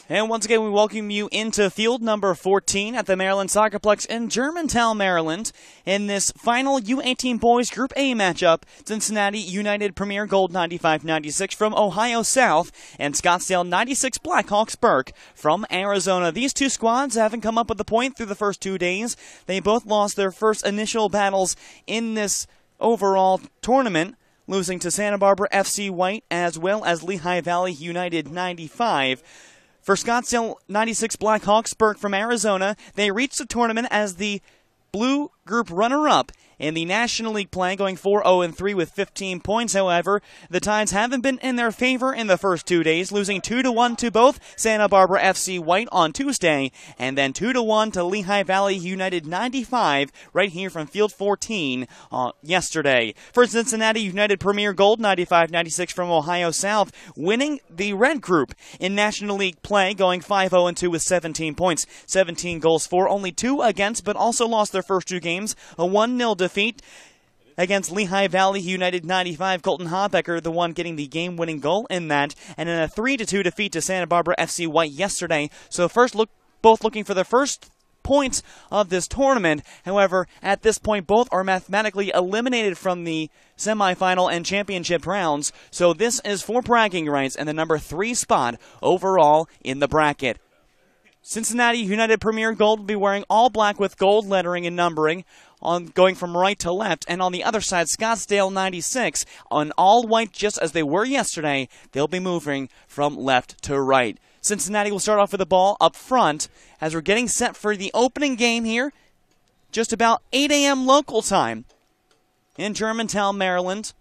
And once again, we welcome you into field number 14 at the Maryland SoccerPlex in Germantown, Maryland. In this final U18 Boys Group A matchup, Cincinnati United Premier Gold 95-96 from Ohio South and Scottsdale 96 Blackhawks Burke from Arizona. These two squads haven't come up with a point through the first 2 days. They both lost their first initial battles in this overall tournament, losing to Santa Barbara FC White as well as Lehigh Valley United 95. For Scottsdale 96 Blackhawks, Burke from Arizona, they reached the tournament as the Blue Group runner-up in the National League play, going 4-0-3 with 15 points. However, the Tides haven't been in their favor in the first 2 days, losing 2-1 to both Santa Barbara FC White on Tuesday, and then 2-1 to Lehigh Valley United 95 right here from Field 14 yesterday. For Cincinnati United Premier Gold 95-96 from Ohio South, winning the Red Group in National League play, going 5-0-2 with 17 points. 17 goals for, only 2 against, but also lost their first 2 games. A 1-0 defeat against Lehigh Valley United 95. Colton Hobbecker, the one getting the game-winning goal in that, and then a 3-2 defeat to Santa Barbara FC White yesterday. So both looking for the first points of this tournament. However, at this point, both are mathematically eliminated from the semifinal and championship rounds. So this is for bragging rights and the number 3 spot overall in the bracket. Cincinnati United Premier Gold will be wearing all black with gold lettering and numbering, going from right to left, and on the other side, Scottsdale 96 on all white, just as they were yesterday. They'll be moving from left to right. Cincinnati will start off with the ball up front as we're getting set for the opening game here, just about 8 a.m. local time in Germantown, Maryland.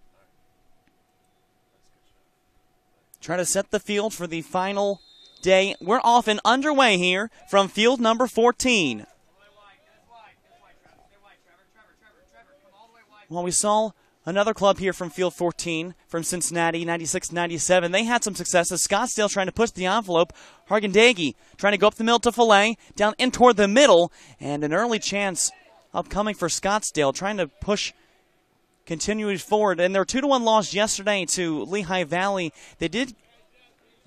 Try to set the field for the final day. We're off and underway here from field number 14. Well, we saw another club here from field 14 from Cincinnati, 96-97. They had some success as Scottsdale trying to push the envelope. Hargendagi trying to go up the middle to Fillet, down in toward the middle, and an early chance upcoming for Scottsdale, trying to push continually forward. And their 2-1 loss yesterday to Lehigh Valley, they did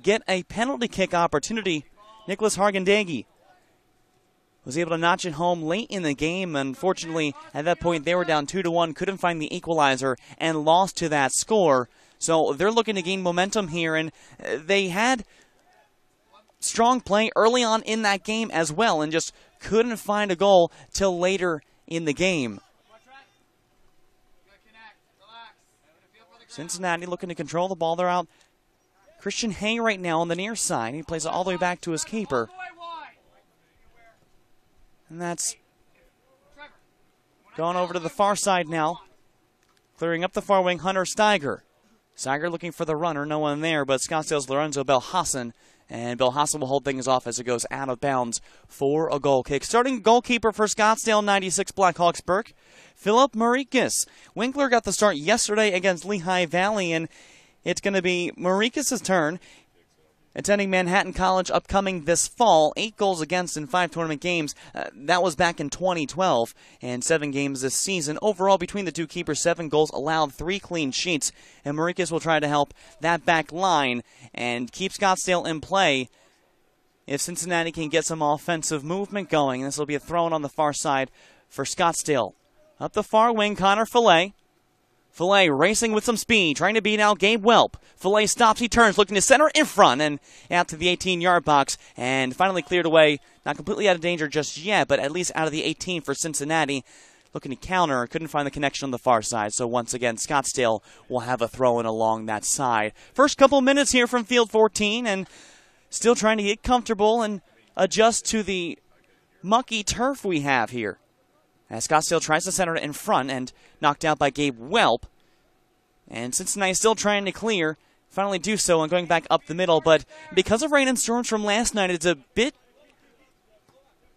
get a penalty kick opportunity. Nicholas Hargendagi was able to notch it home late in the game. Unfortunately, at that point, they were down 2-1, couldn't find the equalizer, and lost to that score. So they're looking to gain momentum here, and they had strong play early on in that game as well, and just couldn't find a goal till later in the game. Cincinnati looking to control the ball. They're out Christian Hay right now on the near side. He plays it all the way back to his keeper. And that's going over to the far side now. Clearing up the far wing, Hunter Steiger. Steiger looking for the runner, no one there, but Scottsdale's Lorenzo Belhassan. And Belhassan will hold things off as it goes out of bounds for a goal kick. Starting goalkeeper for Scottsdale 96 Blackhawks Burke, Philip Marikis. Winkler got the start yesterday against Lehigh Valley, and it's going to be Marikis' turn. Attending Manhattan College upcoming this fall, 8 goals against in 5 tournament games. That was back in 2012, and 7 games this season. Overall, between the two keepers, 7 goals allowed, 3 clean sheets. And Marikis will try to help that back line and keep Scottsdale in play if Cincinnati can get some offensive movement going. This will be a throw-in on the far side for Scottsdale. Up the far wing, Connor Fillet. Fillet racing with some speed, trying to beat out Gabe Welp. Fillet stops, he turns, looking to center in front and out to the 18-yard box, and finally cleared away. Not completely out of danger just yet, but at least out of the 18 for Cincinnati. Looking to counter, couldn't find the connection on the far side, so once again, Scottsdale will have a throw-in along that side. First couple minutes here from field 14, and still trying to get comfortable and adjust to the mucky turf we have here. As Scottsdale tries to center it in front and knocked out by Gabe Welp. And Cincinnati still trying to clear. Finally do so and going back up the middle. But because of rain and storms from last night, it's a bit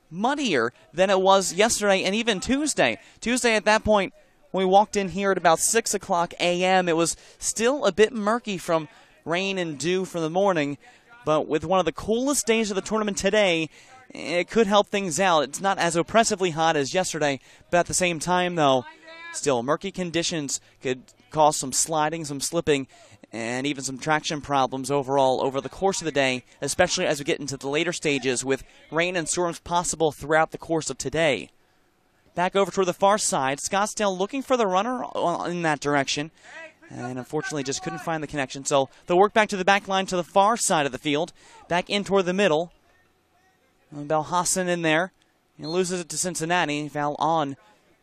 muddier than it was yesterday and even Tuesday. Tuesday at that point, when we walked in here at about 6 o'clock a.m., it was still a bit murky from rain and dew from the morning. But with one of the coolest days of the tournament today, it could help things out. It's not as oppressively hot as yesterday, but at the same time, though, still murky conditions could cause some sliding, some slipping, and even some traction problems overall over the course of the day, especially as we get into the later stages with rain and storms possible throughout the course of today. Back over toward the far side, Scottsdale looking for the runner in that direction, and unfortunately just couldn't find the connection. So they'll work back to the back line to the far side of the field, back in toward the middle. Belhassan in there. He loses it to Cincinnati. Foul on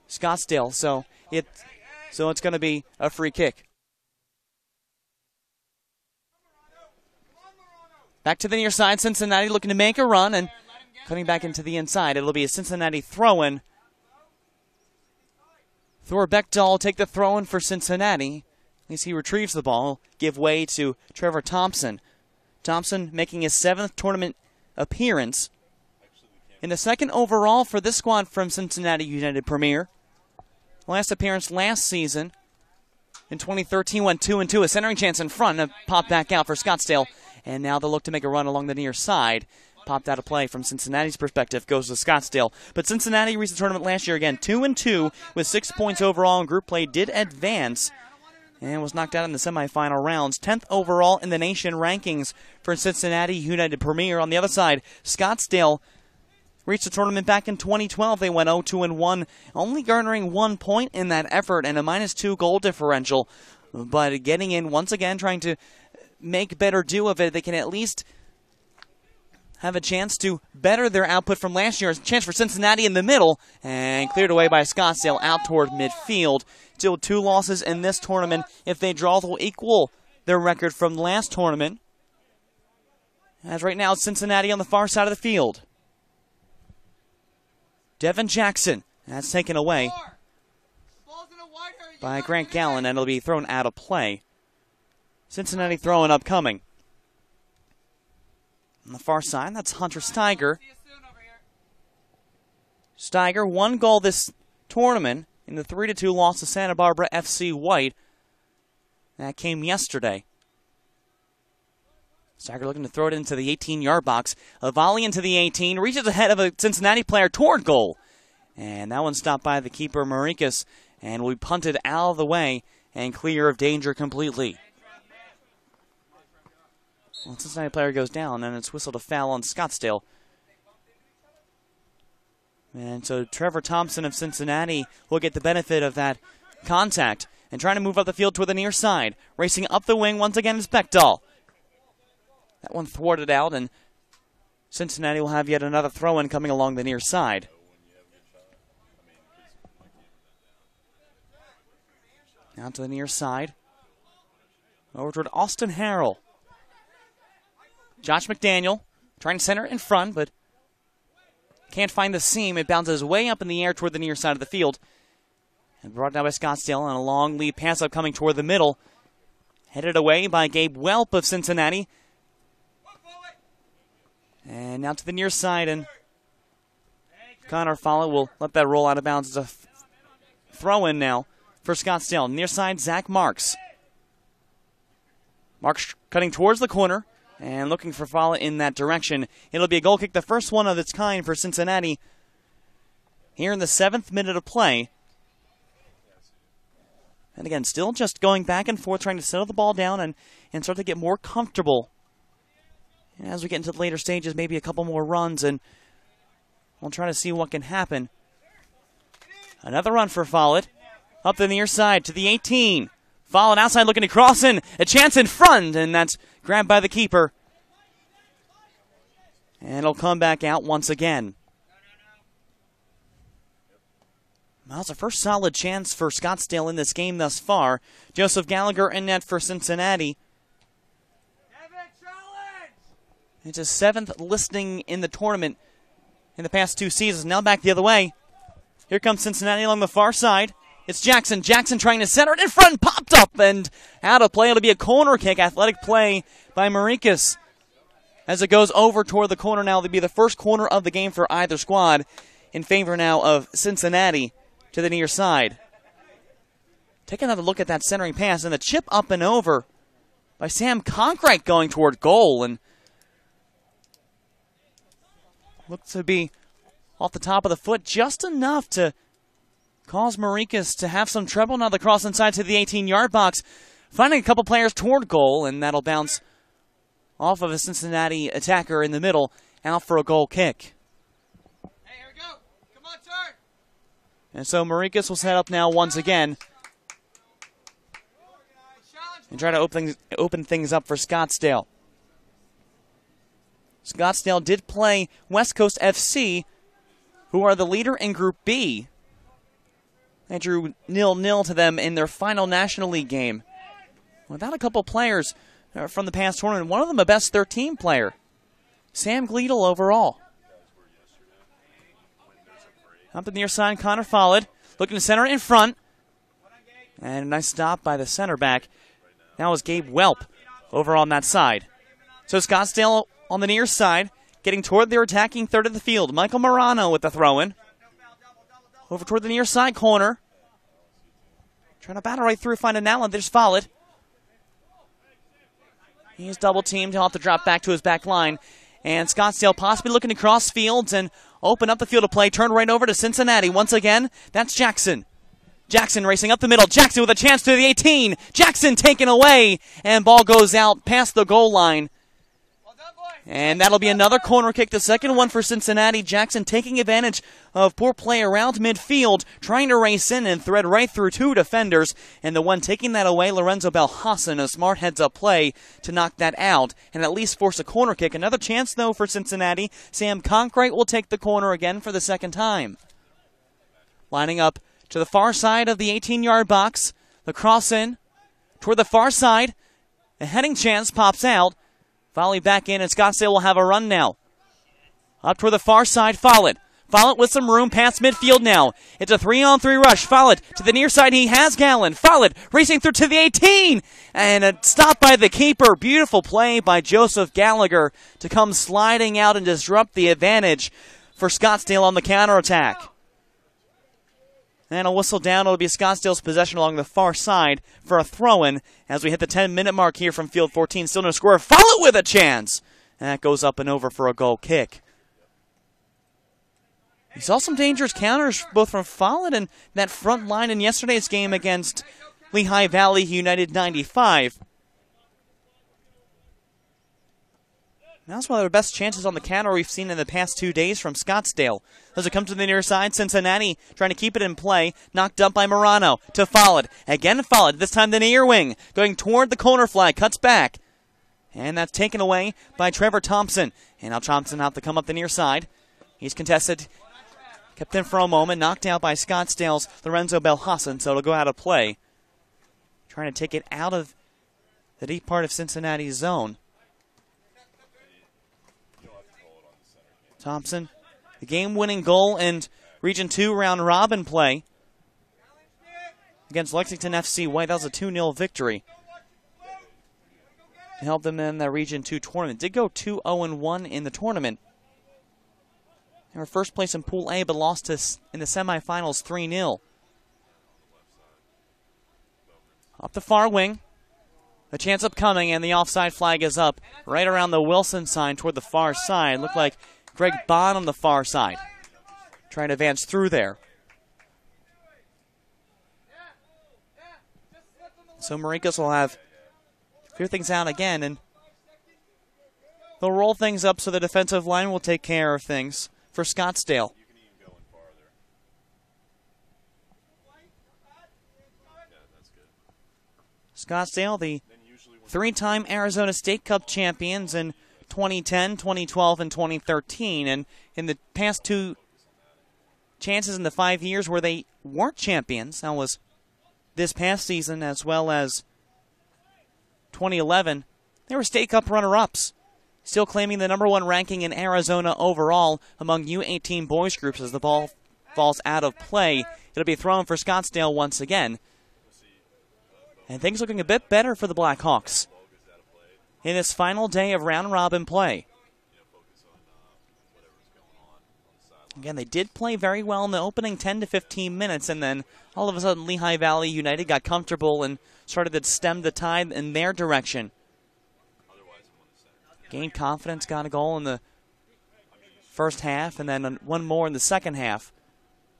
Scottsdale. So it's going to be a free kick. Back to the near side. Cincinnati looking to make a run and cutting back into the inside. It'll be a Cincinnati throw-in. Thor Beckdahl take the throw-in for Cincinnati. At least he retrieves the ball. Give way to Trevor Thompson. Thompson making his 7th tournament appearance. In the 2nd overall for this squad from Cincinnati United Premier. Last appearance last season. In 2013 went 2-2. A centering chance in front and popped back out for Scottsdale. And now they'll look to make a run along the near side. Popped out of play from Cincinnati's perspective. Goes to Scottsdale. But Cincinnati reached the tournament last year again. 2-2 with 6 points overall in group play. Did advance. And was knocked out in the semifinal rounds. 10th overall in the nation rankings for Cincinnati United Premier. On the other side, Scottsdale reached the tournament back in 2012. They went 0-1, only garnering 1 point in that effort and a -2 goal differential. But getting in once again, trying to make better do of it. They can at least have a chance to better their output from last year. A chance for Cincinnati in the middle and cleared away by Scottsdale out toward midfield. Still 2 losses in this tournament. If they draw, they'll equal their record from the last tournament. As right now, Cincinnati on the far side of the field. Devin Jackson. That's taken away by Grant Gallen, and it'll be thrown out of play. Cincinnati throwing upcoming. On the far side, that's Hunter Steiger. Steiger, 1 goal this tournament in the 3-2 loss to Santa Barbara FC White. That came yesterday. Steiger looking to throw it into the 18-yard box. A volley into the 18, reaches ahead of a Cincinnati player toward goal. And that one stopped by the keeper, Marikas, and will be punted out of the way and clear of danger completely. Well, the Cincinnati player goes down, and it's whistled a foul on Scottsdale. And so Trevor Thompson of Cincinnati will get the benefit of that contact and trying to move up the field toward the near side. Racing up the wing once again is Beckdahl. That one thwarted out, and Cincinnati will have yet another throw-in coming along the near side. Now to the near side. Over toward Austin Harrell. Josh McDaniel trying to center it in front, but can't find the seam. It bounces way up in the air toward the near side of the field. And brought down by Scottsdale, and a long lead pass up coming toward the middle. Headed away by Gabe Welp of Cincinnati. And now to the near side, and Connor Follett will let that roll out of bounds. It's a throw-in now for Scottsdale. Near side, Zach Marks. Marks cutting towards the corner and looking for Follett in that direction. It'll be a goal kick, the first one of its kind for Cincinnati here in the 7th minute of play. And again, still just going back and forth, trying to settle the ball down and start to get more comfortable. As we get into the later stages, maybe a couple more runs, and we'll try to see what can happen. Another run for Follett. Up the near side to the 18. Follett outside looking to cross in. A chance in front, and that's grabbed by the keeper. And it'll come back out once again. Well, it's the first solid chance for Scottsdale in this game thus far. Joseph Gallagher in net for Cincinnati. It's his 7th listing in the tournament in the past 2 seasons. Now back the other way. Here comes Cincinnati along the far side. It's Jackson. Jackson trying to center it in front. Popped up and out of play. It'll be a corner kick. Athletic play by Marikas. As it goes over toward the corner now, it'll be the first corner of the game for either squad. In favor now of Cincinnati to the near side. Take another look at that centering pass and the chip up and over by Sam Conkright going toward goal. And looks to be off the top of the foot, just enough to cause Marikas to have some trouble. Now the cross inside to the 18-yard box. finding a couple players toward goal, and that'll bounce off of a Cincinnati attacker in the middle, out for a goal kick. Hey, here we go. Come on, turn. And so Marikas will set up now once again and try to open things up for Scottsdale. Scottsdale did play West Coast FC, who are the leader in Group B. They drew 0-0 to them in their final National League game. Without a couple players from the past tournament, one of them a best 13 player. Sam Gleedle overall. Up the near side, Connor Follett, looking to center in front. And a nice stop by the center back. That was Gabe Welp over on that side. So Scottsdale on the near side, getting toward their attacking third of the field. Michael Morano with the throw-in. Over toward the near side corner. Trying to battle right through, find an outlet. There's Follett. He's double-teamed. He'll have to drop back to his back line. And Scottsdale possibly looking to cross fields and open up the field of play. Turn right over to Cincinnati. Once again, that's Jackson. Jackson racing up the middle. Jackson with a chance to the 18. Jackson taken away. And ball goes out past the goal line. And that'll be another corner kick, the second one for Cincinnati. Jackson taking advantage of poor play around midfield, trying to race in and thread right through two defenders. And the one taking that away, Lorenzo Belhassan, a smart heads-up play to knock that out and at least force a corner kick. Another chance, though, for Cincinnati. Sam Conkright will take the corner again for the second time. Lining up to the far side of the 18-yard box. The cross in toward the far side. A heading chance pops out. Volley back in, and Scottsdale will have a run now. Up toward the far side, Follett. Follett with some room past midfield now. It's a 3-on-3 rush. Follett to the near side, he has Gallen. Follett racing through to the 18, and a stop by the keeper. Beautiful play by Joseph Gallagher to come sliding out and disrupt the advantage for Scottsdale on the counterattack. And a whistle down. It'll be Scottsdale's possession along the far side for a throw-in as we hit the 10-minute mark here from field 14. Still no score. Follett with a chance. And that goes up and over for a goal kick. We saw some dangerous counters both from Follett and that front line in yesterday's game against Lehigh Valley United 95. That's one of their best chances on the counter we've seen in the past 2 days from Scottsdale. As it comes to the near side, Cincinnati trying to keep it in play. Knocked up by Morano to Follett. Again Follett, this time the near wing. Going toward the corner flag, cuts back. And that's taken away by Trevor Thompson. And now Thompson will have to come up the near side. He's contested. Kept in for a moment. Knocked out by Scottsdale's Lorenzo Belhassan, so it'll go out of play. Trying to take it out of the deep part of Cincinnati's zone. Thompson, the game-winning goal in Region 2 round-robin play against Lexington FC White. That was a 2-0 victory to help them in the Region 2 tournament. Did go 2-0-1 in the tournament. They were first place in Pool A, but lost in the semifinals 3-0. Up the far wing. A chance upcoming, and the offside flag is up right around the Wilson sign toward the far side. Looked like Greg Bond on the far side, trying to advance through there. So Marikas will have to clear things out again, and they'll roll things up so the defensive line will take care of things for Scottsdale. Scottsdale, the three-time Arizona State Cup champions in 2010, 2012, and 2013. And in the past two chances in the 5 years where they weren't champions, that was this past season as well as 2011, they were State Cup runner-ups, still claiming the #1 ranking in Arizona overall among U18 boys groups as the ball falls out of play. It'll be thrown for Scottsdale once again. And things looking a bit better for the Blackhawks in this final day of round-robin play. Again, they did play very well in the opening 10 to 15 minutes, and then all of a sudden Lehigh Valley United got comfortable and started to stem the tide in their direction. Gained confidence, got a goal in the first half, and then one more in the second half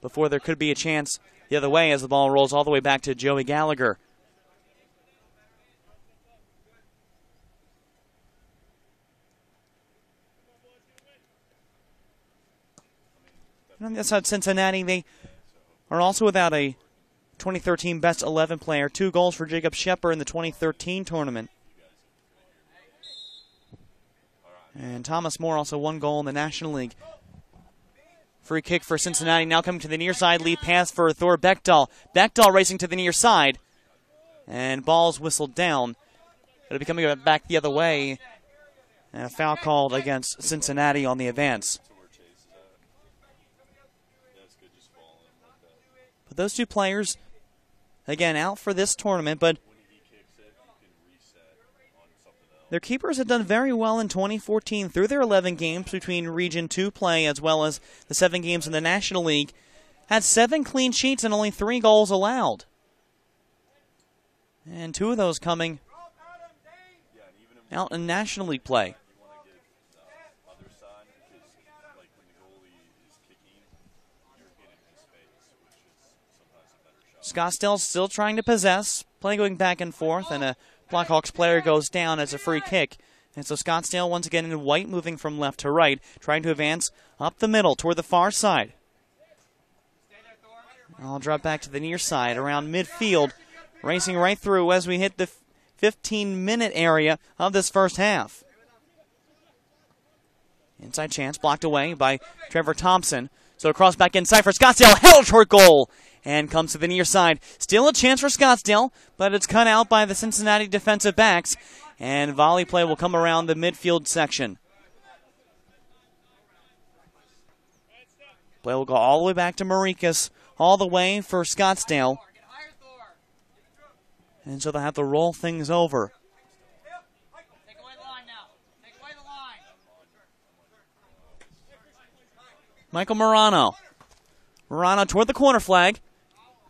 before there could be a chance the other way as the ball rolls all the way back to Joey Gallagher. And on the other side, Cincinnati, they are also without a 2013 Best 11 player. 2 goals for Jacob Shepard in the 2013 tournament. And Thomas Moore also 1 goal in the National League. Free kick for Cincinnati, now coming to the near side. Lead pass for Thor Bechdahl. Bechdahl racing to the near side. And ball's whistled down. It'll be coming back the other way. And a foul called against Cincinnati on the advance. But those 2 players, again, out for this tournament, but their keepers have done very well in 2014 through their 11 games between Region 2 play as well as the 7 games in the National League. Had 7 clean sheets and only 3 goals allowed. And 2 of those coming out in National League play. Scottsdale still trying to possess, play going back and forth, and a Blackhawks player goes down as a free kick. And so Scottsdale once again in white, moving from left to right, trying to advance up the middle toward the far side. I'll drop back to the near side around midfield, racing right through as we hit the 15-minute area of this first half. Inside chance blocked away by Trevor Thompson. So across back inside for Scottsdale, held short goal. And comes to the near side. Still a chance for Scottsdale, but it's cut out by the Cincinnati defensive backs. And volley play will come around the midfield section. Play will go all the way back to Marikas, all the way for Scottsdale. And so they'll have to roll things over. Take away the line now. Take away the line. Michael Morano. Morano toward the corner flag.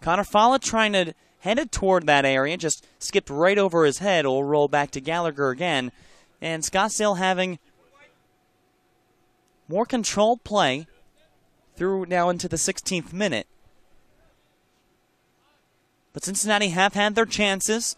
Connor Follett trying to head it toward that area. Just skipped right over his head. Will roll back to Gallagher again. And Scottsdale having more controlled play through now into the 16th minute. But Cincinnati have had their chances,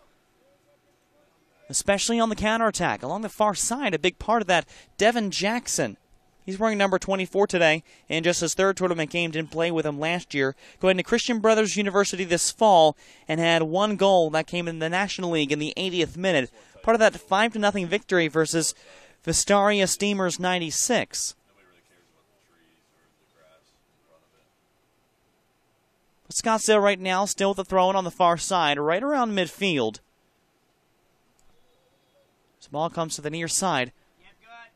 especially on the counterattack. Along the far side, a big part of that, Devin Jackson. He's wearing number 24 today, and just his 3rd tournament game, didn't play with him last year. Going to Christian Brothers University this fall and had 1 goal that came in the National League in the 80th minute. Part of that 5-0 victory versus Vistaria Steamers 96. But Scottsdale right now still with the throw-in on the far side, right around midfield. This ball comes to the near side.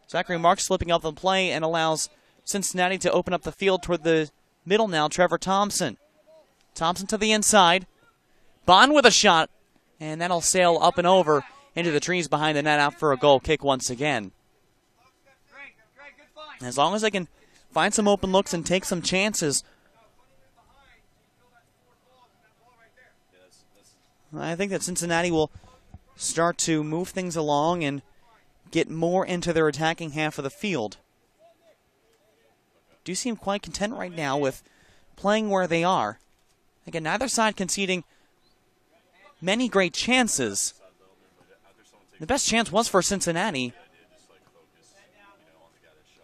Zachary Marks slipping up the play and allows Cincinnati to open up the field toward the middle now. Trevor Thompson. Thompson to the inside. Bond with a shot. And that'll sail up and over into the trees behind the net, out for a goal kick once again. As long as they can find some open looks and take some chances, I think that Cincinnati will start to move things along and get more into their attacking half of the field. Do seem quite content right now with playing where they are. Again, neither side conceding many great chances. The best chance was for Cincinnati.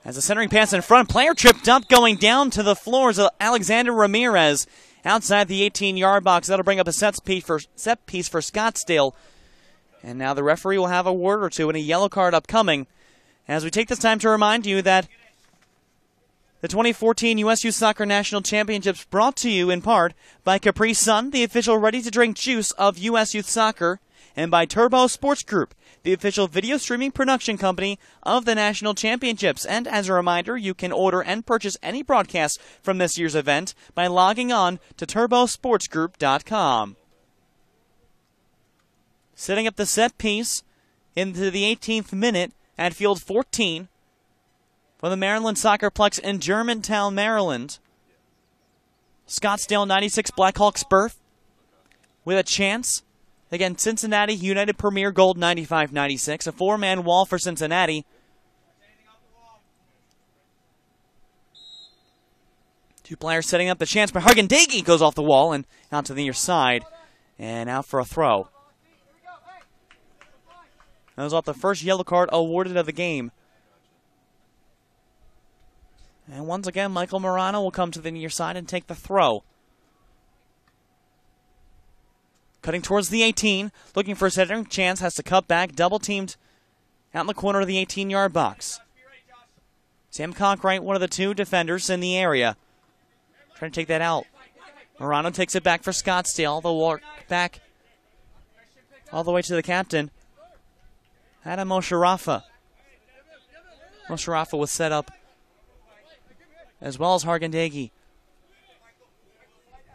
As a centering pass in front, player tripped up going down to the floors of Alexander Ramirez outside the 18-yard box. That'll bring up a set piece for Scottsdale. And now the referee will have a word or two and a yellow card upcoming. As we take this time to remind you that the 2014 U.S. Youth Soccer National Championships brought to you in part by Capri Sun, the official ready-to-drink juice of U.S. Youth Soccer, and by Turbo Sports Group, the official video streaming production company of the National Championships. And as a reminder, you can order and purchase any broadcast from this year's event by logging on to turbosportsgroup.com. Setting up the set piece into the 18th minute at field 14 for the Maryland SoccerPlex in Germantown, Maryland. Scottsdale 96 Blackhawks berth with a chance against Cincinnati United Premier Gold 95-96. A 4-man wall for Cincinnati. Two players setting up the chance, but Hargendegi goes off the wall and out to the near side and out for a throw. That was off the first yellow card awarded of the game. And once again, Michael Morano will come to the near side and take the throw. Cutting towards the 18, looking for a centering chance, has to cut back, double-teamed out in the corner of the 18-yard box. Sam Conkright, one of the two defenders in the area. Trying to take that out. Morano takes it back for Scottsdale. They'll walk back all the way to the captain, Adam Mosharafa. Mosharafa was set up, as well as Hargendegi,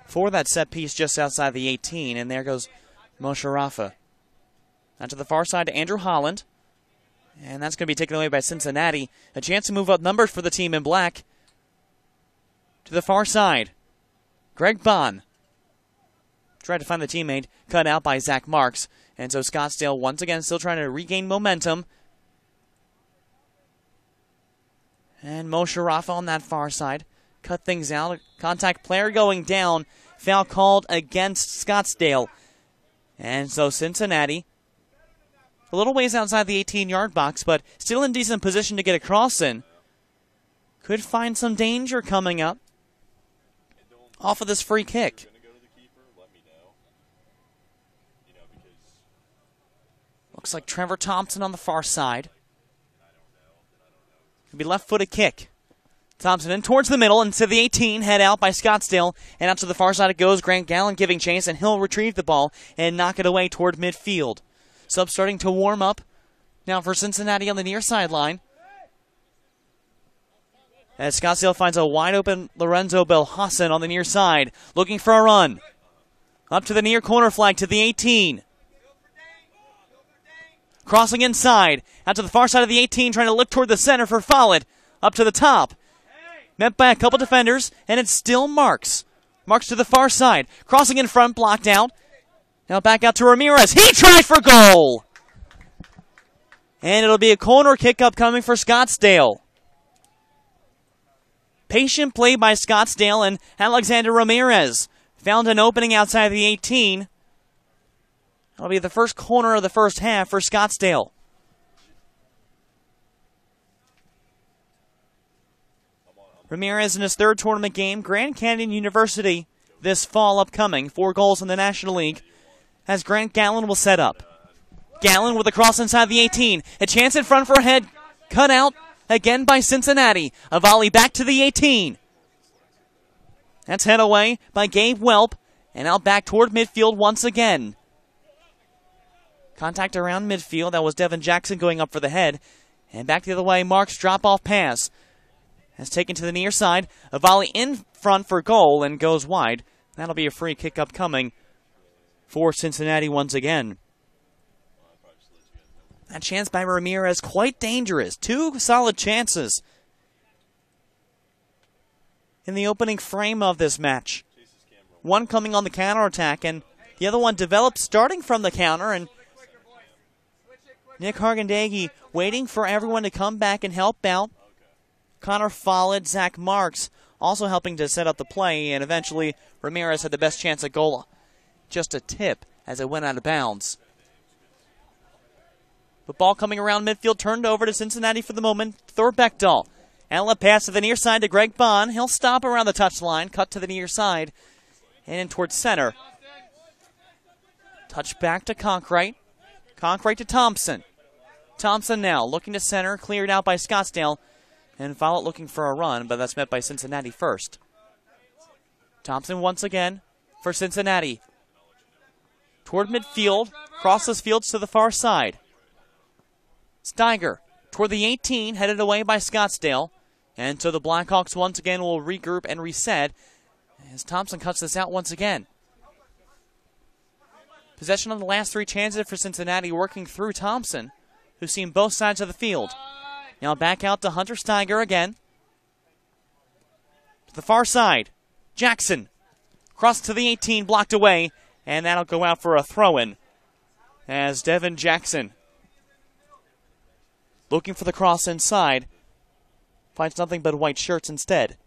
for that set piece just outside the 18, and there goes Mosharafa. Now to the far side to Andrew Holland, and that's going to be taken away by Cincinnati. A chance to move up numbers for the team in black. To the far side, Greg Bond tried to find the teammate, cut out by Zach Marks, and so Scottsdale once again still trying to regain momentum. And Mosharafa on that far side. Cut things out. Contact player going down. Foul called against Scottsdale. And so Cincinnati, a little ways outside the 18-yard box, but still in decent position to get a cross in. Could find some danger coming up off of this free kick. Looks like Trevor Thompson on the far side. It'll be left-footed kick. Thompson in towards the middle, into the 18, head out by Scottsdale, and out to the far side it goes. Grant Gallen giving chase, and he'll retrieve the ball and knock it away toward midfield. Subs starting to warm up now for Cincinnati on the near sideline. As Scottsdale finds a wide-open Lorenzo Belhassan on the near side, looking for a run. Up to the near corner flag to the 18. Crossing inside, out to the far side of the 18, trying to look toward the center for Follett. Up to the top. Met by a couple defenders, and it's still Marks. Marks to the far side. Crossing in front, blocked out. Now back out to Ramirez. He tried for goal! And it'll be a corner kick upcoming for Scottsdale. Patient play by Scottsdale, and Alexander Ramirez found an opening outside the 18. That'll be the first corner of the first half for Scottsdale. Ramirez in his third tournament game, Grand Canyon University this fall upcoming. 4 goals in the National League, as Grant Gallen will set up. Gallen with a cross inside the 18. A chance in front for a head. Cut out again by Cincinnati. A volley back to the 18. That's head away by Gabe Welp, and out back toward midfield once again. Contact around midfield. That was Devin Jackson going up for the head. And back the other way, Mark's drop-off pass has taken to the near side. A volley in front for goal and goes wide. That'll be a free kick upcoming for Cincinnati once again. That chance by Ramirez, quite dangerous. 2 solid chances in the opening frame of this match. One coming on the counterattack, and the other one developed starting from the counter, and Nick Hargendegi waiting for everyone to come back and help out. Connor Follett, Zach Marks also helping to set up the play, and eventually Ramirez had the best chance at goal. Just a tip as it went out of bounds. The ball coming around midfield, turned over to Cincinnati for the moment. Thor Beckdahl. Outlet pass to the near side to Greg Bond. He'll stop around the touchline, cut to the near side, and in towards center. Touch back to Conkright. Conkright to Thompson. Thompson now looking to center, cleared out by Scottsdale. And Follett looking for a run, but that's met by Cincinnati first. Thompson once again for Cincinnati. Toward midfield, crosses fields to the far side. Steiger toward the 18, headed away by Scottsdale. And so the Blackhawks once again will regroup and reset as Thompson cuts this out once again. Possession on the last 3 chances for Cincinnati, working through Thompson, who's seen both sides of the field. Now back out to Hunter Steiger again. To the far side, Jackson. Cross to the 18, blocked away, and that'll go out for a throw-in. As Devin Jackson, looking for the cross inside, finds nothing but white shirts instead.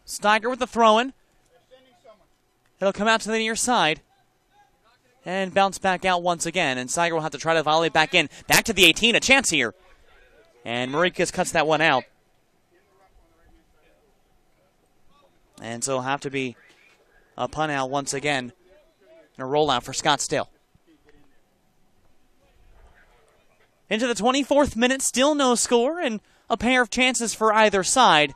Steiger with the throw-in. It'll come out to the near side. And bounce back out once again. And Steiger will have to try to volley back in. Back to the 18. A chance here. And Marikas cuts that one out. And so it'll have to be a punt out once again. And a rollout for Scottsdale. Into the 24th minute, still no score, and a pair of chances for either side.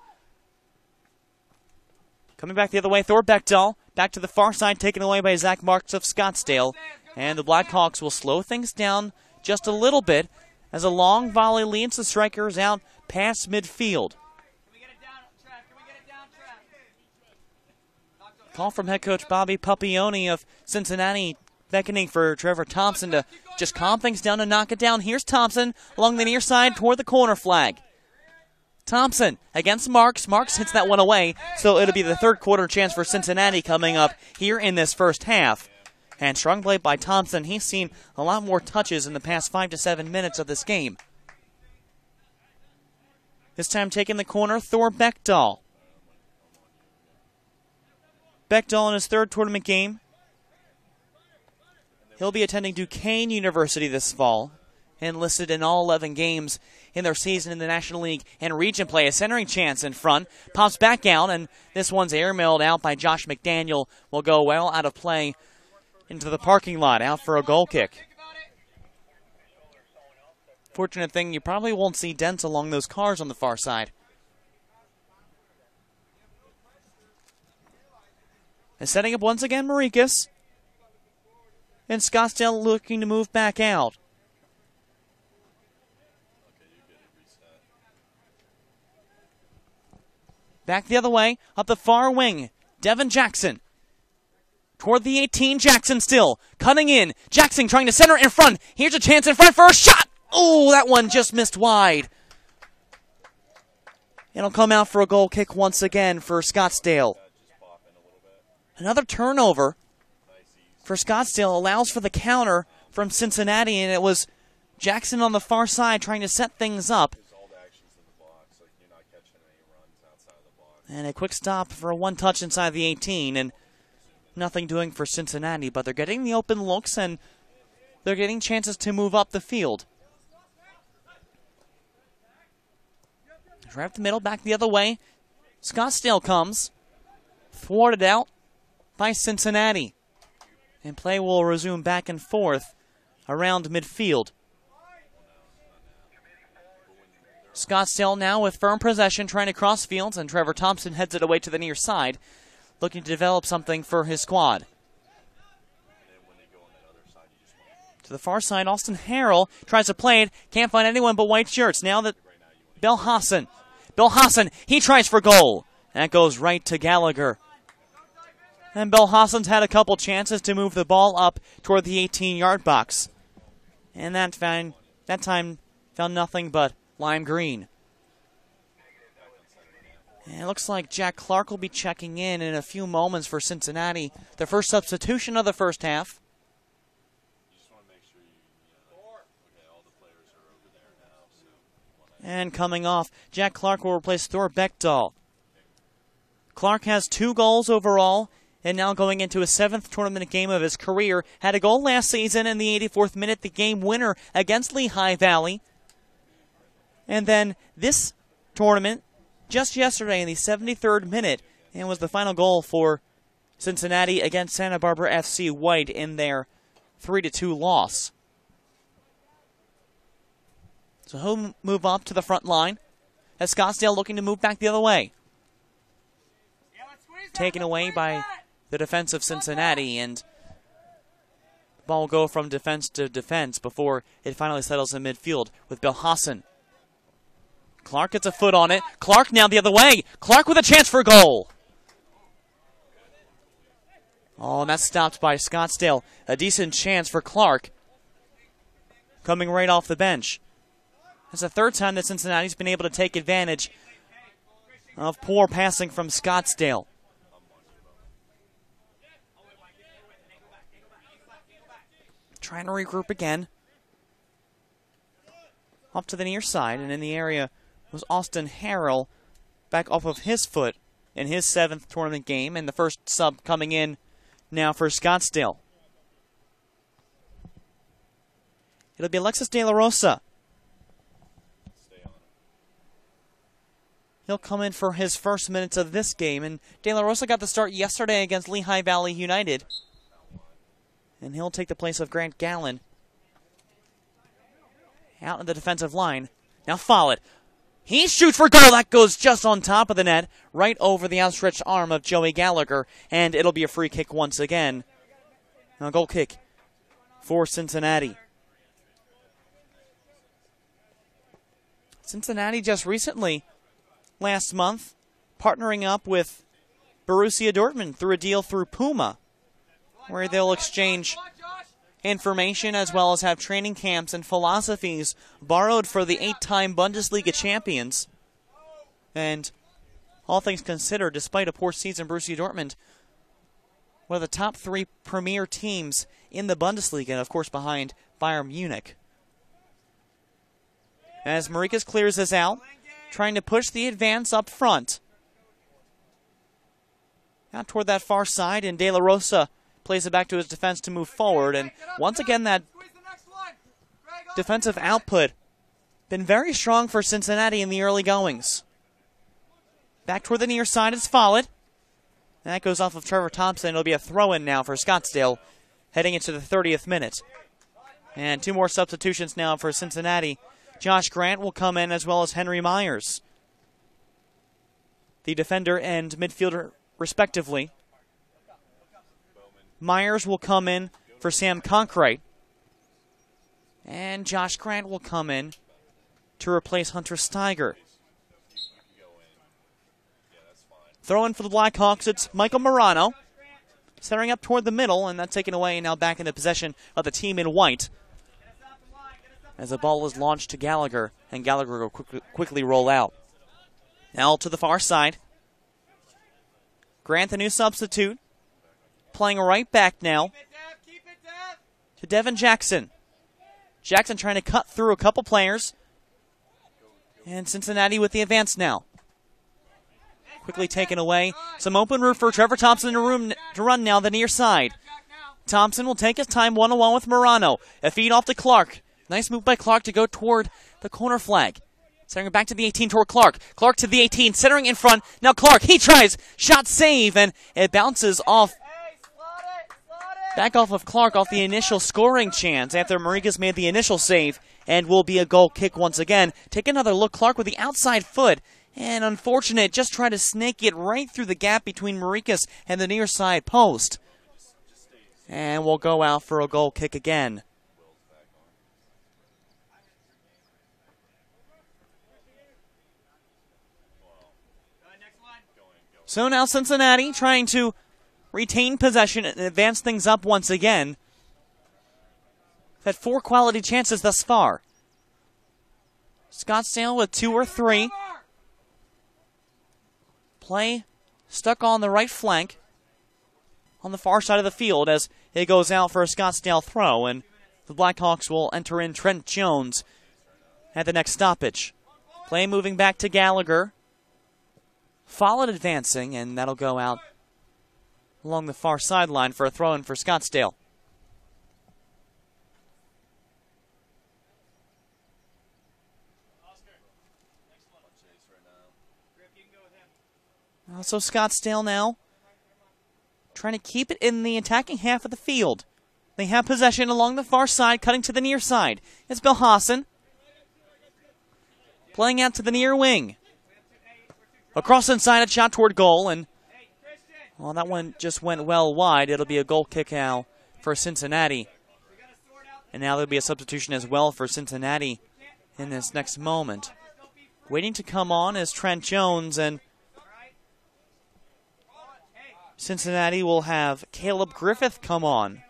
Coming back the other way, Thor Beckdahl. Back to the far side, taken away by Zach Marks of Scottsdale. And the Blackhawks will slow things down just a little bit as a long volley leads the strikers out past midfield. Call from head coach Bobby Papione of Cincinnati, beckoning for Trevor Thompson to just calm things down and knock it down. Here's Thompson along the near side toward the corner flag. Thompson against Marks. Marks hits that one away, so it'll be the third quarter chance for Cincinnati coming up here in this first half. And strong play by Thompson. He's seen a lot more touches in the past 5 to 7 minutes of this game. This time taking the corner, Thor Beckdahl. Beckdahl in his third tournament game. He'll be attending Duquesne University this fall, enlisted in all 11 games in their season in the National League and region play. A centering chance in front, pops back out, and this one's airmailed out by Josh McDaniel. Will go well out of play into the parking lot, out for a goal kick. Fortunate thing, you probably won't see dents along those cars on the far side. And setting up once again, Marikas. And Scottsdale looking to move back out. Back the other way, up the far wing, Devin Jackson. Toward the 18, Jackson still, cutting in. Jackson trying to center in front. Here's a chance in front for a shot. Oh, that one just missed wide. It'll come out for a goal kick once again for Scottsdale. Another turnover for Scottsdale allows for the counter from Cincinnati, and it was Jackson on the far side trying to set things up. And a quick stop for a one touch inside the 18, and nothing doing for Cincinnati, but they're getting the open looks and they're getting chances to move up the field. Right up the middle, back the other way. Scottsdale comes, thwarted out by Cincinnati. And play will resume back and forth around midfield. Scottsdale now with firm possession, trying to cross fields, and Trevor Thompson heads it away to the near side, looking to develop something for his squad. To the far side, Austin Harrell tries to play it, can't find anyone but white shirts. Now that Bill Hassan, he tries for goal. That goes right to Gallagher. And Bill Hassan's had a couple chances to move the ball up toward the 18-yard box. And that time found nothing but lime green. And it looks like Jack Clark will be checking in a few moments for Cincinnati. The first substitution of the first half. And coming off, Jack Clark will replace Thor Beckdahl. Clark has 2 goals overall, and now going into his 7th tournament game of his career. Had a goal last season in the 84th minute, the game winner against Lehigh Valley. And then this tournament, just yesterday in the 73rd minute, and was the final goal for Cincinnati against Santa Barbara FC White in their 3-2 loss. So he'll move up to the front line as Scottsdale looking to move back the other way. Taken away by the defense of Cincinnati, and the ball will go from defense to defense before it finally settles in midfield with Bill Hassan. Clark gets a foot on it. Clark now the other way. Clark with a chance for a goal. Oh, and that's stopped by Scottsdale. A decent chance for Clark. Coming right off the bench. It's the third time that Cincinnati's been able to take advantage of poor passing from Scottsdale. Trying to regroup again. Up to the near side, and in the area was Austin Harrell. back off of his foot in his 7th tournament game, and the first sub coming in now for Scottsdale. It'll be Alexis De La Rosa. He'll come in for his first minutes of this game, and De La Rosa got the start yesterday against Lehigh Valley United. And he'll take the place of Grant Gallen. Out in the defensive line. Now Follett. He shoots for goal. That goes just on top of the net, right over the outstretched arm of Joey Gallagher, and it'll be a free kick once again. Now goal kick for Cincinnati. Cincinnati just recently, last month, partnering up with Borussia Dortmund through a deal through Puma, where they'll exchange information as well as have training camps and philosophies borrowed for the 8-time Bundesliga champions. And all things considered, despite a poor season, Borussia Dortmund, one of the top 3 premier teams in the Bundesliga, and of course behind Bayern Munich. As Marikas clears this out, trying to push the advance up front. Out toward that far side, and De La Rosa plays it back to his defense to move forward. And once again, that defensive output been very strong for Cincinnati in the early goings. Back toward the near side is Follett. That goes off of Trevor Thompson. It'll be a throw-in now for Scottsdale, heading into the 30th minute. And 2 more substitutions now for Cincinnati. Josh Grant will come in as well as Henry Myers, the defender and midfielder respectively. Myers will come in for Sam Conkright. And Josh Grant will come in to replace Hunter Steiger. Throw in for the Blackhawks, it's Michael Morano. Centering up toward the middle, and that's taken away, and now back into possession of the team in white. As the ball is launched to Gallagher, and Gallagher will quickly roll out. Now to the far side. Grant, the new substitute, playing right back now to Devin Jackson. Jackson trying to cut through a couple players. And Cincinnati with the advance now. Quickly taken away. Some open room for Trevor Thompson to run now the near side. Thompson will take his time one-on-one with Morano. A feed off to Clark. Nice move by Clark to go toward the corner flag. Centering it back to the 18 toward Clark. Clark to the 18, centering in front. Now Clark, he tries. Shot save, and it bounces off. Back off of Clark off the initial scoring chance after Marikas made the initial save, and will be a goal kick once again. Take another look. Clark with the outside foot. And unfortunate, just try to snake it right through the gap between Marikas and the near side post. And we'll go out for a goal kick again. So now Cincinnati trying to retain possession and advance things up once again. Had 4 quality chances thus far. Scottsdale with 2 or 3. Play stuck on the right flank on the far side of the field as it goes out for a Scottsdale throw, and the Blackhawks will enter in Trent Jones at the next stoppage. Play moving back to Gallagher. Follett advancing, and that'll go out along the far sideline for a throw-in for Scottsdale. So Scottsdale now trying to keep it in the attacking half of the field. They have possession along the far side, cutting to the near side. It's Bill Hassan playing out to the near wing. Across inside, a shot toward goal, and well, that one just went well wide. It'll be a goal kick now for Cincinnati. And now there'll be a substitution as well for Cincinnati in this next moment. Waiting to come on is Trent Jones, and Cincinnati will have Caleb Griffith come on.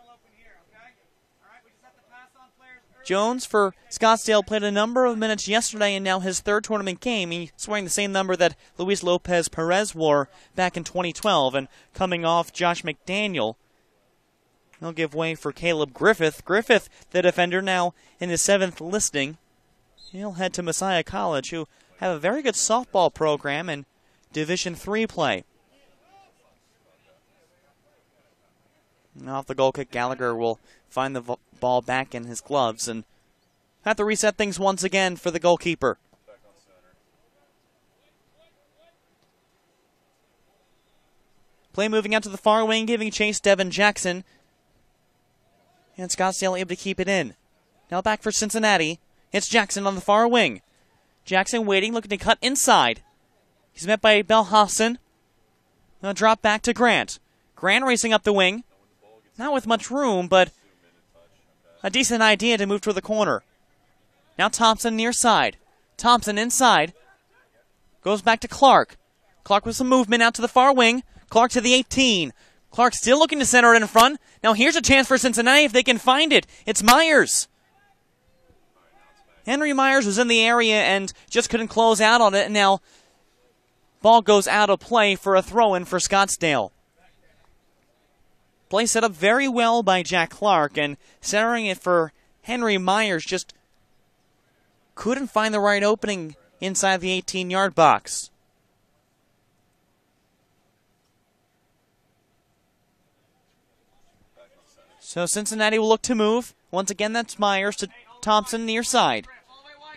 Jones for Scottsdale played a number of minutes yesterday in now his 3rd tournament game. He's wearing the same number that Luis Lopez Perez wore back in 2012, and coming off Josh McDaniel. He'll give way for Caleb Griffith. Griffith, the defender, now in his 7th listing. He'll head to Messiah College, who have a very good softball program, and Division III play. And off the goal kick, Gallagher will find the ball back in his gloves and have to reset things once again for the goalkeeper. Play moving out to the far wing, giving chase Devin Jackson. And Scottsdale able to keep it in. Now back for Cincinnati. It's Jackson on the far wing. Jackson waiting, looking to cut inside. He's met by Belhassan. Now drop back to Grant. Grant racing up the wing. Not with much room, but a decent idea to move to the corner. Now Thompson near side. Thompson inside. Goes back to Clark. Clark with some movement out to the far wing. Clark to the 18. Clark still looking to center it in front. Now here's a chance for Cincinnati if they can find it. It's Myers. Henry Myers was in the area and just couldn't close out on it. And now ball goes out of play for a throw-in for Scottsdale. Play set up very well by Jack Clark, and centering it for Henry Myers just couldn't find the right opening inside the 18-yard box. So Cincinnati will look to move. Once again, that's Myers to Thompson near side.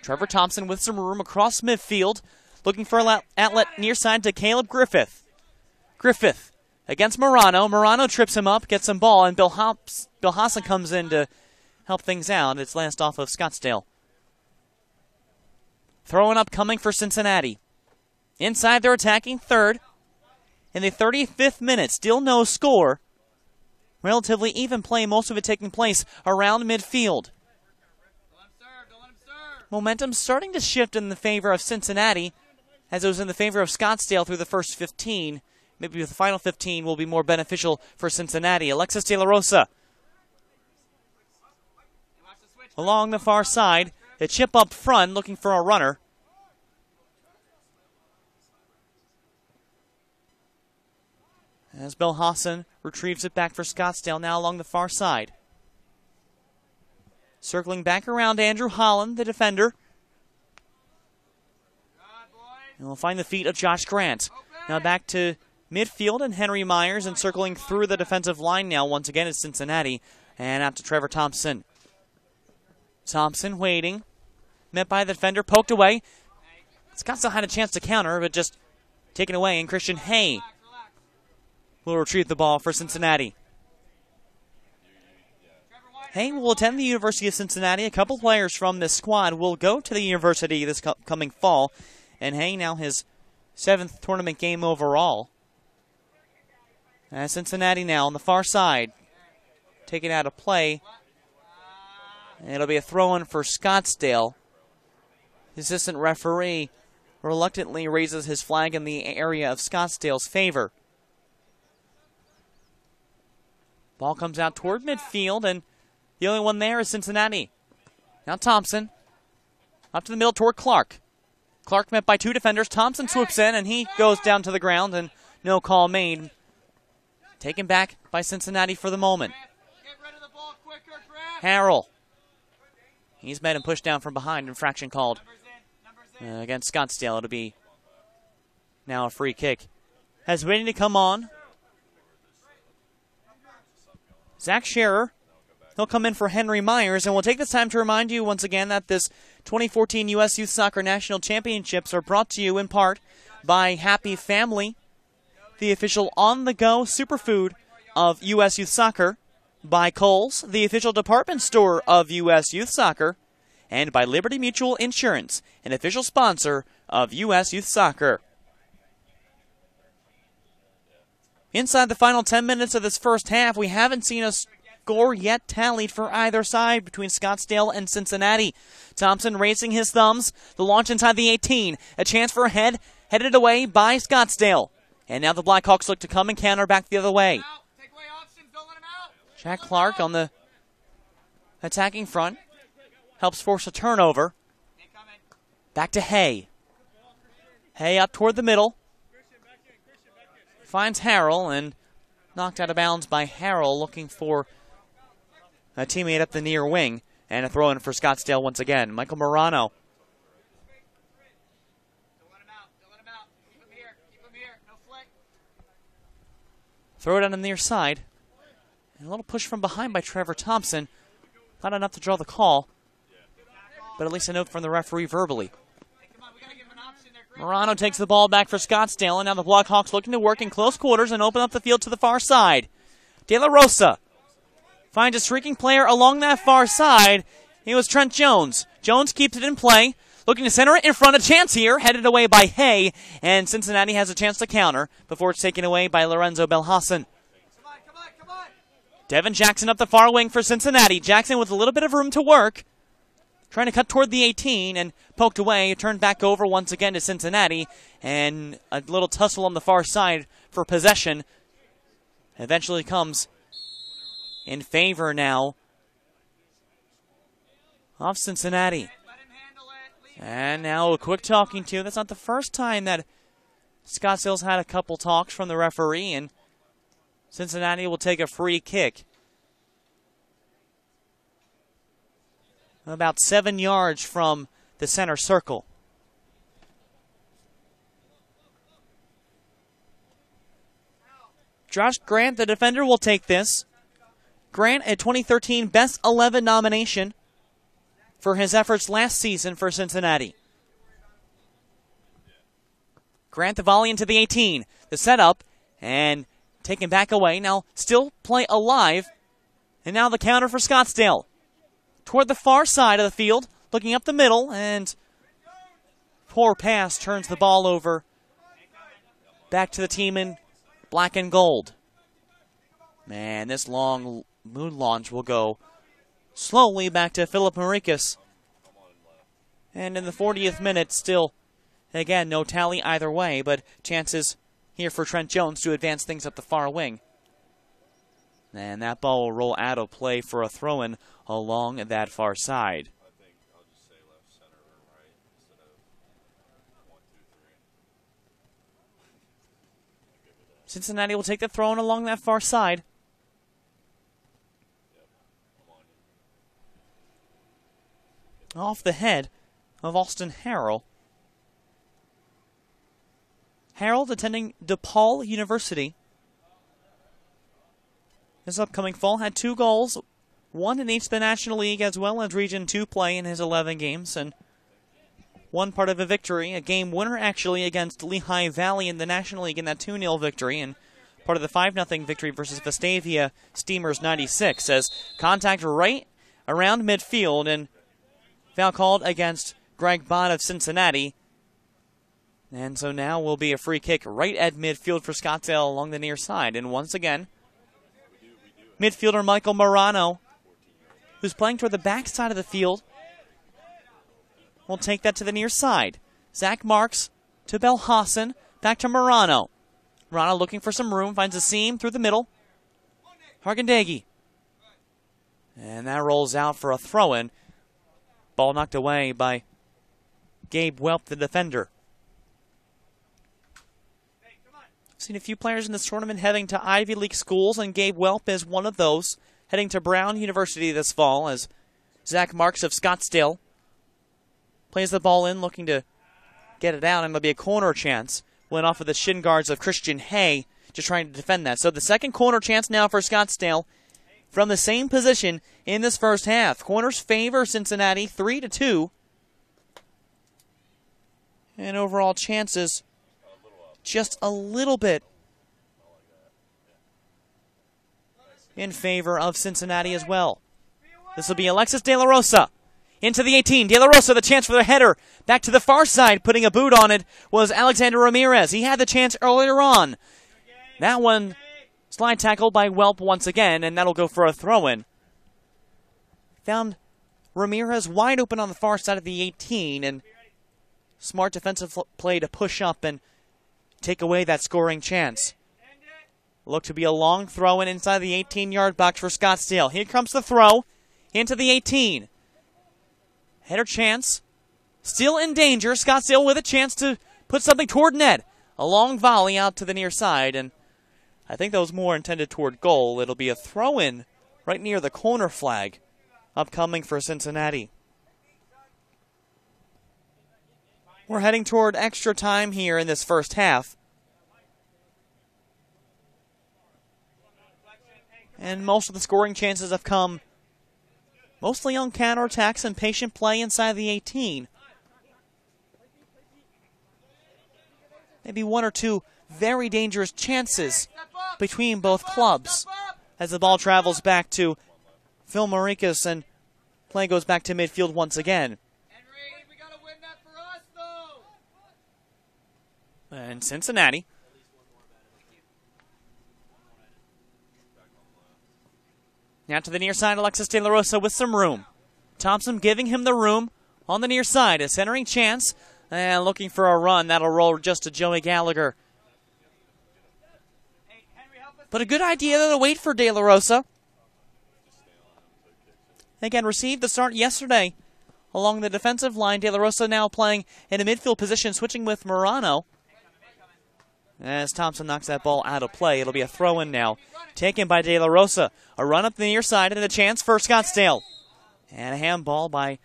Trevor Thompson with some room across midfield, looking for an outlet near side to Caleb Griffith. Griffith against Morano. Morano trips him up, gets some ball, and Belhassan comes in to help things out. It's last off of Scottsdale. Throwing up coming for Cincinnati. Inside they're attacking third. In the 35th minute, still no score. Relatively even play, most of it taking place around midfield. Momentum starting to shift in the favor of Cincinnati, as it was in the favor of Scottsdale through the first 15. Maybe the final 15 will be more beneficial for Cincinnati. Alexis De La Rosa. Along the far side, a chip up front looking for a runner. As Belhassan retrieves it back for Scottsdale, now along the far side. Circling back around Andrew Holland, the defender. And we'll find the feet of Josh Grant. Now back to midfield and Henry Myers, and circling through the defensive line now once again is Cincinnati. And out to Trevor Thompson. Thompson waiting. Met by the defender, poked away. Scottsdale had a chance to counter, but just taken away. And Christian Hay will retrieve the ball for Cincinnati. Hay will attend the University of Cincinnati. A couple players from this squad will go to the university this coming fall. And Hay now his 7th tournament game overall. Cincinnati now on the far side. Taken out of play. And it'll be a throw-in for Scottsdale. The assistant referee reluctantly raises his flag in the area of Scottsdale's favor. Ball comes out toward midfield, and the only one there is Cincinnati. Now Thompson. Up to the middle toward Clark. Clark met by two defenders. Thompson swoops in, and he goes down to the ground, and no call made. Taken back by Cincinnati for the moment. Harrell. He's met and pushed down from behind. Infraction called against Scottsdale. It'll be now a free kick. Has waiting to come on. Zach Scherer. He'll come in for Henry Myers, and we'll take this time to remind you once again that this 2014 U.S. Youth Soccer National Championships are brought to you in part by Happy Family, the official on-the-go superfood of U.S. Youth Soccer, by Kohl's, the official department store of U.S. Youth Soccer, and by Liberty Mutual Insurance, an official sponsor of U.S. Youth Soccer. Inside the final 10 minutes of this first half, we haven't seen a score yet tallied for either side between Scottsdale and Cincinnati. Thompson raising his thumbs. The launch inside the 18. A chance for a head, headed away by Scottsdale. And now the Blackhawks look to come and counter back the other way. Jack Clark on the attacking front. Helps force a turnover. Back to Hay. Hay up toward the middle. Finds Harrell, and knocked out of bounds by Harrell, looking for a teammate up the near wing. And a throw-in for Scottsdale once again. Michael Morano. Throw it on the near side. And a little push from behind by Trevor Thompson. Not enough to draw the call, but at least a note from the referee verbally. Morano takes the ball back for Scottsdale, and now the Blackhawks looking to work in close quarters and open up the field to the far side. De La Rosa finds a streaking player along that far side. It was Trent Jones. Jones keeps it in play, looking to center it in front. A chance here, headed away by Hay, and Cincinnati has a chance to counter before it's taken away by Lorenzo Belhassan. Devin Jackson up the far wing for Cincinnati. Jackson with a little bit of room to work. Trying to cut toward the 18 and poked away. Turned back over once again to Cincinnati. And a little tussle on the far side for possession. Eventually comes in favor now of Cincinnati. And now a quick talking to. That's not the first time that Scottsdale's had a couple talks from the referee, and Cincinnati will take a free kick. About 7 yards from the center circle. Josh Grant, the defender, will take this. Grant, a 2013 Best 11 nomination for his efforts last season for Cincinnati. Grant the volley into the 18. The setup, and taken back away. Now still play alive. And now the counter for Scottsdale. Toward the far side of the field, looking up the middle, and poor pass turns the ball over. Back to the team in black and gold. Man, this long moon launch will go slowly back to Philip Marikas. And in the 40th minute, still, again, no tally either way, but chances here for Trent Jones to advance things up the far wing. And that ball will roll out of play for a throw-in along that far side. I think I'll just say left, center, or right instead of 1, 2, 3. Cincinnati will take the throw-in along that far side. Off the head of Austin Harrell. Harold attending DePaul University. This upcoming fall had 2 goals, 1 in each the National League as well as Region 2 play in his 11 games, and 1 part of a victory, a game winner actually against Lehigh Valley in the National League in that 2-0 victory, and part of the 5-0 victory versus Vestavia Steamers 96, as contact right around midfield, and foul called against Greg Bond of Cincinnati. And so now will be a free kick right at midfield for Scottsdale along the near side. And once again, midfielder Michael Morano, who's playing toward the back side of the field, will take that to the near side. Zach Marks to Belhassan, back to Morano. Morano looking for some room, finds a seam through the middle. Hargendegi. And that rolls out for a throw-in. Ball knocked away by Gabe Welp, the defender. Seen a few players in this tournament heading to Ivy League schools, and Gabe Welp is one of those, heading to Brown University this fall, as Zach Marks of Scottsdale plays the ball in, looking to get it out, and there'll be a corner chance. Went off of the shin guards of Christian Hay, just trying to defend that. So the second corner chance now for Scottsdale from the same position in this first half. Corners favor Cincinnati 3-2. And overall chances just a little bit in favor of Cincinnati as well. This will be Alexis De La Rosa into the 18. De La Rosa, the chance for the header. Back to the far side, putting a boot on it was Alexander Ramirez. He had the chance earlier on. That one slide tackled by Welp once again, and that'll go for a throw-in. Found Ramirez wide open on the far side of the 18, and smart defensive play to push up and take away that scoring chance. Look to be a long throw-in inside the 18-yard box for Scottsdale. Here comes the throw into the 18. Header chance. Still in danger. Scottsdale with a chance to put something toward net. A long volley out to the near side, and I think that was more intended toward goal. It'll be a throw-in right near the corner flag upcoming for Cincinnati. We're heading toward extra time here in this first half. And most of the scoring chances have come mostly on counterattacks and patient play inside the 18. Maybe one or two very dangerous chances between both clubs as the ball travels back to Phil Marikas and play goes back to midfield once again. And Cincinnati now to the near side, Alexis De La Rosa with some room. Thompson giving him the room on the near side. A centering chance and looking for a run. That'll roll just to Joey Gallagher. But a good idea to wait for De La Rosa. Again, received the start yesterday along the defensive line. De La Rosa now playing in a midfield position, switching with Morano. As Thompson knocks that ball out of play, it'll be a throw-in now. Taken by De La Rosa. A run up the near side and a chance for Scottsdale. And a handball by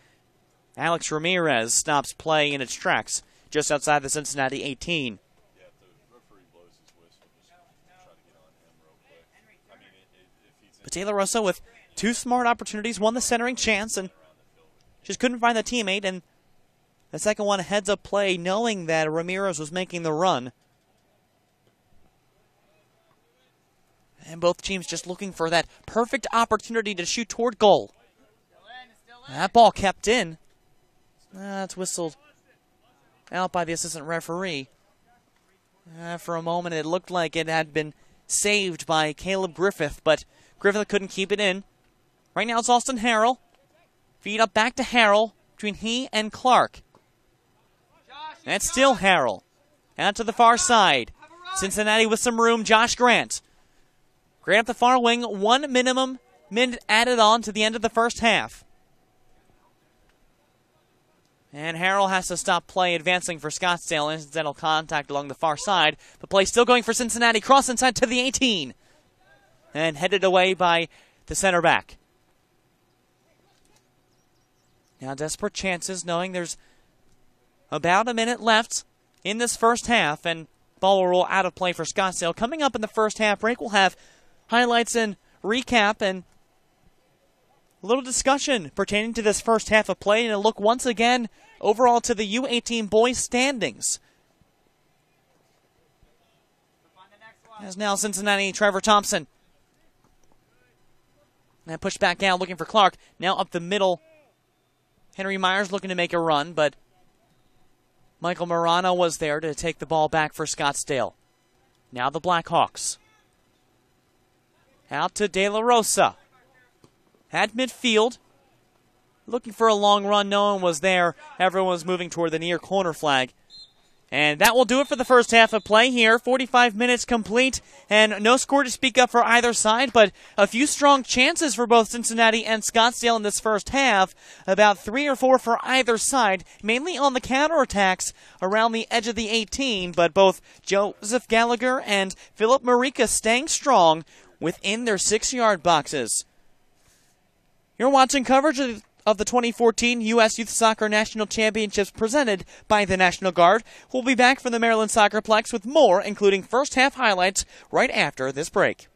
Alex Ramirez stops play in its tracks just outside the Cincinnati 18. Yeah, if the referee blows his whistle, just try to get on him real quick. I mean, if he's But De La Rosa with two smart opportunities, won the centering chance and just couldn't find the teammate. And the second one, heads up play, knowing that Ramirez was making the run. And both teams just looking for that perfect opportunity to shoot toward goal. That ball kept in. That's whistled out by the assistant referee. For a moment, it looked like it had been saved by Caleb Griffith, but Griffith couldn't keep it in. Right now it's Austin Harrell. Feed up back to Harrell between he and Clark. And it's still Harrell. Out to the far side. Cincinnati with some room. Josh Grant. Grant up the far wing. 1 minimum minute added on to the end of the first half. And Harrell has to stop play advancing for Scottsdale. Incidental contact along the far side. But play still going for Cincinnati. Cross inside to the 18. And headed away by the center back. Now desperate chances, knowing there's about a minute left in this first half. And ball will roll out of play for Scottsdale. Coming up in the first half break, we'll have highlights and recap and a little discussion pertaining to this first half of play, and a look once again overall to the U18 boys standings. As now Cincinnati, Trevor Thompson. And pushed back down looking for Clark. Now up the middle. Henry Myers looking to make a run, but Michael Morano was there to take the ball back for Scottsdale. Now the Blackhawks. Out to De La Rosa. At midfield. Looking for a long run. No one was there. Everyone was moving toward the near corner flag. And that will do it for the first half of play here. 45 minutes complete, and no score to speak of for either side, but a few strong chances for both Cincinnati and Scottsdale in this first half. About 3 or 4 for either side, mainly on the counterattacks around the edge of the 18, but both Joseph Gallagher and Philip Marikas staying strong within their 6-yard boxes. You're watching coverage of the 2014 U.S. Youth Soccer National Championships presented by the National Guard. We'll be back from the Maryland SoccerPlex with more, including first half highlights, right after this break.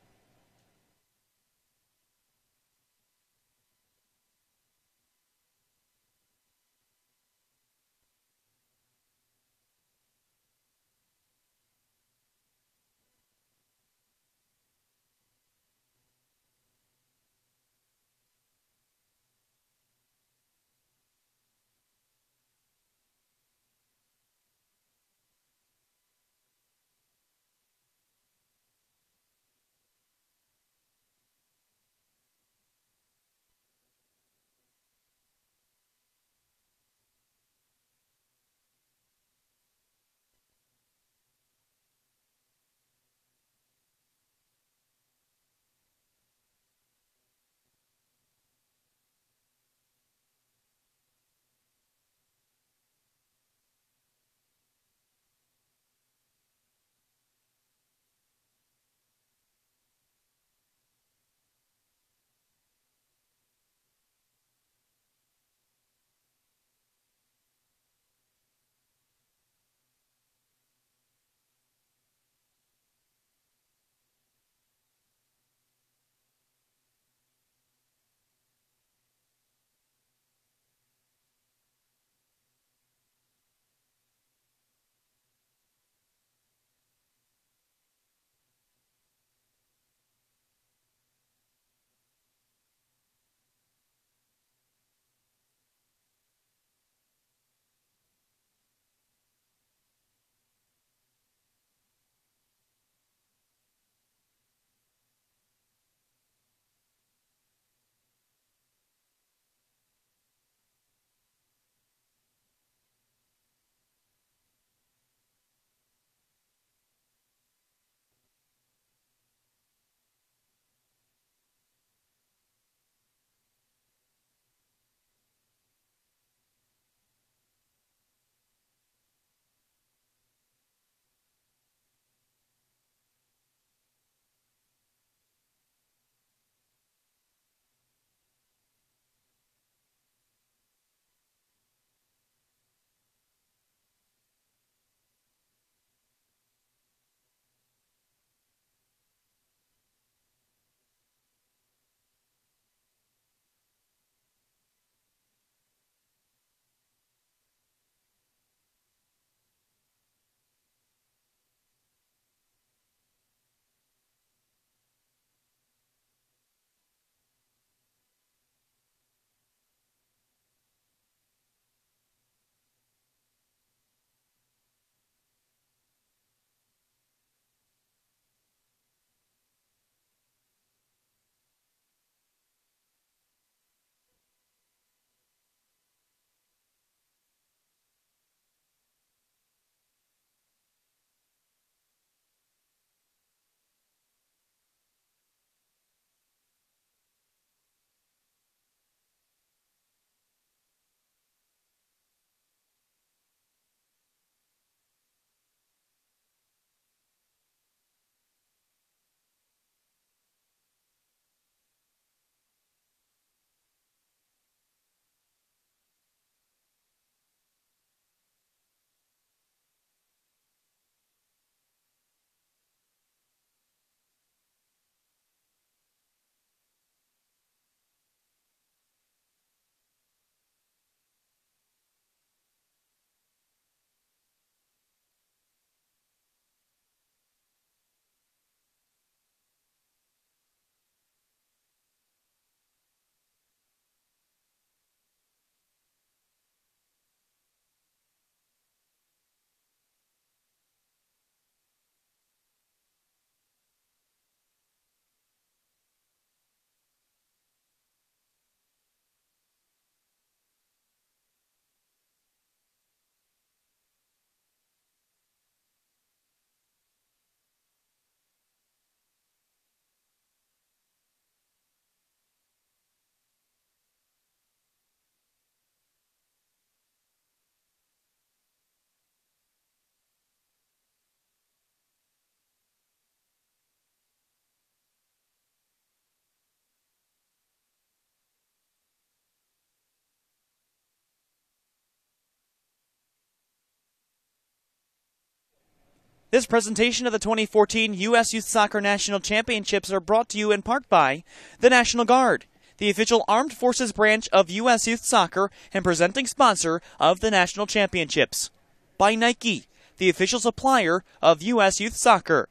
This presentation of the 2014 U.S. Youth Soccer National Championships are brought to you in part by the National Guard, the official armed forces branch of U.S. Youth Soccer and presenting sponsor of the National Championships. By Nike, the official supplier of U.S. Youth Soccer.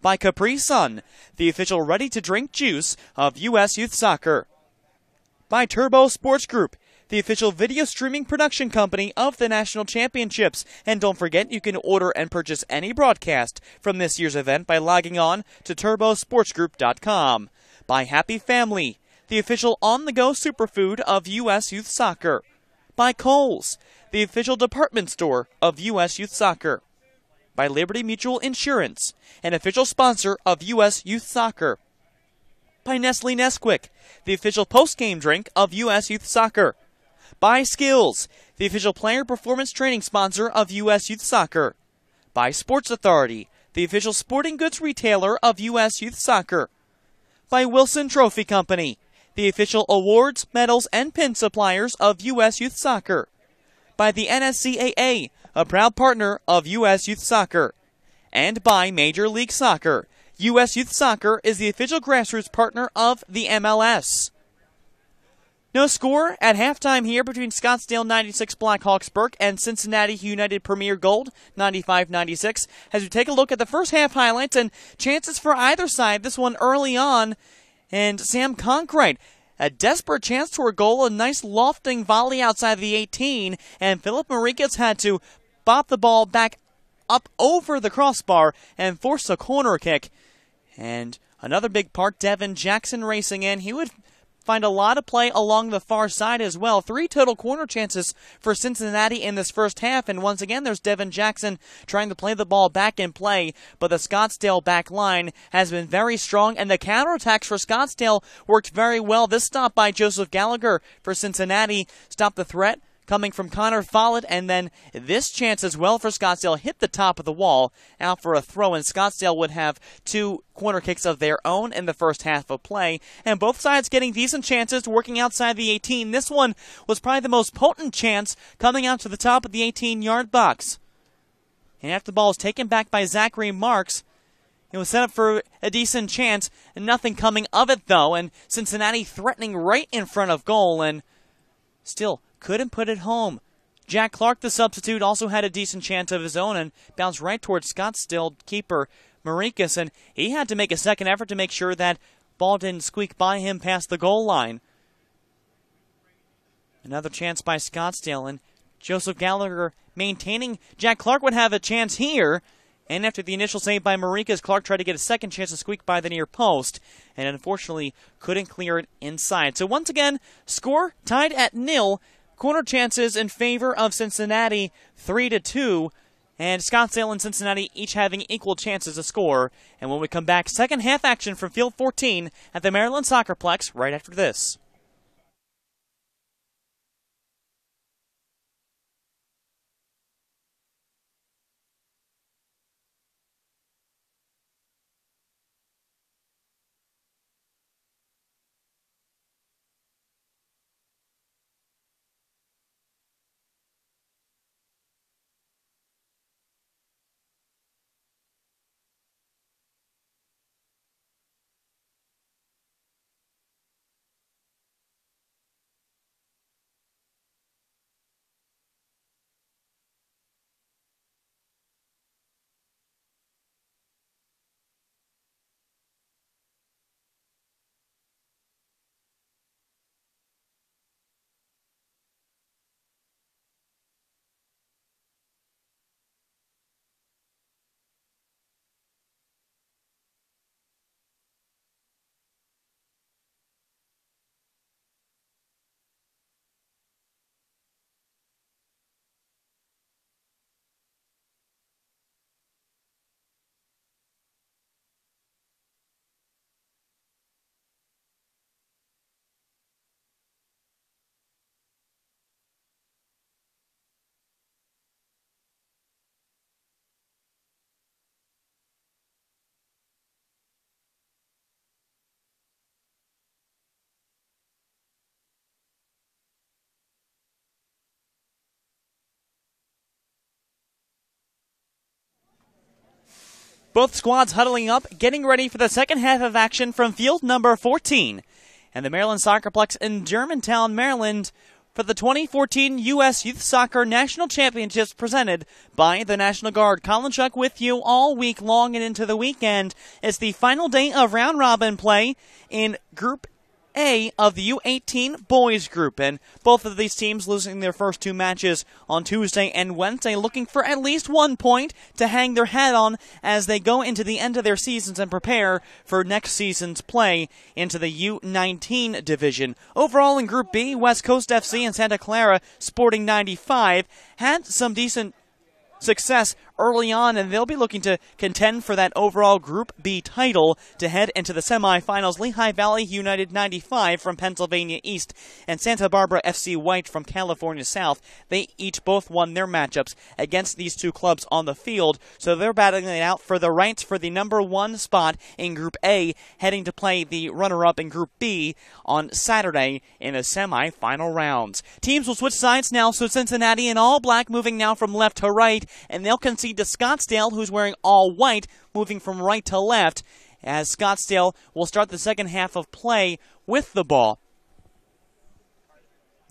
By Capri Sun, the official ready-to-drink juice of U.S. Youth Soccer. By Turbo Sports Group, the official video streaming production company of the National Championships. And don't forget, you can order and purchase any broadcast from this year's event by logging on to turbosportsgroup.com. By Happy Family, the official on-the-go superfood of U.S. Youth Soccer. By Kohl's, the official department store of U.S. Youth Soccer. By Liberty Mutual Insurance, an official sponsor of U.S. Youth Soccer. By Nestle Nesquik, the official post-game drink of U.S. Youth Soccer. By Skills, the official player performance training sponsor of U.S. Youth Soccer. By Sports Authority, the official sporting goods retailer of U.S. Youth Soccer. By Wilson Trophy Company, the official awards, medals, and pin suppliers of U.S. Youth Soccer. By the NSCAA, a proud partner of U.S. Youth Soccer. And by Major League Soccer. U.S. Youth Soccer is the official grassroots partner of the MLS. No score at halftime here between Scottsdale 96 Blackhawks Burke and Cincinnati United Premier Gold 95-96. As we take a look at the first half highlights and chances for either side, this one early on. And Sam Conkright, a desperate chance to a goal, a nice lofting volley outside the 18, and Philip Mariquez had to bop the ball back up over the crossbar and force a corner kick. And another big part, Devin Jackson racing in. He would find a lot of play along the far side as well. 3 total corner chances for Cincinnati in this first half, and once again there's Devin Jackson trying to play the ball back in play, but the Scottsdale back line has been very strong, and the counterattacks for Scottsdale worked very well. This stop by Joseph Gallagher for Cincinnati stopped the threat coming from Connor Follett, and then this chance as well for Scottsdale hit the top of the wall out for a throw, and Scottsdale would have 2 corner kicks of their own in the first half of play, and both sides getting decent chances working outside the 18. This one was probably the most potent chance coming out to the top of the 18-yard box. And after the ball was taken back by Zachary Marks, it was set up for a decent chance, and nothing coming of it though, and Cincinnati threatening right in front of goal, and still couldn't put it home. Jack Clark, the substitute, also had a decent chance of his own and bounced right towards Scottsdale keeper Mariquez, and he had to make a second effort to make sure that ball didn't squeak by him past the goal line. Another chance by Scottsdale, and Joseph Gallagher maintaining. Jack Clark would have a chance here, and after the initial save by Mariquez, Clark tried to get a second chance to squeak by the near post, and unfortunately couldn't clear it inside. So once again, score tied at 0. Corner chances in favor of Cincinnati, 3-2, and Scottsdale and Cincinnati each having equal chances to score. And when we come back, second half action from Field 14 at the Maryland SoccerPlex right after this. Both squads huddling up, getting ready for the second half of action from field number 14. And the Maryland SoccerPlex in Germantown, Maryland, for the 2014 U.S. Youth Soccer National Championships presented by the National Guard. Colin Chuck with you all week long and into the weekend. It's the final day of round-robin play in Group A of the U18 Boys Group, and both of these teams losing their first two matches on Tuesday and Wednesday, looking for at least 1 point to hang their hat on as they go into the end of their seasons and prepare for next season's play into the U19 division. Overall in Group B, West Coast FC and Santa Clara Sporting 95 had some decent success early on, and they'll be looking to contend for that overall Group B title to head into the semifinals. Lehigh Valley United 95 from Pennsylvania East and Santa Barbara FC White from California South. They each both won their matchups against these two clubs on the field, so they're battling it out for the rights for the number 1 spot in Group A, heading to play the runner-up in Group B on Saturday in the semifinal rounds. Teams will switch sides now, so Cincinnati in all black moving now from left to right, and they'll concede to Scottsdale, who's wearing all white, moving from right to left, as Scottsdale will start the second half of play with the ball.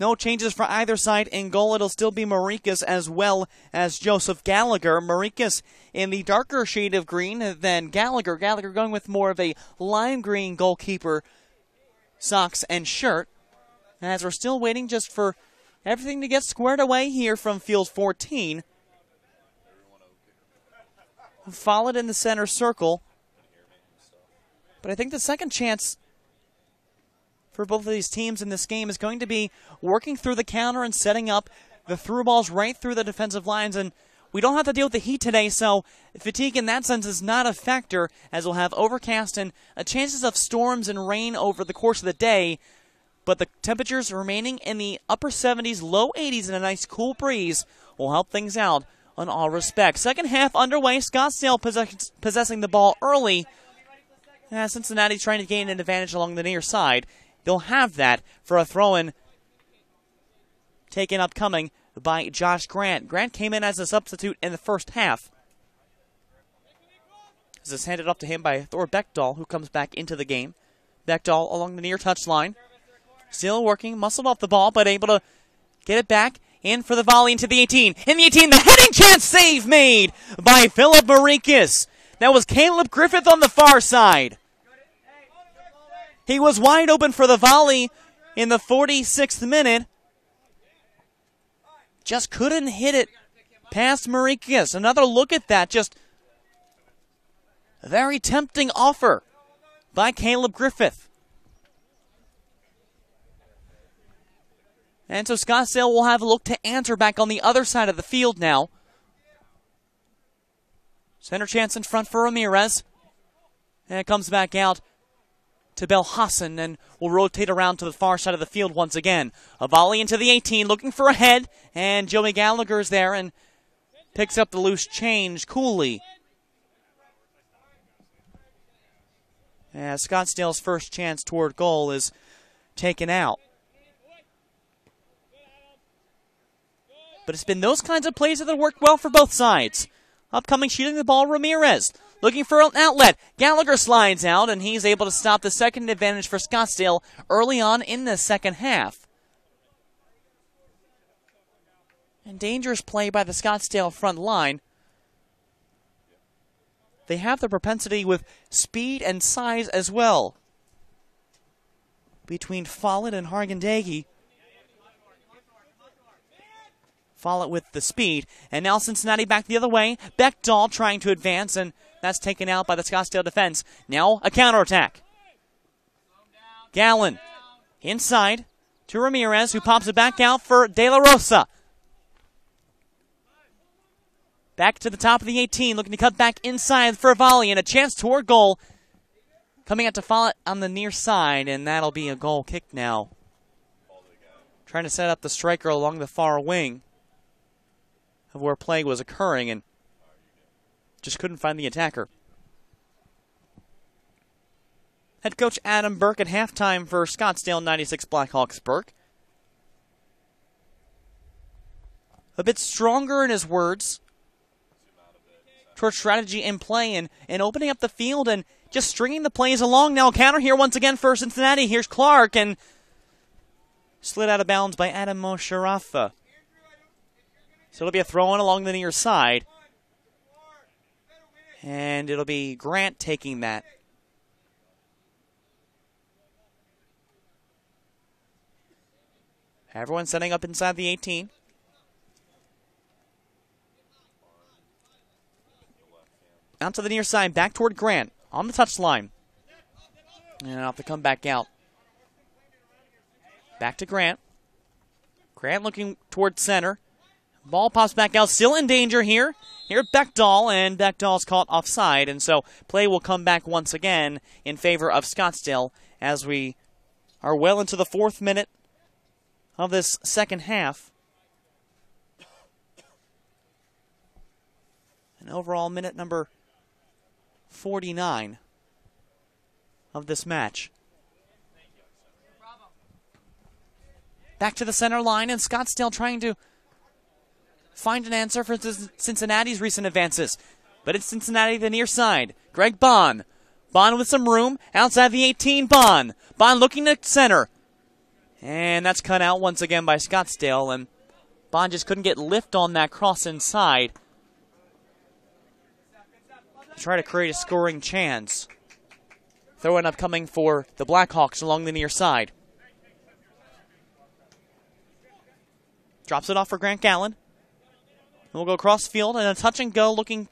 No changes for either side. In goal, it'll still be Marikas as well as Joseph Gallagher. Marikas in the darker shade of green than Gallagher. Gallagher going with more of a lime green goalkeeper socks and shirt. As we're still waiting just for everything to get squared away here from field 14. Followed in the center circle. But I think the second chance for both of these teams in this game is going to be working through the counter and setting up the through balls right through the defensive lines. And we don't have to deal with the heat today, so fatigue in that sense is not a factor, as we'll have overcast and chances of storms and rain over the course of the day. But the temperatures remaining in the upper 70s, low 80s, and a nice cool breeze will help things out on all respects. Second half underway. Scottsdale possessing the ball early. Cincinnati trying to gain an advantage along the near side. They'll have that for a throw-in taken upcoming by Josh Grant. Grant came in as a substitute in the first half. This is handed up to him by Thor Beckdahl, who comes back into the game. Beckdahl along the near touchline. Still working, muscled off the ball, but able to get it back. In for the volley into the 18. In the 18, the heading chance save made by Philip Marikas. That was Caleb Griffith on the far side. He was wide open for the volley in the 46th minute. Just couldn't hit it past Marikas. Another look at that. Just a very tempting offer by Caleb Griffith. And so Scottsdale will have a look to answer back on the other side of the field now. Center chance in front for Ramirez. And it comes back out to Belhassan and will rotate around to the far side of the field once again. A volley into the 18, looking for a head. And Joey Gallagher's there and picks up the loose change coolly. As Scottsdale's first chance toward goal is taken out. But it's been those kinds of plays that have worked well for both sides. Upcoming shooting the ball, Ramirez. Looking for an outlet. Gallagher slides out, and he's able to stop the second advantage for Scottsdale early on in the second half. And dangerous play by the Scottsdale front line. They have the propensity with speed and size as well. Between Follett and Hargendage. Follett with the speed. And now Cincinnati back the other way. Beckdahl trying to advance, and that's taken out by the Scottsdale defense. Now a counterattack. Gallen inside to Ramirez, who pops it back out for De La Rosa. Back to the top of the 18, looking to cut back inside for a volley and a chance toward goal. Coming out to Follett on the near side, and that'll be a goal kick now. Trying to set up the striker along the far wing of where play was occurring, and just couldn't find the attacker. Head coach Adam Burke at halftime for Scottsdale 96 Blackhawks. Burke, a bit stronger in his words. towards strategy and play and opening up the field and just stringing the plays along. Now a counter here once again for Cincinnati. Here's Clark, and slid out of bounds by Adam Mosharafa. So it'll be a throw-in along the near side. And it'll be Grant taking that. Everyone setting up inside the 18. Out to the near side, back toward Grant. On the touchline. And I'll have to come back out. Back to Grant. Grant looking toward center. Ball pops back out, still in danger here. Here Beckdahl, and Beckdahl's caught offside, and so play will come back once again in favor of Scottsdale as we are well into the 4th minute of this second half. And overall minute number 49 of this match. Back to the center line, and Scottsdale trying to find an answer for Cincinnati's recent advances. But it's Cincinnati the near side. Greg Bond. Bond with some room. Outside the 18, Bond. Bond looking at center. And that's cut out once again by Scottsdale. And Bond just couldn't get lift on that cross inside to try to create a scoring chance. Throwing up coming for the Blackhawks along the near side. Drops it off for Grant Gallen. We'll go across field and a touch and go looking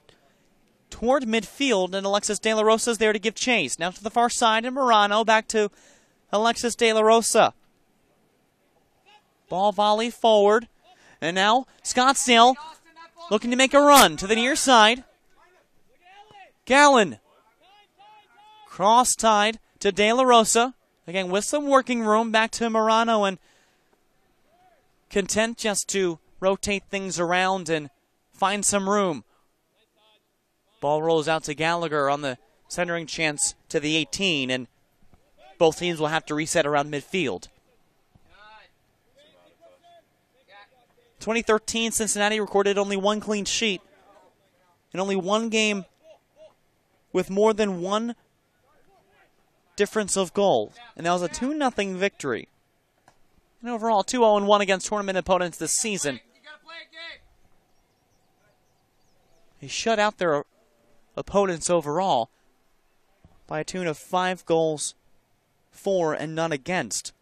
toward midfield, and Alexis De La Rosa's there to give chase. Now to the far side, and Morano back to Alexis De La Rosa. Ball volley forward, and now Scottsdale looking to make a run to the near side. Gallen. Cross-tied to De La Rosa. Again, with some working room, back to Morano, and content just to rotate things around and find some room. Ball rolls out to Gallagher on the centering chance to the 18, and both teams will have to reset around midfield. 2013, Cincinnati recorded only one clean sheet and only one game with more than one difference of goal, and that was a 2-0 victory. And overall, 2-0-1 against tournament opponents this season. They shut out their opponents overall by a tune of 5 goals for and none against.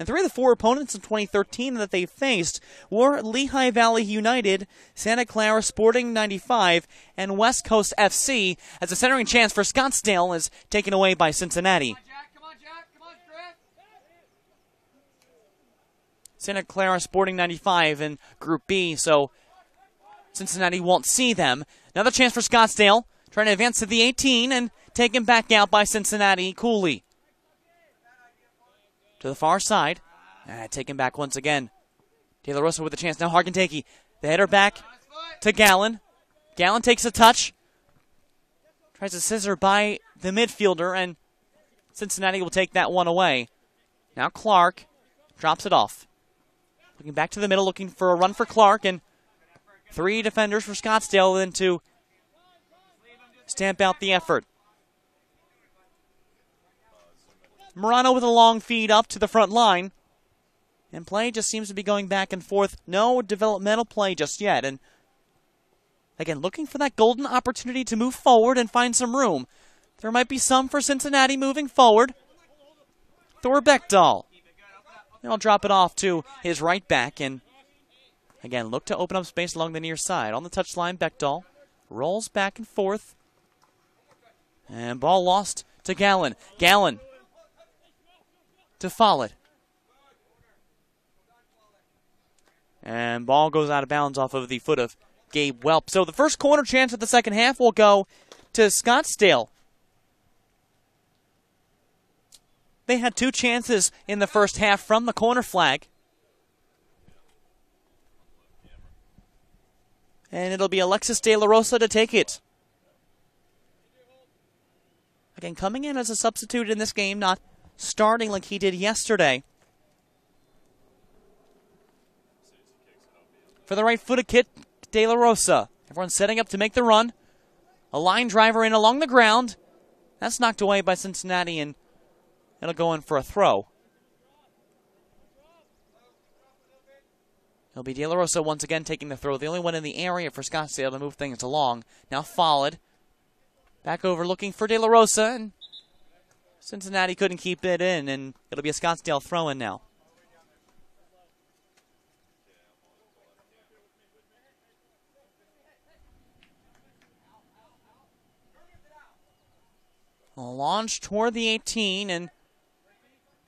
And 3 of the 4 opponents in 2013 that they faced were Lehigh Valley United, Santa Clara Sporting 95, and West Coast FC, as a centering chance for Scottsdale is taken away by Cincinnati. Santa Clara Sporting 95 in Group B, so Cincinnati won't see them. Another chance for Scottsdale, trying to advance to the 18 and taken back out by Cincinnati. Cooley. To the far side. Taken back once again. De La Rosa with a chance. Now Harkentake. The header back to Gallen. Gallen takes a touch. Tries to scissor by the midfielder, and Cincinnati will take that one away. Now Clark drops it off. Looking back to the middle, looking for a run for Clark, and 3 defenders for Scottsdale then to stamp out the effort. Morano with a long feed up to the front line. And play just seems to be going back and forth. No developmental play just yet. And again, looking for that golden opportunity to move forward and find some room. There might be some for Cincinnati moving forward. Thor Beckdahl. They'll drop it off to his right back. And again, look to open up space along the near side. On the touchline, Beckdahl rolls back and forth. And ball lost to Gallen. Gallen to Follett. And ball goes out of bounds off of the foot of Gabe Welp. So the first corner chance of the second half will go to Scottsdale. They had 2 chances in the first half from the corner flag. And it'll be Alexis De La Rosa to take it. Again, coming in as a substitute in this game, not starting like he did yesterday. For the right-footed kid, De La Rosa. Everyone's setting up to make the run. A line driver in along the ground. That's knocked away by Cincinnati, and it'll go in for a throw. It'll be De La Rosa once again taking the throw. The only one in the area for Scottsdale to move things along. Now followed. Back over looking for De La Rosa, and Cincinnati couldn't keep it in, and it'll be a Scottsdale throw-in now. A launch toward the 18, and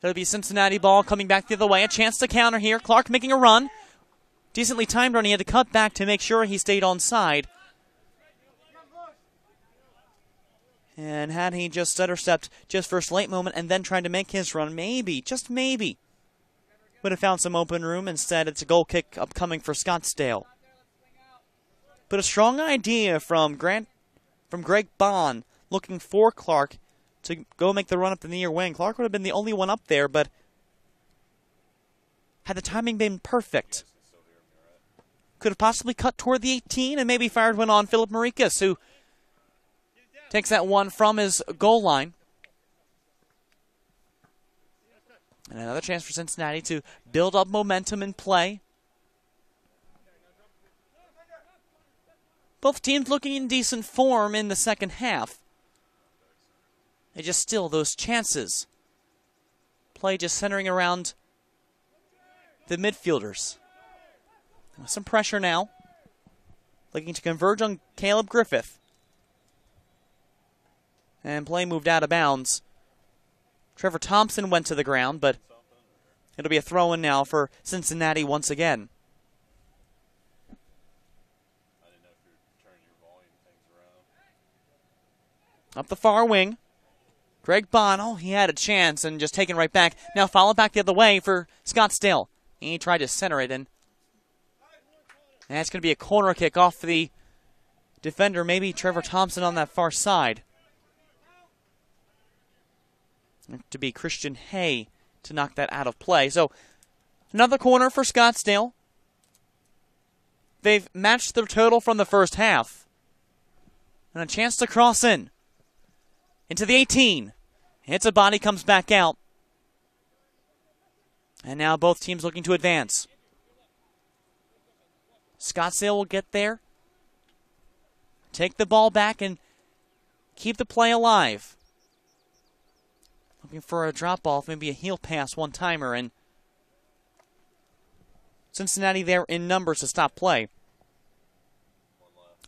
it'll be Cincinnati ball coming back the other way. A chance to counter here. Clark making a run. Decently timed run. He had to cut back to make sure he stayed onside. And had he just stutter stepped just for a slight moment and then tried to make his run, maybe, just maybe, would have found some open room. Instead, it's a goal kick upcoming for Scottsdale. But a strong idea from Greg Bond, looking for Clark to go make the run up the near wing. Clark would have been the only one up there, but had the timing been perfect, could have possibly cut toward the 18 and maybe fired one on Philip Marikas, who takes that one from his goal line. And another chance for Cincinnati to build up momentum and play. Both teams looking in decent form in the second half. They just still those chances. Play just centering around the midfielders. With some pressure now. Looking to converge on Caleb Griffith. And play moved out of bounds. Trevor Thompson went to the ground, but it'll be a throw-in now for Cincinnati once again. Up the far wing. Greg Bond, oh, he had a chance and just taken right back. Now follow back the other way for Scottsdale. He tried to center it, and that's going to be a corner kick off the defender, maybe Trevor Thompson on that far side. To be Christian Hay to knock that out of play. So another corner for Scottsdale. They've matched their total from the first half. And a chance to cross in. Into the 18. Hits a body, comes back out. And now both teams looking to advance. Scottsdale will get there. Take the ball back and keep the play alive. Looking for a drop-off, maybe a heel pass one-timer, and Cincinnati there in numbers to stop play.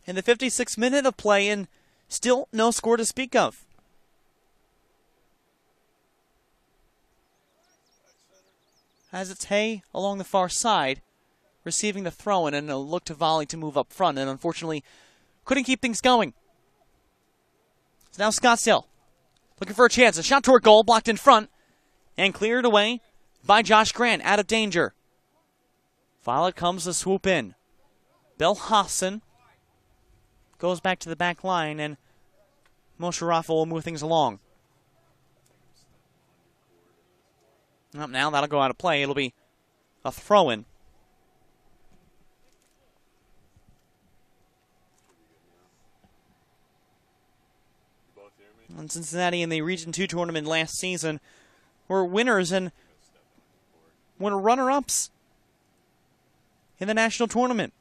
In the 56th minute of play, and still no score to speak of. As it's Hay along the far side, receiving the throw-in, and a look to volley to move up front, and unfortunately couldn't keep things going. So now Scottsdale looking for a chance. A shot toward goal, blocked in front, and cleared away by Josh Grant, out of danger. Violet comes to swoop in. Bill Hassan goes back to the back line, and Moshe Rafa will move things along. Up now, that'll go out of play. It'll be a throw-in. And Cincinnati in the Region 2 tournament last season were winners and were runner-ups in the national tournament.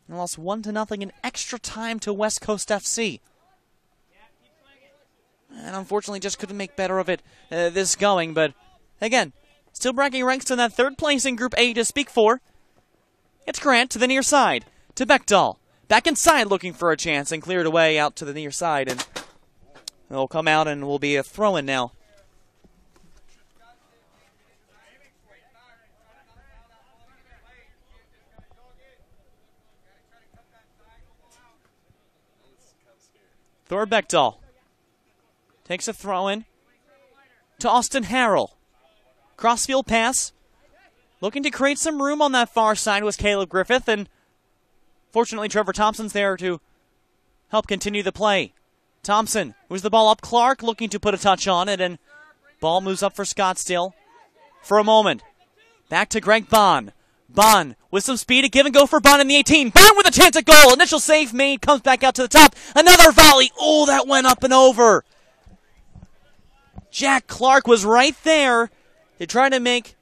They lost 1-0 in extra time to West Coast FC. And unfortunately just couldn't make better of it this going. But again, still bragging ranks in that third place in Group A to speak for. It's Grant to the near side, to Beckdahl. Back inside looking for a chance and cleared away out to the near side. And it'll come out and will be a throw-in now. Thor Beckdahl takes a throw-in to Austin Harrell. Crossfield pass. Looking to create some room on that far side was Caleb Griffith, and fortunately Trevor Thompson's there to help continue the play. Thompson moves the ball up. Clark looking to put a touch on it, and ball moves up for Scottsdale for a moment. Back to Greg Bond. Bond with some speed, a give and go for Bond in the 18. Bond with a chance at goal. Initial save made, comes back out to the top. Another volley. Oh, that went up and over. Jack Clark was right there to try to make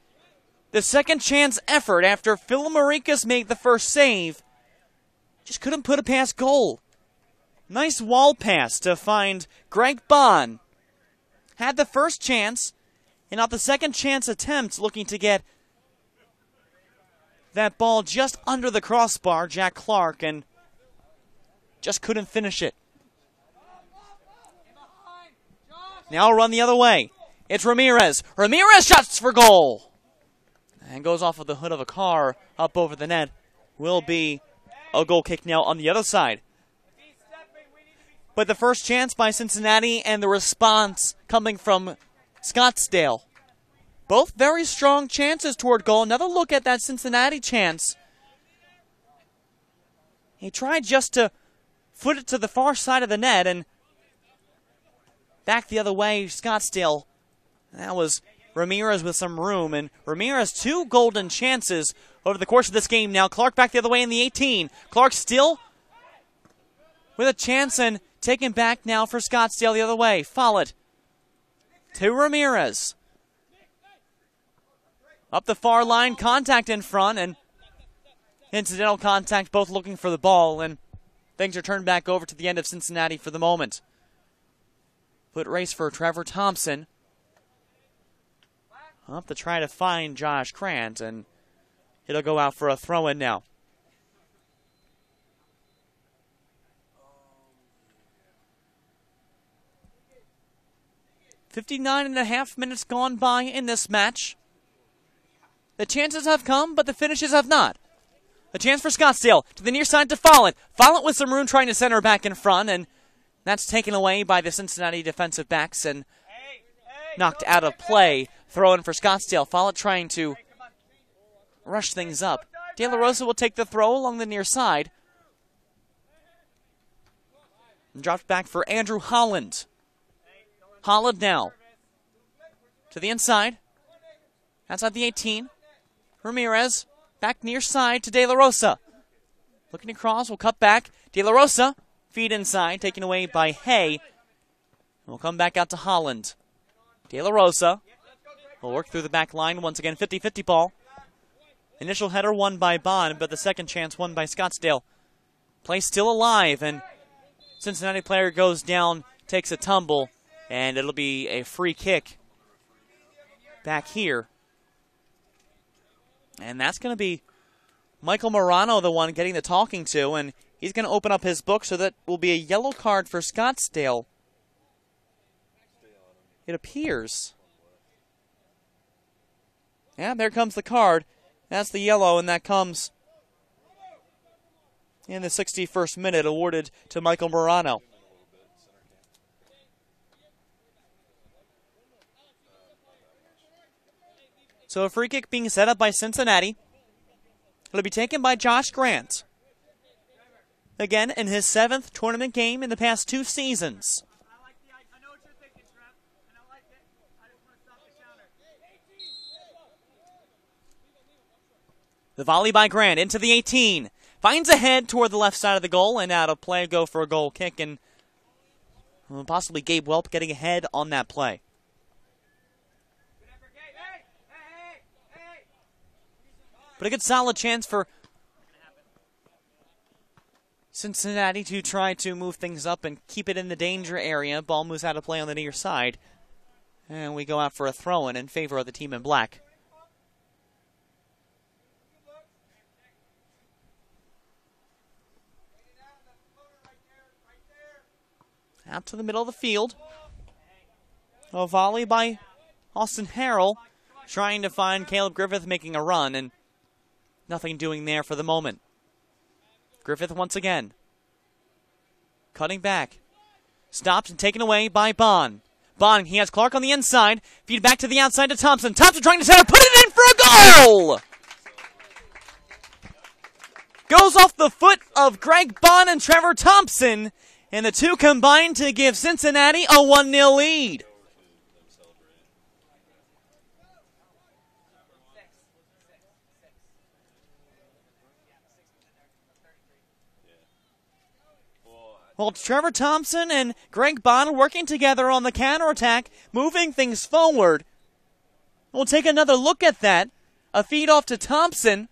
the second chance effort after Phil Marikas made the first save. Just couldn't put it past goal. Nice wall pass to find Greg Bond. Had the first chance, and on the second chance attempt, looking to get that ball just under the crossbar, Jack Clark, and just couldn't finish it. Now run the other way. It's Ramirez. Ramirez shots for goal. And goes off of the hood of a car up over the net. Will be a goal kick now on the other side. But the first chance by Cincinnati and the response coming from Scottsdale. Both very strong chances toward goal. Another look at that Cincinnati chance. He tried just to foot it to the far side of the net and back the other way, Scottsdale. That was Ramirez with some room. And Ramirez, 2 golden chances over the course of this game now. Clark back the other way in the 18. Clark still with a chance and taken back now for Scottsdale the other way. Follett to Ramirez. Up the far line, contact in front, and incidental contact, both looking for the ball, and things are turned back over to the end of Cincinnati for the moment. Foot race for Trevor Thompson. Up to try to find Josh Krant, and it'll go out for a throw-in now. "59.5 minutes gone by in this match. The chances have come, but the finishes have not. A chance for Scottsdale to the near side to Follett. Follett with some room trying to center back in front, and that's taken away by the Cincinnati defensive backs and knocked out of play. Throw in for Scottsdale. Follett trying to rush things up. De La Rosa will take the throw along the near side. And dropped back for Andrew Holland. Holland now to the inside. Outside the 18. Ramirez back near side to De La Rosa. Looking across, will cut back. De La Rosa, feed inside, taken away by Hay. We'll come back out to Holland. De La Rosa will work through the back line. Once again, 50-50 ball. Initial header won by Bond, but the second chance won by Scottsdale. Play still alive, and Cincinnati player goes down, takes a tumble, and it'll be a free kick back here. And that's going to be Michael Morano, the one getting the talking to, and he's going to open up his book, so that will be a yellow card for Scottsdale. It appears. Yeah, there comes the card. That's the yellow, and that comes in the 61st minute, awarded to Michael Morano. So a free kick being set up by Cincinnati. It'll be taken by Josh Grant. Again, in his 7th tournament game in the past 2 seasons. The volley by Grant into the 18. Finds a head toward the left side of the goal, and out of play, go for a goal kick, and possibly Gabe Welp getting ahead on that play. But a good solid chance for Cincinnati to try to move things up and keep it in the danger area. Ball moves out of play on the near side. And we go out for a throw-in in favor of the team in black. Out to the middle of the field. A volley by Austin Harrell, trying to find Caleb Griffith making a run, and nothing doing there for the moment. Griffith once again. Cutting back. Stopped and taken away by Bond. Bond, he has Clark on the inside. Feed back to the outside to Thompson. Thompson trying to center. Put it in for a goal! Goes off the foot of Greg Bond and Trevor Thompson. And the two combine to give Cincinnati a 1-0 lead. Well, Trevor Thompson and Greg Bond working together on the counterattack, moving things forward. We'll take another look at that. A feed off to Thompson,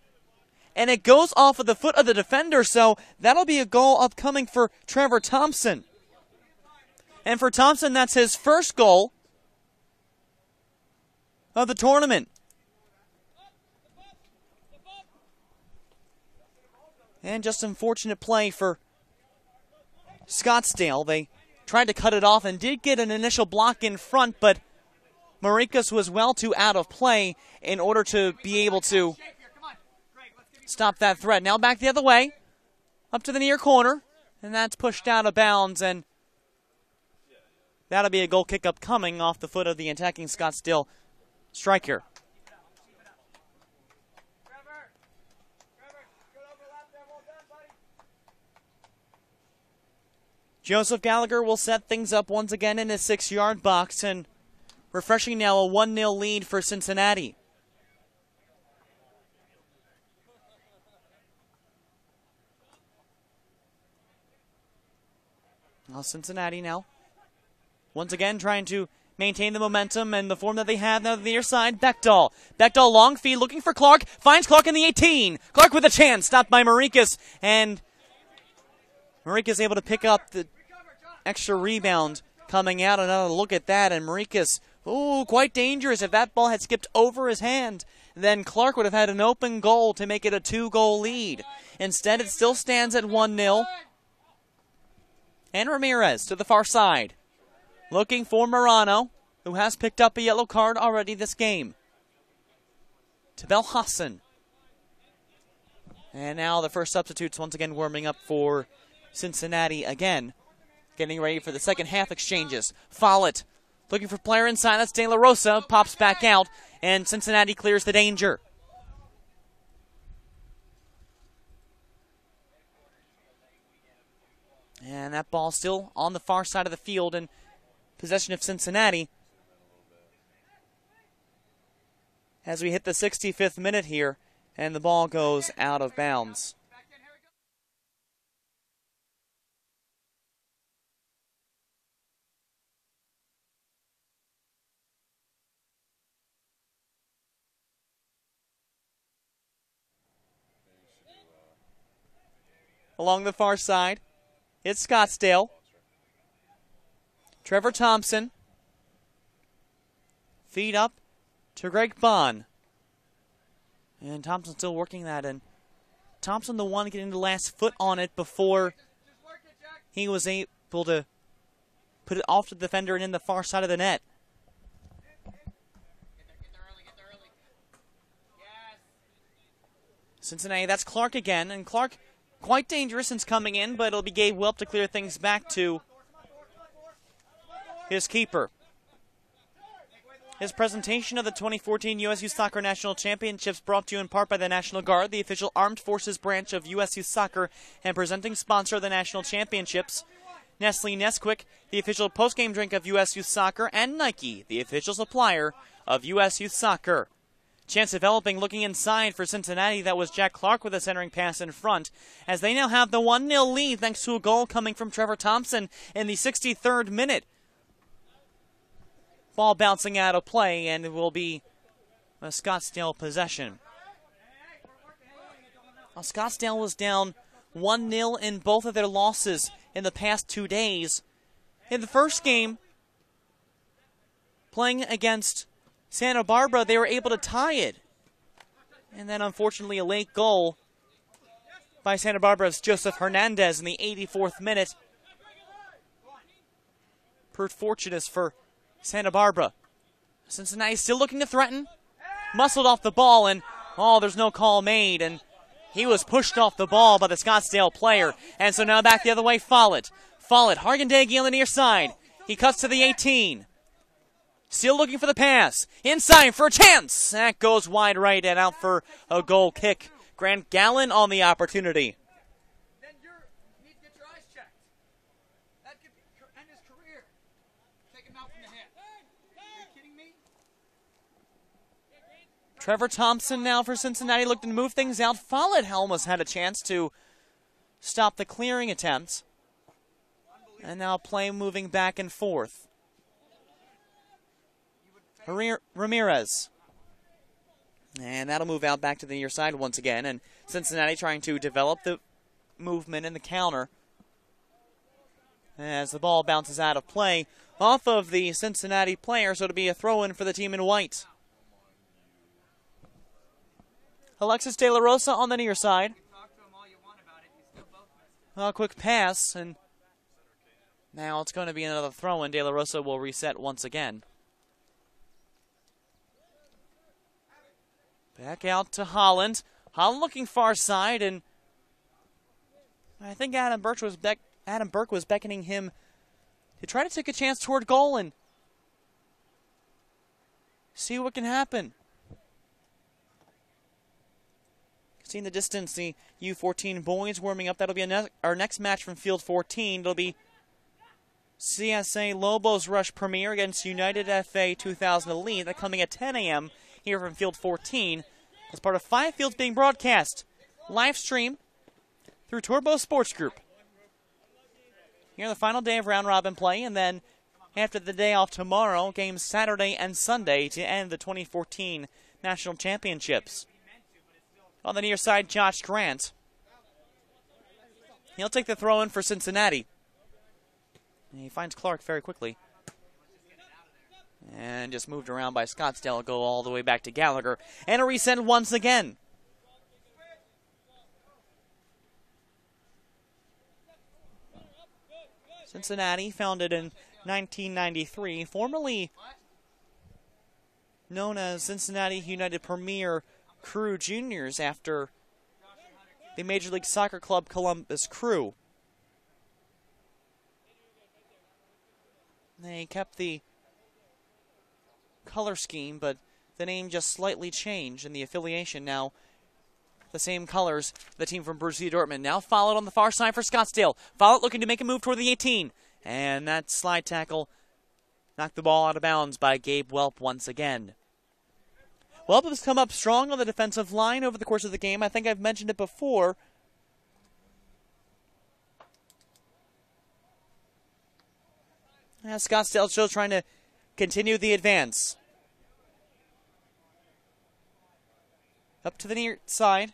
and it goes off of the foot of the defender, so that'll be a goal upcoming for Trevor Thompson. And for Thompson, that's his first goal of the tournament. And just unfortunate play for Scottsdale. They tried to cut it off and did get an initial block in front, but Marikas was well too out of play in order to be able to stop that threat. Now back the other way, up to the near corner, and that's pushed out of bounds, and that'll be a goal kick upcoming off the foot of the attacking Scottsdale striker. Joseph Gallagher will set things up once again in his 6-yard box, and refreshing now a 1-0 lead for Cincinnati. Well, Cincinnati now, once again trying to maintain the momentum and the form that they have now to the near side. Beckdahl. Beckdahl long feed looking for Clark. Finds Clark in the 18. Clark with a chance. Stopped by Marikas. And Marikas able to pick up the extra rebound coming out. Another look at that. And Marikas, ooh, quite dangerous. If that ball had skipped over his hand, then Clark would have had an open goal to make it a 2-goal lead. Instead, it still stands at 1-0. And Ramirez to the far side, looking for Morano, who has picked up a yellow card already this game. To Belhassan. And now the first substitutes once again warming up for Cincinnati again. Getting ready for the second half exchanges. Follett looking for player inside. That's De La Rosa. Pops back out, and Cincinnati clears the danger. And that ball still on the far side of the field in possession of Cincinnati. As we hit the 65th minute here, and the ball goes out of bounds. Along the far side, it's Scottsdale. Trevor Thompson. Feed up to Greg Bond. And Thompson still working that in. Thompson the one getting the last foot on it before he was able to put it off to the defender and in the far side of the net. Cincinnati, that's Clark again, and Clark quite dangerous since coming in, but it'll be Gabe Welp to clear things back to his keeper. His presentation of the 2014 U.S. Youth Soccer National Championships brought to you in part by the National Guard, the official armed forces branch of U.S. Youth Soccer and presenting sponsor of the National Championships. Nestle Nesquik, the official postgame drink of U.S. Youth Soccer, and Nike, the official supplier of U.S. Youth Soccer. Chance developing looking inside for Cincinnati. That was Jack Clark with a centering pass in front, as they now have the 1-0 lead thanks to a goal coming from Trevor Thompson in the 63rd minute. Ball bouncing out of play, and it will be a Scottsdale possession. Well, Scottsdale was down 1-0 in both of their losses in the past 2 days. In the first game, playing against Santa Barbara, they were able to tie it. And then, unfortunately, a late goal by Santa Barbara's Joseph Hernandez in the 84th minute proved fortuitous for Santa Barbara. Cincinnati still looking to threaten. Muscled off the ball, and, there's no call made. And he was pushed off the ball by the Scottsdale player. And so now back the other way, Follett. Hargendegi on the near side. He cuts to the 18. Still looking for the pass. Inside for a chance. That goes wide right and out for a goal kick. Grant Gallen on the opportunity. Then you need to get your eyes checked. That could end his career. Take him out from the hip. Are you kidding me? Trevor Thompson now for Cincinnati looking to move things out. Follett almost had a chance to stop the clearing attempts. And now play moving back and forth. Ramirez. And that'll move out back to the near side once again. And Cincinnati trying to develop the movement in the counter. As the ball bounces out of play off of the Cincinnati player, so it'll be a throw-in for the team in white. Alexis De La Rosa on the near side. A quick pass, and now it's going to be another throw-in. De La Rosa will reset once again. Back out to Holland. Holland looking far side, and I think Adam Burke was beckoning him to try to take a chance toward goal and see what can happen. See in the distance the U14 boys warming up. That'll be our next match from Field 14. It'll be CSA Lobos Rush Premier against United FA 2000 Elite. That coming at 10 a.m. here from Field 14 as part of 5 fields being broadcast live stream through Turbo Sports Group. Here the final day of round robin play, and then after the day off tomorrow, games Saturday and Sunday to end the 2014 National Championships. On the near side, Josh Grant. He'll take the throw in for Cincinnati. And he finds Clark very quickly. And just moved around by Scottsdale. Go all the way back to Gallagher. And a resend once again. Cincinnati, founded in 1993, formerly known as Cincinnati United Premier Crew Juniors after the Major League Soccer Club Columbus Crew. They kept the color scheme, but the name just slightly changed, and the affiliation now the same colors. The team from Borussia Dortmund now followed on the far side for Scottsdale. Followed looking to make a move toward the 18. And that slide tackle knocked the ball out of bounds by Gabe Welp once again. Welp has come up strong on the defensive line over the course of the game. I think I've mentioned it before. Scottsdale still trying to continue the advance. Up to the near side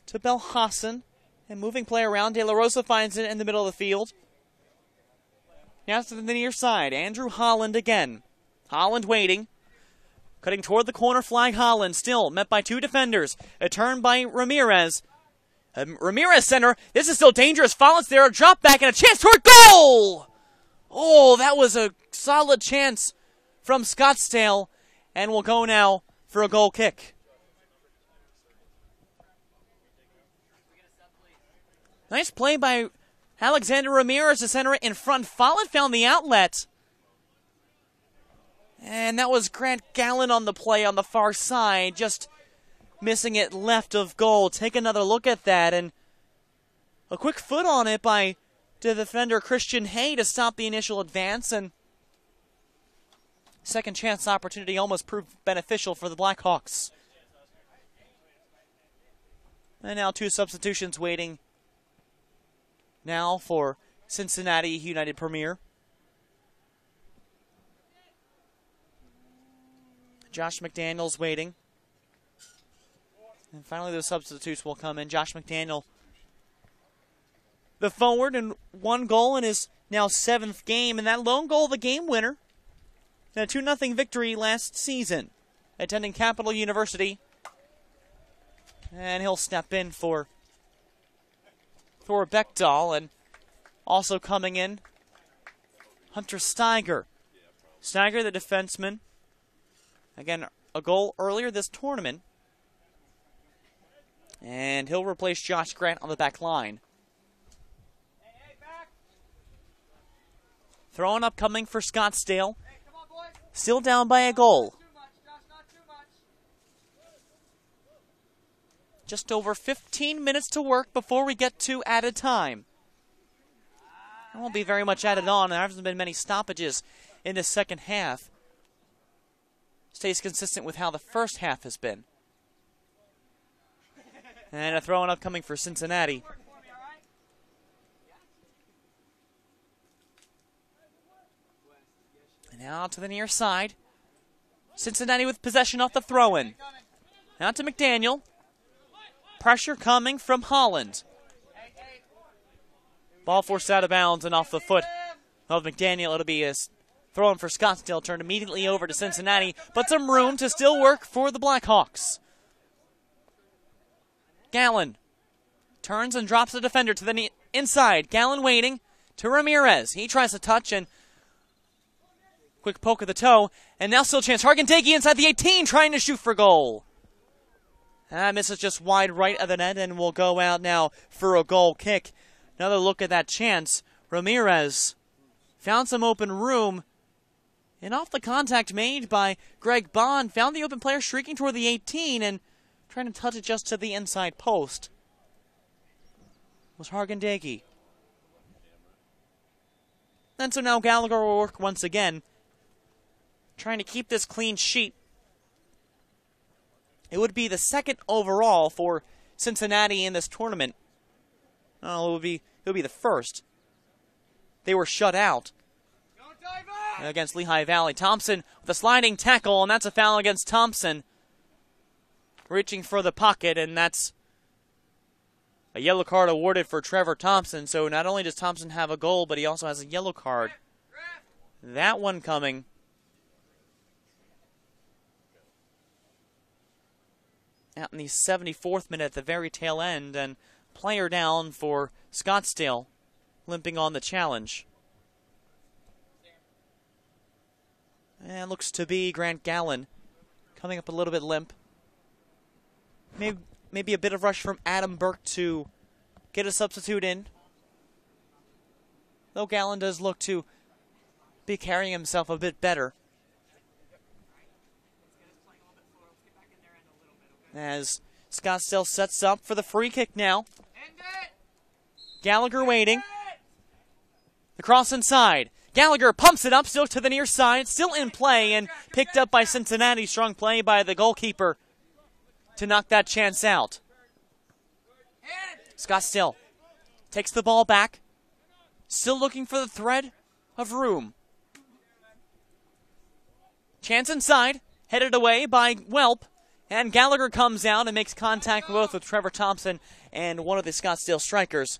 to Belhassan. And moving play around. De La Rosa finds it in the middle of the field. Now to the near side. Andrew Holland again. Holland waiting. Cutting toward the corner flag. Holland still met by 2 defenders. A turn by Ramirez. Ramirez center. This is still dangerous. Follows there. A drop back and a chance toward goal! Oh, that was a solid chance from Scottsdale. And we'll go now for a goal kick. Nice play by Alexander Ramirez to center it in front. Follett found the outlet. And that was Grant Gallen on the play on the far side, just missing it left of goal. Take another look at that, and a quick foot on it by the defender Christian Hay to stop the initial advance, and second chance opportunity almost proved beneficial for the Blackhawks. And now 2 substitutions waiting now for Cincinnati United Premier. Josh McDaniel's waiting. And finally the substitutes will come in. Josh McDaniel, the forward, and 1 goal in his now 7th game. And that lone goal, the game winner. In a 2-0 victory last season. Attending Capital University. And he'll step in for Thor Beckdahl. And also coming in, Hunter Steiger. Steiger, the defenseman. Again, a goal earlier this tournament. And he'll replace Josh Grant on the back line. Throwing up coming for Scottsdale. Still down by a goal. Just over 15 minutes to work before we get to added time. There won't be very much added on. There hasn't been many stoppages in the second half. Stays consistent with how the first half has been. And a throw-in upcoming for Cincinnati. Now to the near side. Cincinnati with possession off the throw-in. Now to McDaniel. Pressure coming from Holland. Ball forced out of bounds and off the foot of McDaniel. It'll be a throw-in for Scottsdale. Turned immediately over to Cincinnati, but some room to still work for the Blackhawks. Gallen turns and drops the defender to the inside. Gallen waiting to Ramirez. He tries to touch and quick poke of the toe. And now still a chance. Hargandegi inside the 18 trying to shoot for goal. That misses just wide right of the net and will go out now for a goal kick. Another look at that chance. Ramirez found some open room. And off the contact made by Greg Bond, found the open player streaking toward the 18 and trying to touch it just to the inside post. Was Hargandegi. And so now Gallagher will work once again, trying to keep this clean sheet. It would be the second overall for Cincinnati in this tournament. Oh, it would be the first. They were shut out against Lehigh Valley. Thompson with a sliding tackle, and that's a foul against Thompson. Reaching for the pocket, and that's a yellow card awarded for Trevor Thompson. So not only does Thompson have a goal, but he also has a yellow card. That one coming. Out in the 74th minute at the very tail end, and player down for Scottsdale, limping on the challenge. And looks to be Grant Gallen, coming up a little bit limp. Maybe a bit of rush from Adam Burke to get a substitute in. Though Gallen does look to be carrying himself a bit better. As Scottsdale sets up for the free kick now. Gallagher waiting. The cross inside. Gallagher pumps it up, still to the near side, still in play, and picked up by Cincinnati. Strong play by the goalkeeper to knock that chance out. Scottsdale takes the ball back, still looking for the thread of room. Chance inside, headed away by Welp. And Gallagher comes out and makes contact both with Trevor Thompson and one of the Scottsdale strikers.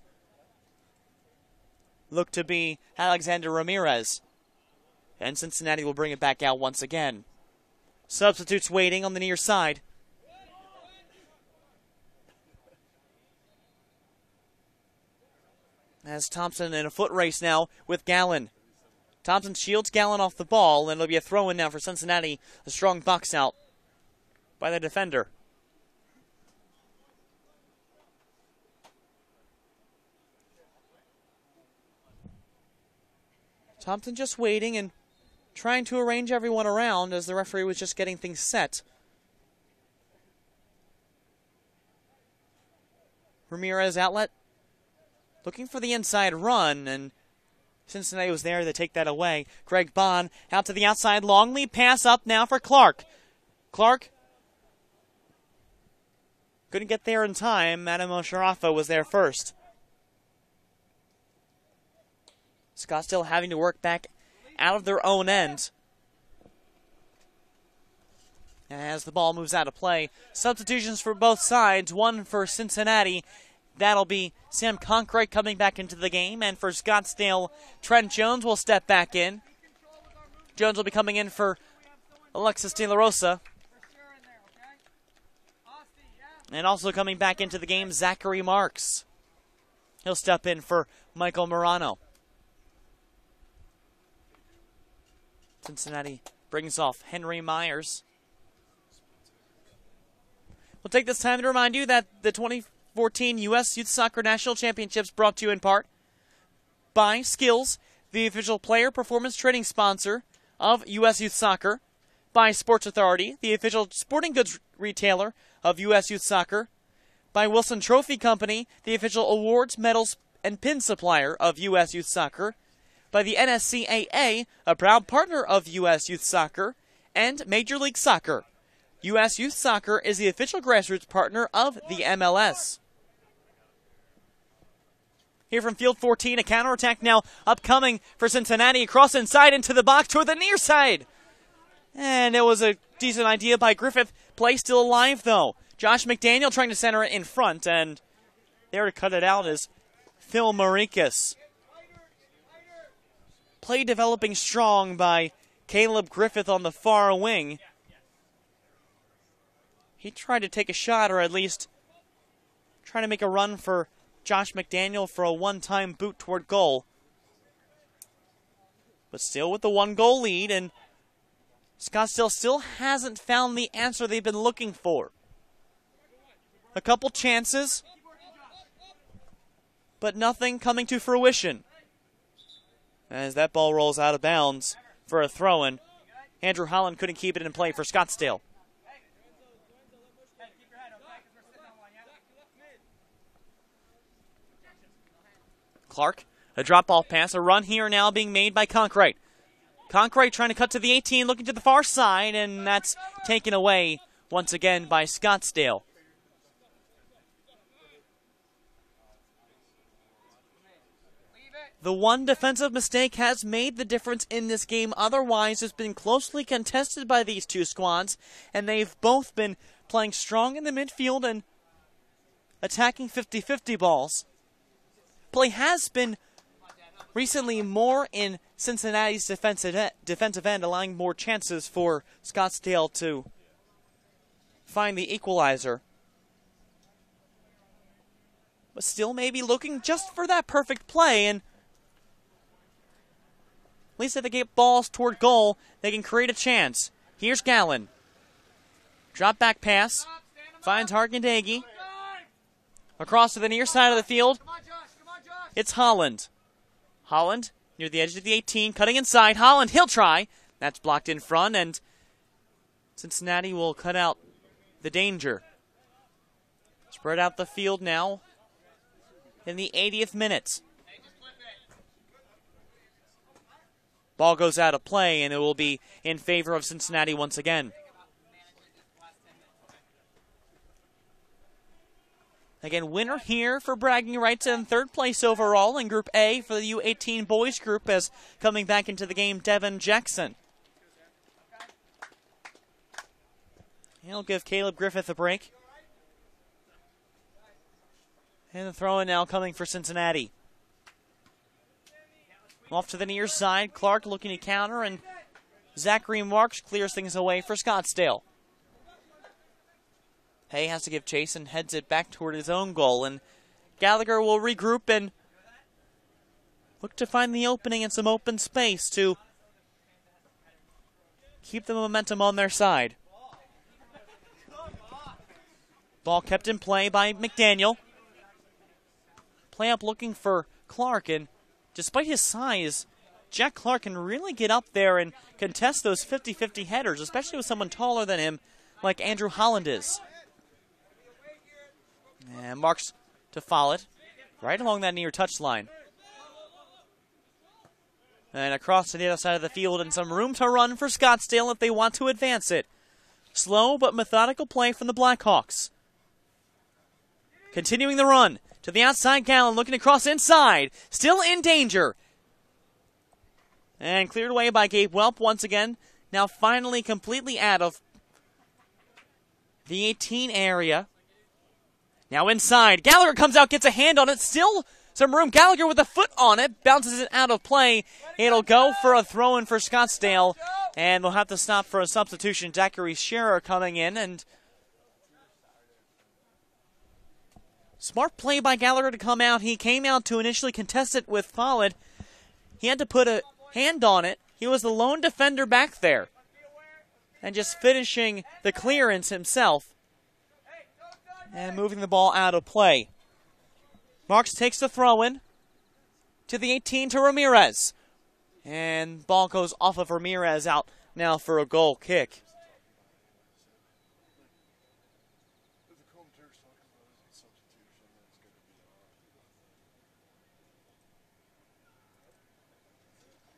Look to be Alexander Ramirez. And Cincinnati will bring it back out once again. Substitutes waiting on the near side. As Thompson in a foot race now with Gallen. Thompson shields Gallen off the ball, and it'll be a throw-in now for Cincinnati. A strong box out by the defender. Thompson just waiting and trying to arrange everyone around as the referee was just getting things set. Ramirez outlet, looking for the inside run, and Cincinnati was there to take that away. Greg Bond out to the outside, long lead pass up now for Clark. Clark couldn't get there in time. Adam Osharafa was there first. Scottsdale having to work back out of their own end. As the ball moves out of play, substitutions for both sides. One for Cincinnati. That'll be Sam Conkright coming back into the game. And for Scottsdale, Trent Jones will step back in. Jones will be coming in for Alexis De La Rosa. And also coming back into the game, Zachary Marks. He'll step in for Michael Morano. Cincinnati brings off Henry Myers. We'll take this time to remind you that the 2014 U.S. Youth Soccer National Championships brought to you in part by Skills, the official player performance training sponsor of U.S. Youth Soccer, by Sports Authority, the official sporting goods retailer of U.S. Youth Soccer, by Wilson Trophy Company, the official awards, medals, and pin supplier of U.S. Youth Soccer, by the NSCAA, a proud partner of U.S. Youth Soccer, and Major League Soccer. U.S. Youth Soccer is the official grassroots partner of the MLS. here from Field 14. A counterattack now upcoming for Cincinnati. Across inside into the box toward the near side. And it was a decent idea by Griffith. Play still alive, though. Josh McDaniel trying to center it in front, and there to cut it out is Phil Marikas. Play developing strong by Caleb Griffith on the far wing. He tried to take a shot, or at least trying to make a run for Josh McDaniel for a one-time boot toward goal. But still with the 1-goal lead, and Scottsdale still hasn't found the answer they've been looking for. A couple chances, but nothing coming to fruition. As that ball rolls out of bounds for a throw-in, Andrew Holland couldn't keep it in play for Scottsdale. Clark, a drop-off pass, a run here now being made by Conkright. Conkright trying to cut to the 18, looking to the far side, and that's taken away once again by Scottsdale. The one defensive mistake has made the difference in this game. Otherwise, it's been closely contested by these two squads, and they've both been playing strong in the midfield and attacking 50-50 balls. Play has been recently more in Cincinnati's defensive end, allowing more chances for Scottsdale to find the equalizer. But still maybe looking just for that perfect play, and at least if they get balls toward goal, they can create a chance. Here's Gallen. Drop back pass. Finds Harkandegi. Across to the near side of the field. It's Holland. Holland near the edge of the 18, cutting inside. Holland, he'll try. That's blocked in front, and Cincinnati will cut out the danger. Spread out the field now in the 80th minute. Ball goes out of play, and it will be in favor of Cincinnati once again. Again, winner here for bragging rights in third place overall in Group A for the U18 Boys Group, as coming back into the game, Devin Jackson. He'll give Caleb Griffith a break. And the throw-in now coming for Cincinnati. Off to the near side, Clark looking to counter, and Zachary Marks clears things away for Scottsdale. Hay has to give chase and heads it back toward his own goal, and Gallagher will regroup and look to find the opening and some open space to keep the momentum on their side. Ball kept in play by McDaniel. Play up looking for Clark, and despite his size, Jack Clark can really get up there and contest those 50-50 headers, especially with someone taller than him like Andrew Holland is. And Marks to follow it right along that near touchline. And across to the other side of the field, and some room to run for Scottsdale if they want to advance it. Slow but methodical play from the Blackhawks. Continuing the run to the outside, Gallen looking to cross inside. Still in danger. And cleared away by Gabe Welp once again. Now finally completely out of the 18 area. Now inside. Gallagher comes out, gets a hand on it. Still some room. Gallagher with a foot on it. Bounces it out of play. It'll go for a throw-in for Scottsdale. And they'll have to stop for a substitution. Zachary Scherer coming in. And smart play by Gallagher to come out. He came out to initially contest it with Follett. He had to put a hand on it. He was the lone defender back there. And just finishing the clearance himself. And moving the ball out of play. Marks takes the throw-in to the 18 to Ramirez. And ball goes off of Ramirez out now for a goal kick.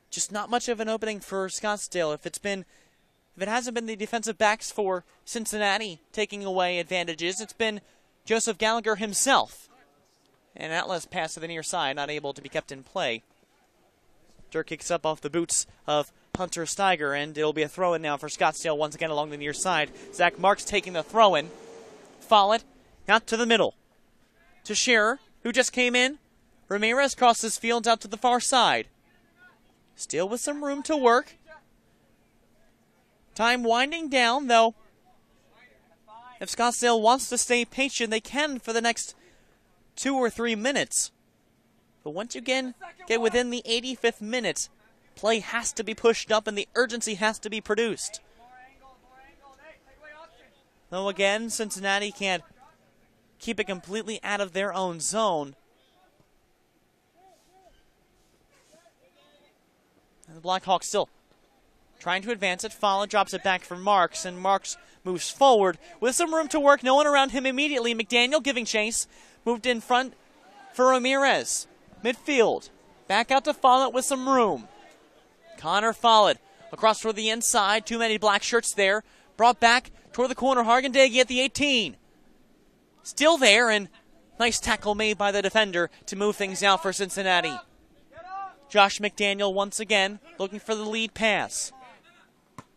Just not much of an opening for Scottsdale. If it hasn't been the defensive backs for Cincinnati taking away advantages, it's been Joseph Gallagher himself. And outlet pass to the near side, not able to be kept in play. Dirk kicks up off the boots of Hunter Steiger, and it'll be a throw-in now for Scottsdale once again along the near side. Zach Marks taking the throw-in. Follett out to the middle. To Scherer, who just came in. Ramirez crosses fields out to the far side. Still with some room to work. Time winding down, though. If Scottsdale wants to stay patient, they can for the next 2 or 3 minutes. But once you again get within the 85th minute, play has to be pushed up and the urgency has to be produced. Though again, Cincinnati can't keep it completely out of their own zone. And the Blackhawks still trying to advance it. Follett drops it back for Marks, and Marks moves forward with some room to work. No one around him immediately. McDaniel giving chase. Moved in front for Ramirez. Midfield. Back out to Follett with some room. Connor Follett across toward the inside. Too many black shirts there. Brought back toward the corner. Hargendage at the 18. Still there, and nice tackle made by the defender to move things out for Cincinnati. Josh McDaniel once again looking for the lead pass.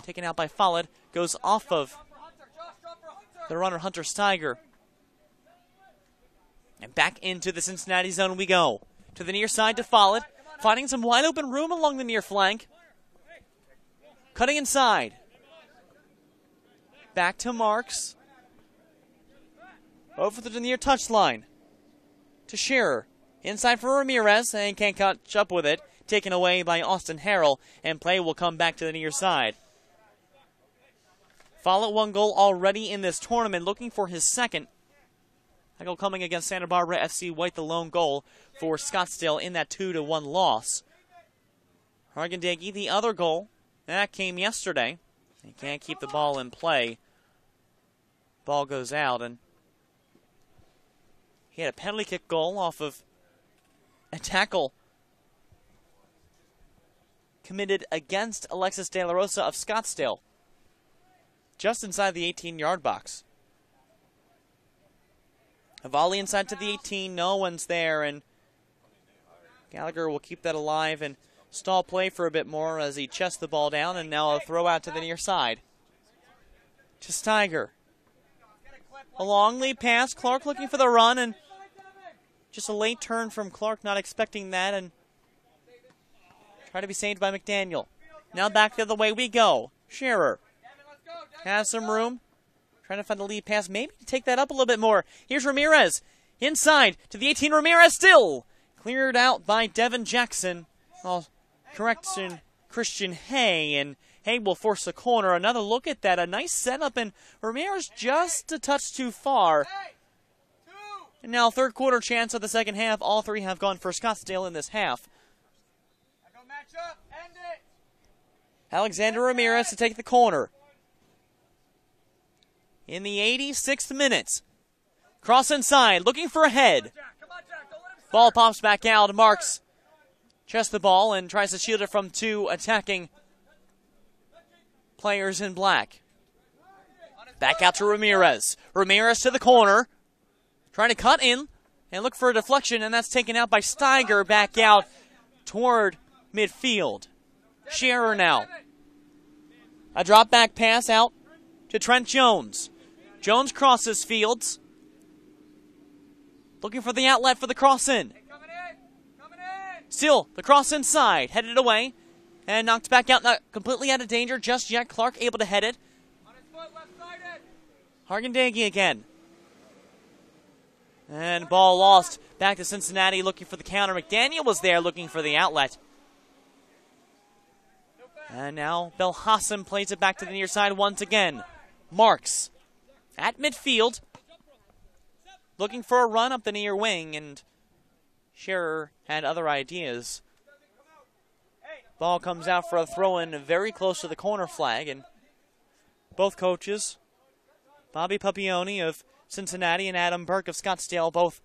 Taken out by Follett. Goes off of the runner Hunter Steiger. And back into the Cincinnati zone we go. To the near side to Follett. Finding some wide open room along the near flank. Cutting inside. Back to Marks. Over to the near touchline. To Scherer. Inside for Ramirez, and can't catch up with it. Taken away by Austin Harrell, and play will come back to the near side. Follett 1 goal already in this tournament, looking for his second. That goal coming against Santa Barbara FC White, the lone goal for Scottsdale in that 2-1 loss. Hargendage, the other goal, that came yesterday. He can't keep the ball in play. Ball goes out, and he had a penalty kick goal off of a tackle committed against Alexis De La Rosa of Scottsdale, just inside the 18-yard box. A volley inside to the 18, no one's there, and Gallagher will keep that alive and stall play for a bit more as he chests the ball down, and now a throw out to the near side. To Steiger. A long lead pass, Clark looking for the run, and just a late turn from Clark, not expecting that, and try to be saved by McDaniel. Now back the other way we go. Scherer has some room. Trying to find the lead pass, maybe to take that up a little bit more. Here's Ramirez. Inside to the 18. Ramirez still cleared out by Devin Jackson. Well, correction, Christian Hay. And Hay will force a corner. Another look at that. A nice setup, and Ramirez just a touch too far. And now third quarter chance of the second half. All three have gone for Scottsdale in this half. Alexander Ramirez to take the corner. In the 86th minute. Cross inside, looking for a head. Ball pops back out. Marks chests the ball and tries to shield it from 2 attacking players in black. Back out to Ramirez. Ramirez to the corner. Trying to cut in and look for a deflection, and that's taken out by Steiger back out toward midfield. Scherer now. A drop back pass out to Trent Jones. Jones crosses fields. Looking for the outlet for the cross in. Still, the cross inside. Headed away. And knocked back out. Not completely out of danger just yet. Clark able to head it. Hargendage again. And ball lost. Back to Cincinnati looking for the counter. McDaniel was there looking for the outlet. And now Belhassan plays it back to the near side once again. Marks at midfield. Looking for a run up the near wing, and Scherer had other ideas. Ball comes out for a throw-in very close to the corner flag, and both coaches, Bobby Papione of Cincinnati and Adam Burke of Scottsdale, both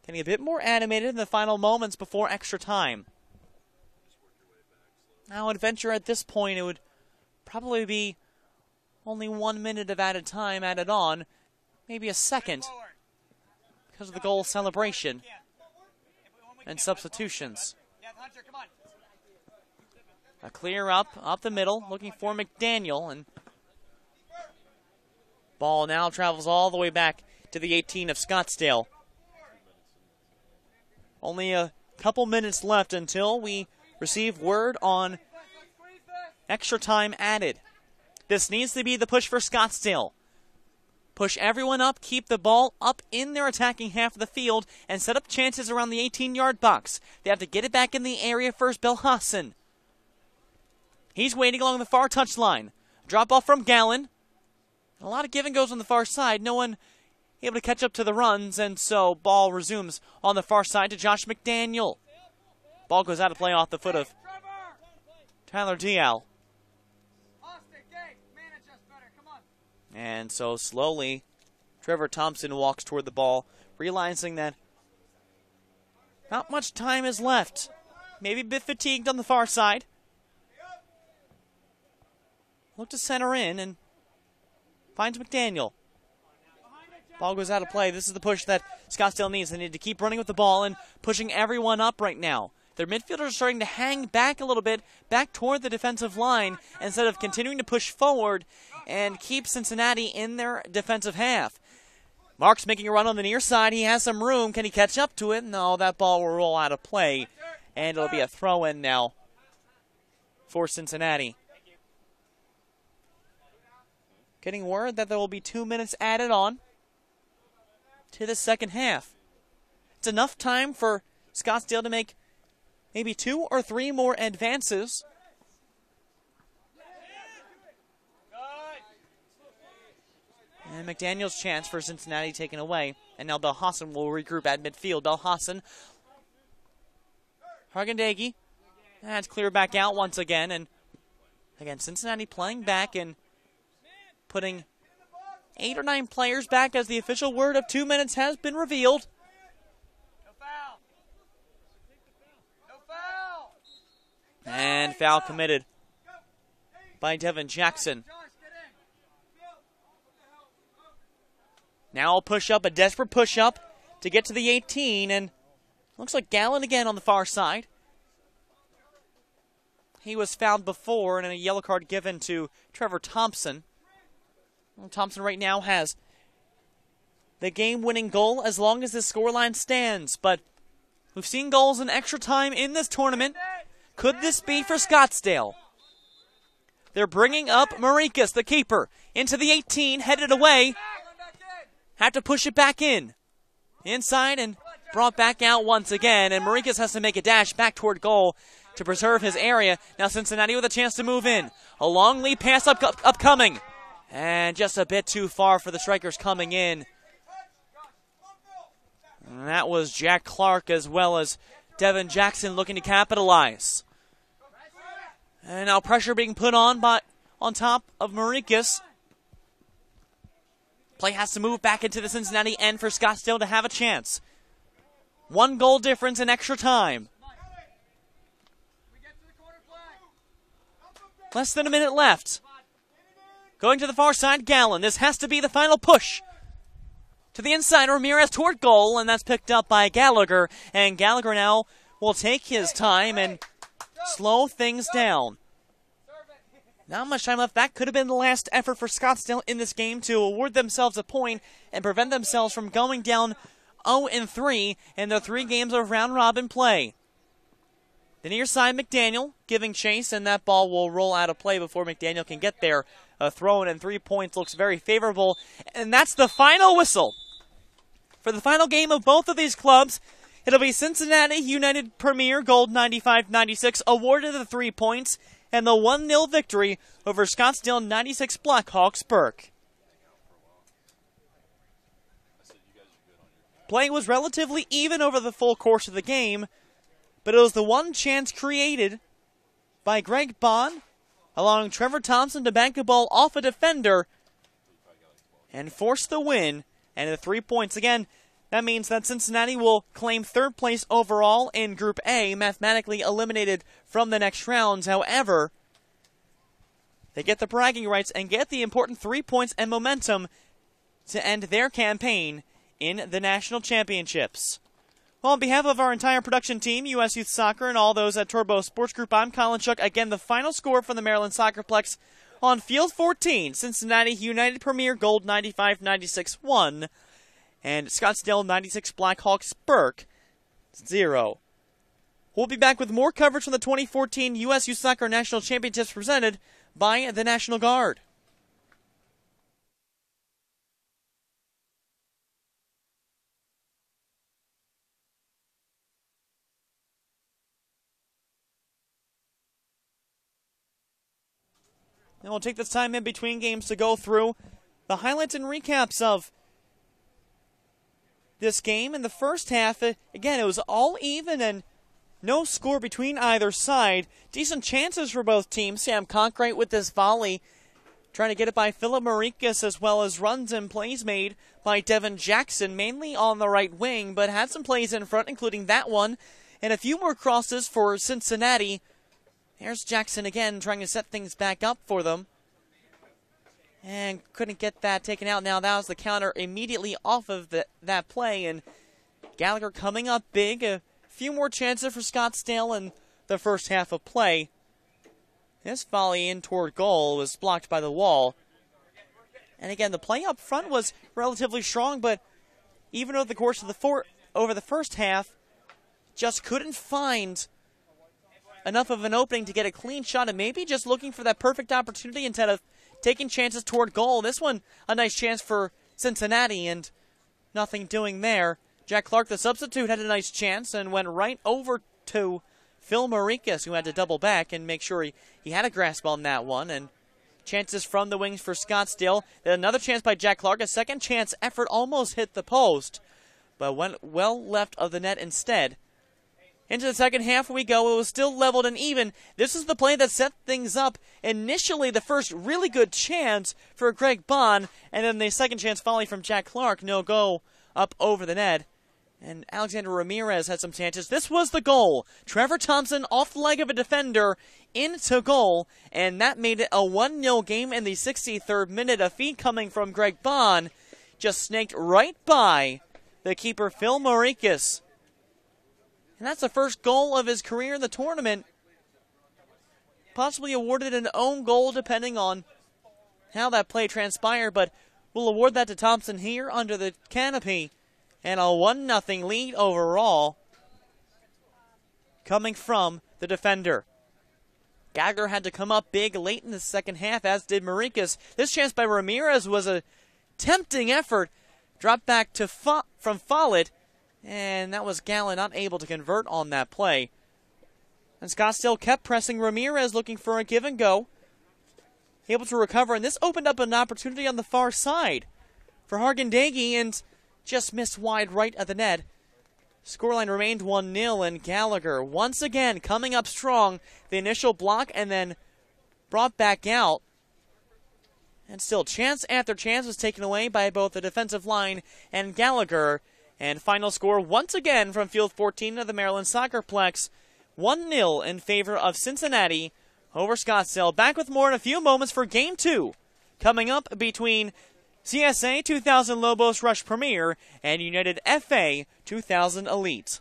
getting a bit more animated in the final moments before extra time. Now, I'd venture at this point it would probably be only 1 minute of added time added on, maybe a second. because of the goal celebration and substitutions. A clear up the middle, looking for McDaniel, and ball now travels all the way back to the 18 of Scottsdale. Only a couple minutes left until we receive word on extra time added. This needs to be the push for Scottsdale. Push everyone up, keep the ball up in their attacking half of the field, and set up chances around the 18-yard box. They have to get it back in the area first. Belhassan. He's waiting along the far touchline. Drop off from Gallon. A lot of give and goes on the far side. No one able to catch up to the runs, and so ball resumes on the far side to Josh McDaniel. Ball goes out of play off the foot of Tyler Dial. And so slowly, Trevor Thompson walks toward the ball, realizing that not much time is left. Maybe a bit fatigued on the far side. Look to center in and finds McDaniel. Ball goes out of play. This is the push that Scottsdale needs. They need to keep running with the ball and pushing everyone up right now. Their midfielders are starting to hang back a little bit, back toward the defensive line, instead of continuing to push forward and keep Cincinnati in their defensive half. Mark's making a run on the near side. He has some room. Can he catch up to it? No, that ball will roll out of play, and it'll be a throw-in now for Cincinnati. Getting word that there will be 2 minutes added on to the second half. It's enough time for Scottsdale to make maybe 2 or 3 more advances. And McDaniel's chance for Cincinnati taken away. And now Belhassan will regroup at midfield. Belhassan. Hargendegi. That's clear back out once again. And again, Cincinnati playing back and putting 8 or 9 players back as the official word of 2 minutes has been revealed. And foul committed by Devin Jackson. Now a push-up, a desperate push-up to get to the 18, and looks like Gallon again on the far side. He was fouled before, and a yellow card given to Trevor Thompson. Well, Thompson right now has the game-winning goal as long as this scoreline stands, but we've seen goals in extra time in this tournament. Could this be for Scottsdale? They're bringing up Marikas, the keeper, into the 18, headed away. Have to push it back in. Inside and brought back out once again, and Marikas has to make a dash back toward goal to preserve his area. Now Cincinnati with a chance to move in. A long lead pass upcoming. And just a bit too far for the strikers coming in. And that was Jack Clark as well as Devin Jackson looking to capitalize. And now pressure being put on top of Marikas. Play has to move back into the Cincinnati end for Scottsdale to have a chance. 1 goal difference in extra time. Less than a minute left. Going to the far side, Gallon. This has to be the final push. To the inside, Ramirez toward goal, and that's picked up by Gallagher. And Gallagher now will take his time and slow things down. Not much time left. That could have been the last effort for Scottsdale in this game to award themselves a point and prevent themselves from going down 0-3 in the 3 games of round-robin play. The near side, McDaniel giving chase, and that ball will roll out of play before McDaniel can get there. A throw-in and 3 points looks very favorable. And that's the final whistle for the final game of both of these clubs. It'll be Cincinnati United Premier Gold 95-96 awarded the 3 points and the 1-0 victory over Scottsdale 96 Blackhawks Burke. Play was relatively even over the full course of the game, but it was the one chance created by Greg Bond, allowing Trevor Thompson to bank a ball off a defender and force the win and the 3 points. Again, that means that Cincinnati will claim 3rd place overall in Group A, mathematically eliminated from the next rounds. However, they get the bragging rights and get the important 3 points and momentum to end their campaign in the national championships. Well, on behalf of our entire production team, U.S. Youth Soccer, and all those at Turbo Sports Group, I'm Colin Shook. Again, the final score from the Maryland SoccerPlex on Field 14, Cincinnati United Premier Gold 95-96 1, and Scottsdale 96 Blackhawks Burke 0. We'll be back with more coverage from the 2014 U.S. Youth Soccer National Championships presented by the National Guard. And we'll take this time in between games to go through the highlights and recaps of this game. In the first half, again, it was all even and no score between either side. Decent chances for both teams. Sam Conkright with this volley, trying to get it by Philip Marikas, as well as runs and plays made by Devin Jackson, mainly on the right wing, but had some plays in front, including that one, and a few more crosses for Cincinnati. There's Jackson again, trying to set things back up for them. And couldn't get that taken out. Now that was the counter immediately off of that play. And Gallagher coming up big. A few more chances for Scottsdale in the first half of play. This volley in toward goal was blocked by the wall. And again, the play up front was relatively strong, but even over the course of the first half, just couldn't find enough of an opening to get a clean shot, and maybe just looking for that perfect opportunity instead of taking chances toward goal. This one, a nice chance for Cincinnati, and nothing doing there. Jack Clark, the substitute, had a nice chance and went right over to Phil Marikas, who had to double back and make sure he had a grasp on that one. And chances from the wings for Scottsdale. Then another chance by Jack Clark. A second chance effort almost hit the post, but went well left of the net instead. Into the second half we go. It was still leveled and even. This is the play that set things up. Initially, the first really good chance for Greg Bond, and then the second chance volley from Jack Clark. No go up over the net. And Alexander Ramirez had some chances. This was the goal. Trevor Thompson off the leg of a defender into goal, and that made it a 1-0 game in the 63rd minute. A feed coming from Greg Bond just snaked right by the keeper, Phil Marikas. And that's the first goal of his career in the tournament. Possibly awarded an own goal depending on how that play transpired, but we'll award that to Thompson here under the canopy. And a 1-0 lead overall coming from the defender. Gallagher had to come up big late in the second half, as did Marikas. This chance by Ramirez was a tempting effort. Dropped back to from Follett. And that was Gallen not able to convert on that play. And Scottsdale kept pressing. Ramirez looking for a give and go. Able to recover, and this opened up an opportunity on the far side for Hargendagi, and just missed wide right of the net. Scoreline remained 1-0, and Gallagher once again coming up strong. The initial block and then brought back out. And still chance after chance was taken away by both the defensive line and Gallagher. And final score once again from Field 14 of the Maryland SoccerPlex, 1-0 in favor of Cincinnati over Scottsdale. Back with more in a few moments for Game 2, coming up between CSA 2000 Lobos Rush Premier and United FA 2000 Elite.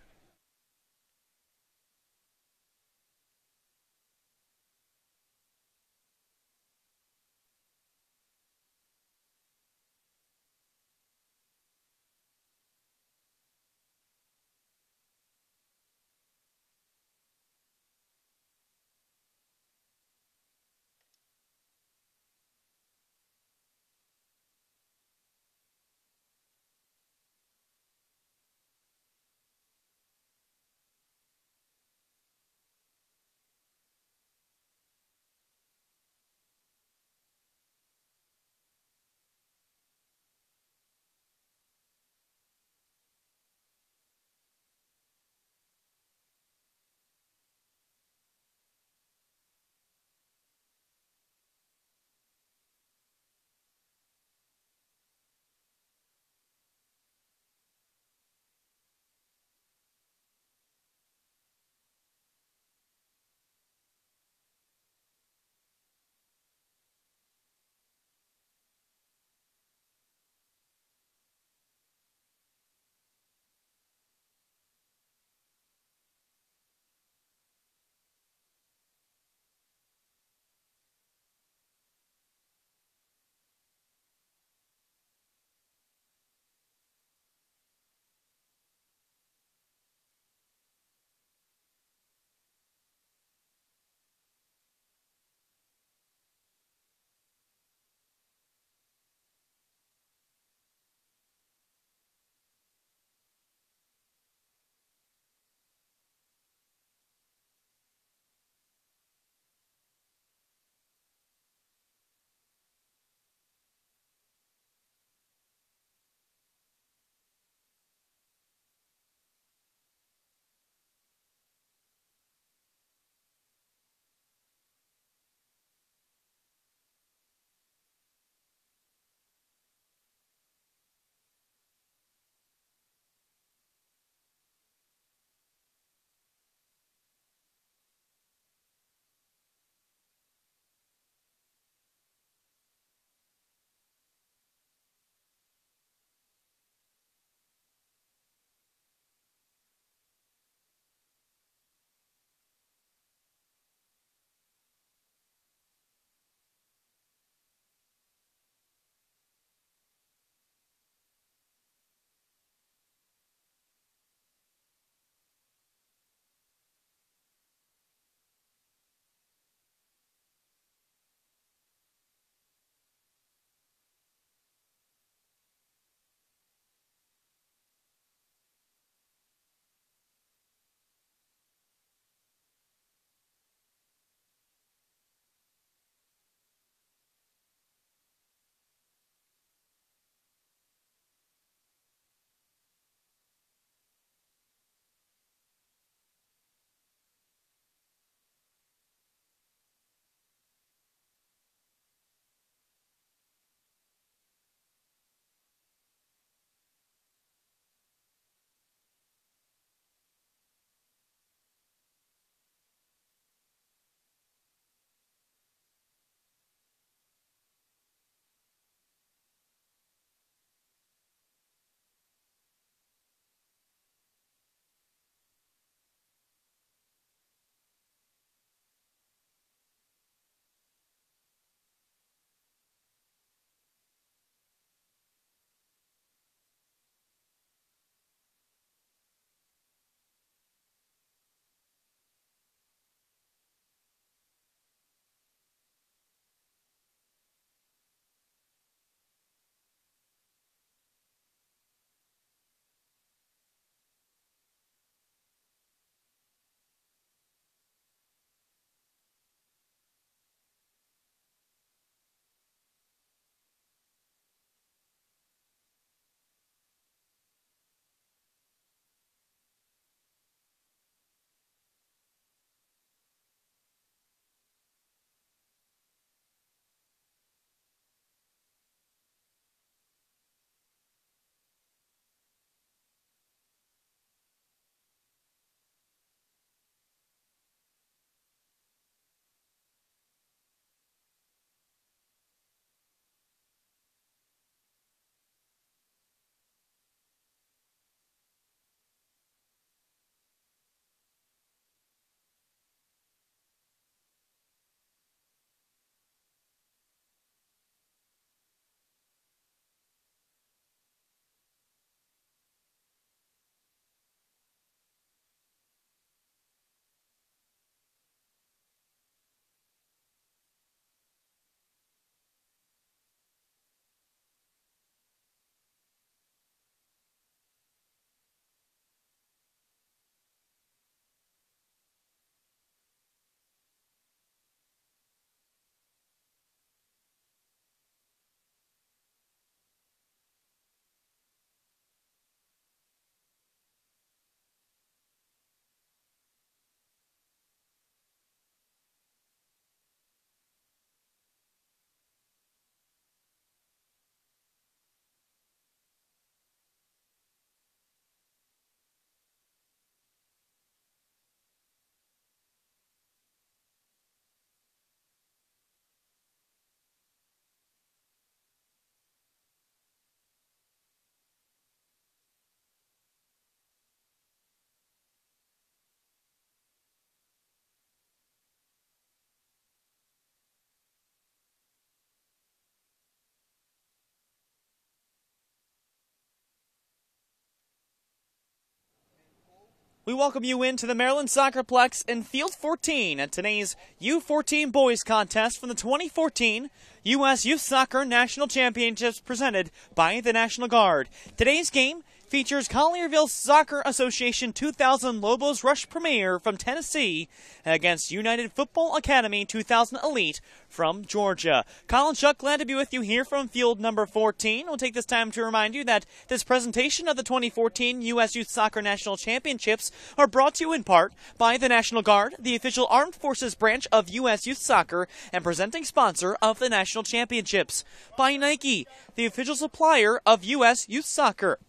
We welcome you into the Maryland SoccerPlex in Field 14 at today's U14 Boys Contest from the 2014 U.S. Youth Soccer National Championships presented by the National Guard. Today's game features Collierville Soccer Association 2000 Lobos Rush Premier from Tennessee against United Football Academy 2000 Elite from Georgia. Colin Shuck, glad to be with you here from field number 14. We'll take this time to remind you that this presentation of the 2014 U.S. Youth Soccer National Championships are brought to you in part by the National Guard, the official armed forces branch of U.S. Youth Soccer and presenting sponsor of the National Championships. By Nike, the official supplier of U.S. Youth Soccer.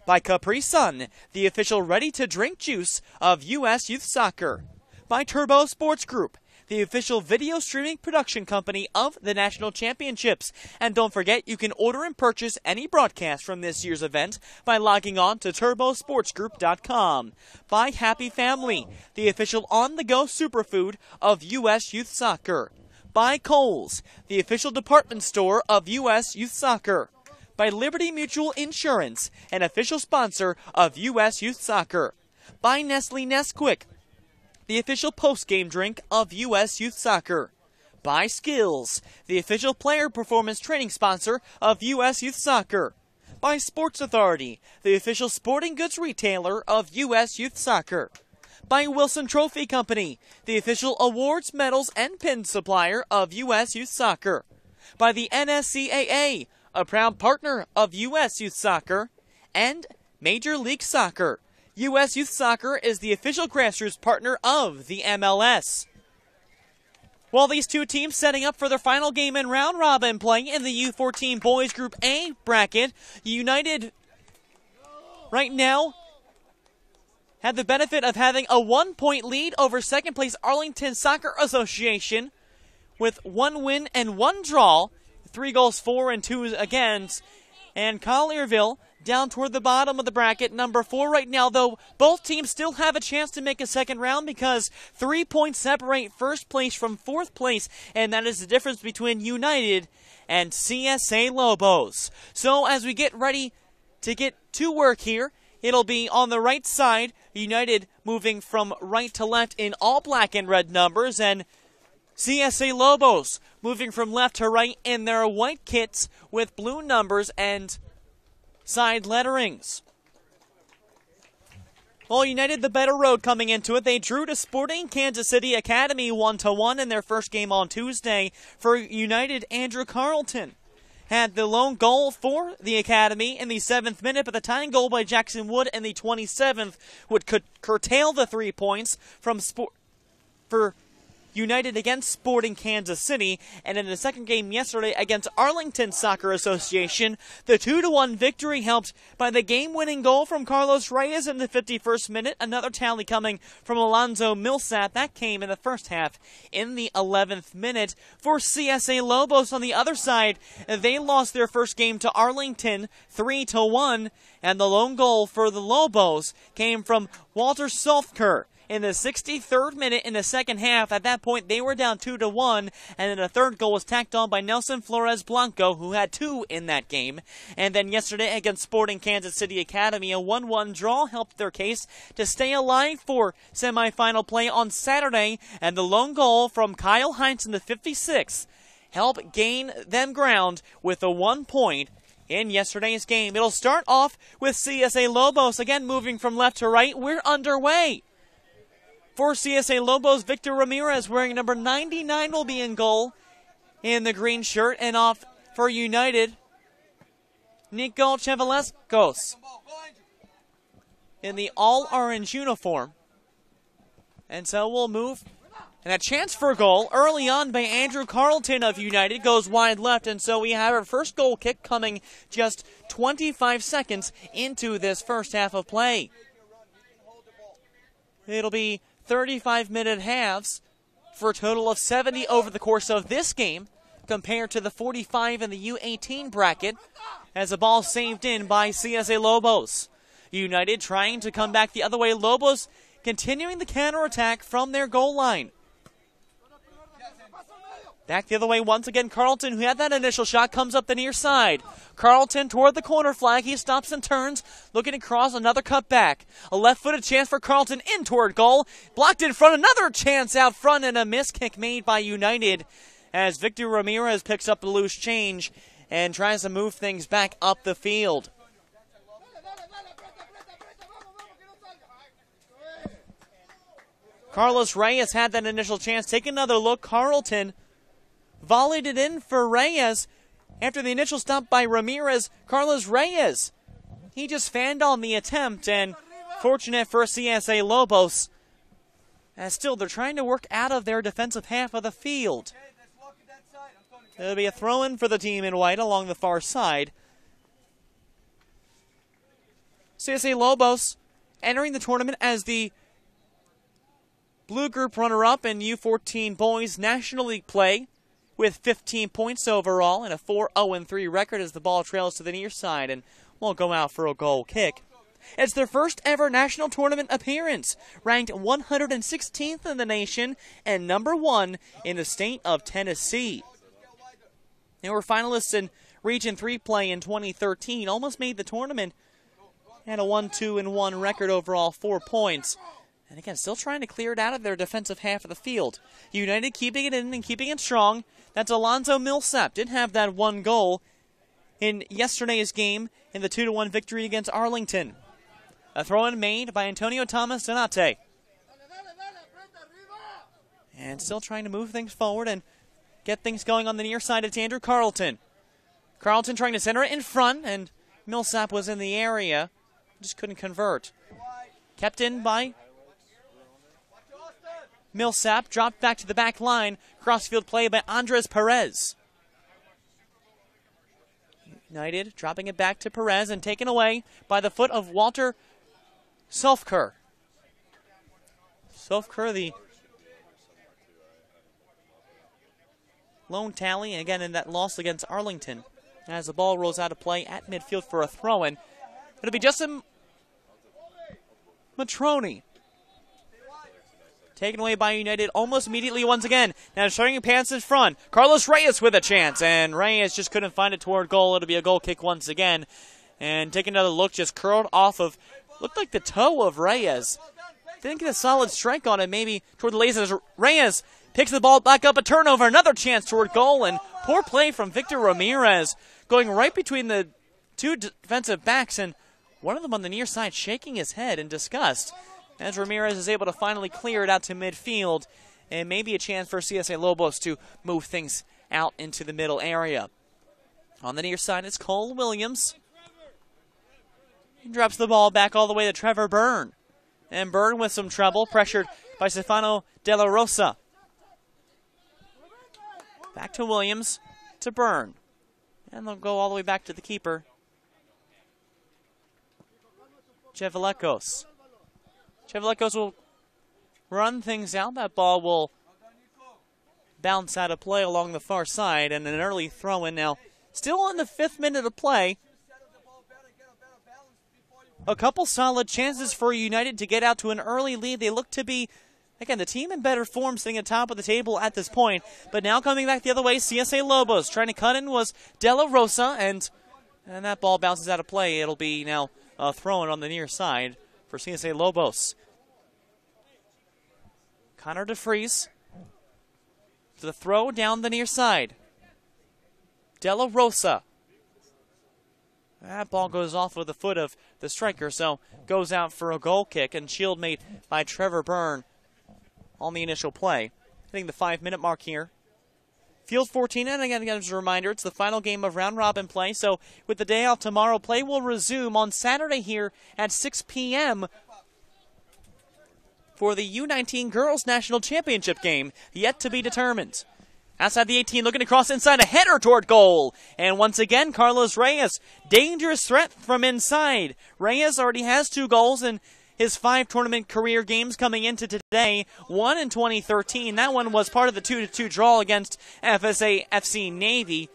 By Capri Sun, the official ready-to-drink juice of U.S. Youth Soccer. By Turbo Sports Group, the official video streaming production company of the National Championships. And don't forget, you can order and purchase any broadcast from this year's event by logging on to turbosportsgroup.com. By Happy Family, the official on-the-go superfood of U.S. Youth Soccer. By Kohl's, the official department store of U.S. Youth Soccer. By Liberty Mutual Insurance, an official sponsor of U.S. Youth Soccer. By Nestle Nesquik, the official post-game drink of U.S. Youth Soccer. By Skills, the official player performance training sponsor of U.S. Youth Soccer. By Sports Authority, the official sporting goods retailer of U.S. Youth Soccer. By Wilson Trophy Company, the official awards, medals, and pins supplier of U.S. Youth Soccer. By the NSCAA, a proud partner of U.S. Youth Soccer, and Major League Soccer. U.S. Youth Soccer is the official grassroots partner of the MLS. While these two teams setting up for their final game in round-robin play in the U14 Boys Group A bracket, United right now had the benefit of having a 1-point lead over second-place Arlington Soccer Association with 1 win and 1 draw. 3 goals for and 2 against. And Collierville down toward the bottom of the bracket, number 4 right now, though both teams still have a chance to make a second round because 3 points separate first place from 4th place, and that is the difference between United and CSA Lobos. So as we get ready to get to work here, it'll be on the right side, United moving from right to left in all black and red numbers, and CSA Lobos moving from left to right in their white kits with blue numbers and side letterings. Well, United the better road coming into it. They drew to Sporting Kansas City Academy 1-1 in their first game on Tuesday. For United, Andrew Carlton had the lone goal for the Academy in the 7th minute, but the tying goal by Jackson Wood in the 27th would curtail the 3 points for United against Sporting Kansas City, and in the second game yesterday against Arlington Soccer Association, the 2-1 victory helped by the game-winning goal from Carlos Reyes in the 51st minute, another tally coming from Alonzo Millsap. That came in the first half in the 11th minute. For CSA Lobos on the other side, they lost their first game to Arlington 3-1, and the lone goal for the Lobos came from Walter Solfker in the 63rd minute in the second half. At that point, they were down 2-1, and then a third goal was tacked on by Nelson Flores Blanco, who had 2 in that game. And then yesterday against Sporting Kansas City Academy, a 1-1 draw helped their case to stay alive for semifinal play on Saturday, and the lone goal from Kyle Heinz in the 56th helped gain them ground with a 1 point in yesterday's game. It'll start off with CSA Lobos, again moving from left to right. We're underway. For CSA Lobos, Victor Ramirez, wearing number 99, will be in goal in the green shirt. And off for United, Nico Chevaleskos in the all-orange uniform. And so we'll move. And a chance for a goal early on by Andrew Carlton of United goes wide left. And so we have our first goal kick coming just 25 seconds into this first half of play. It'll be 35-minute halves for a total of 70 over the course of this game compared to the 45 in the U18 bracket as a ball saved in by CSA Lobos. United trying to come back the other way. Lobos continuing the counterattack from their goal line. Back the other way once again. Carlton, who had that initial shot, comes up the near side. Carlton toward the corner flag. He stops and turns, looking to cross another cut back. A left-footed chance for Carlton in toward goal. Blocked in front. Another chance out front, and a miss kick made by United as Victor Ramirez picks up the loose change and tries to move things back up the field. Carlos Reyes had that initial chance. Take another look. Carlton volleyed it in for Reyes. After the initial stop by Ramirez, Carlos Reyes, he just fanned on the attempt, and fortunate for CSA Lobos, as still they're trying to work out of their defensive half of the field. It'll be a throw-in for the team in white along the far side. CSA Lobos entering the tournament as the Blue Group runner-up in U14 Boys National League play, with 15 points overall and a 4-0-3 record as the ball trails to the near side and will go out for a goal kick. It's their first ever national tournament appearance, ranked 116th in the nation and number 1 in the state of Tennessee. They were finalists in Region 3 play in 2013, almost made the tournament, had a 1-2-1 record overall, 4 points. And again, still trying to clear it out of their defensive half of the field. United keeping it in and keeping it strong. That's Alonzo Millsap. Did have that one goal in yesterday's game in the 2-1 victory against Arlington. A throw-in made by Antonio Thomas Donate. And still trying to move things forward and get things going on the near side. It's Andrew Carlton. Carlton trying to center it in front, and Millsap was in the area. Just couldn't convert. Kept in by Millsap, dropped back to the back line. Crossfield play by Andres Perez. United dropping it back to Perez and taken away by the foot of Walter Sofker. Sofker, the lone tally, and again in that loss against Arlington. As the ball rolls out of play at midfield for a throw-in. It'll be Justin Matroni. Taken away by United almost immediately once again. Now starting pants in front. Carlos Reyes with a chance, and Reyes just couldn't find it toward goal. It'll be a goal kick once again. And take another look, just curled off of, looked like the toe of Reyes. Didn't get a solid strike on it, maybe toward the laces. Reyes picks the ball back up, a turnover, another chance toward goal, and poor play from Victor Ramirez, going right between the two defensive backs, and one of them on the near side shaking his head in disgust, as Ramirez is able to finally clear it out to midfield, and maybe a chance for CSA Lobos to move things out into the middle area. On the near side is Cole Williams. He drops the ball back all the way to Trevor Byrne. And Byrne with some trouble, pressured by Stefano De La Rosa. Back to Williams, to Byrne. And they'll go all the way back to the keeper, Chevalekos. Chevalekos will run things out. That ball will bounce out of play along the far side, and an early throw-in now. Still in the 5th minute of play. A couple solid chances for United to get out to an early lead. They look to be, again, the team in better form, sitting at top of the table at this point. But now coming back the other way, CSA Lobos. Trying to cut in was De La Rosa, and that ball bounces out of play. It'll be now thrown on the near side for CSA Lobos. Connor DeFries to the throw down the near side. De La Rosa. That ball goes off with the foot of the striker, so goes out for a goal kick, and shield made by Trevor Byrne on the initial play. Hitting the 5-minute mark here. Field 14, and again, as a reminder, it's the final game of round-robin play, so with the day off tomorrow, play will resume on Saturday here at 6 p.m. for the U19 Girls National Championship game, yet to be determined. Outside the 18, looking to cross inside, a header toward goal. And once again, Carlos Reyes, dangerous threat from inside. Reyes already has 2 goals in his 5 tournament career games coming into today. 1 in 2013. That one was part of the 2-2 draw against FSA FC Navy.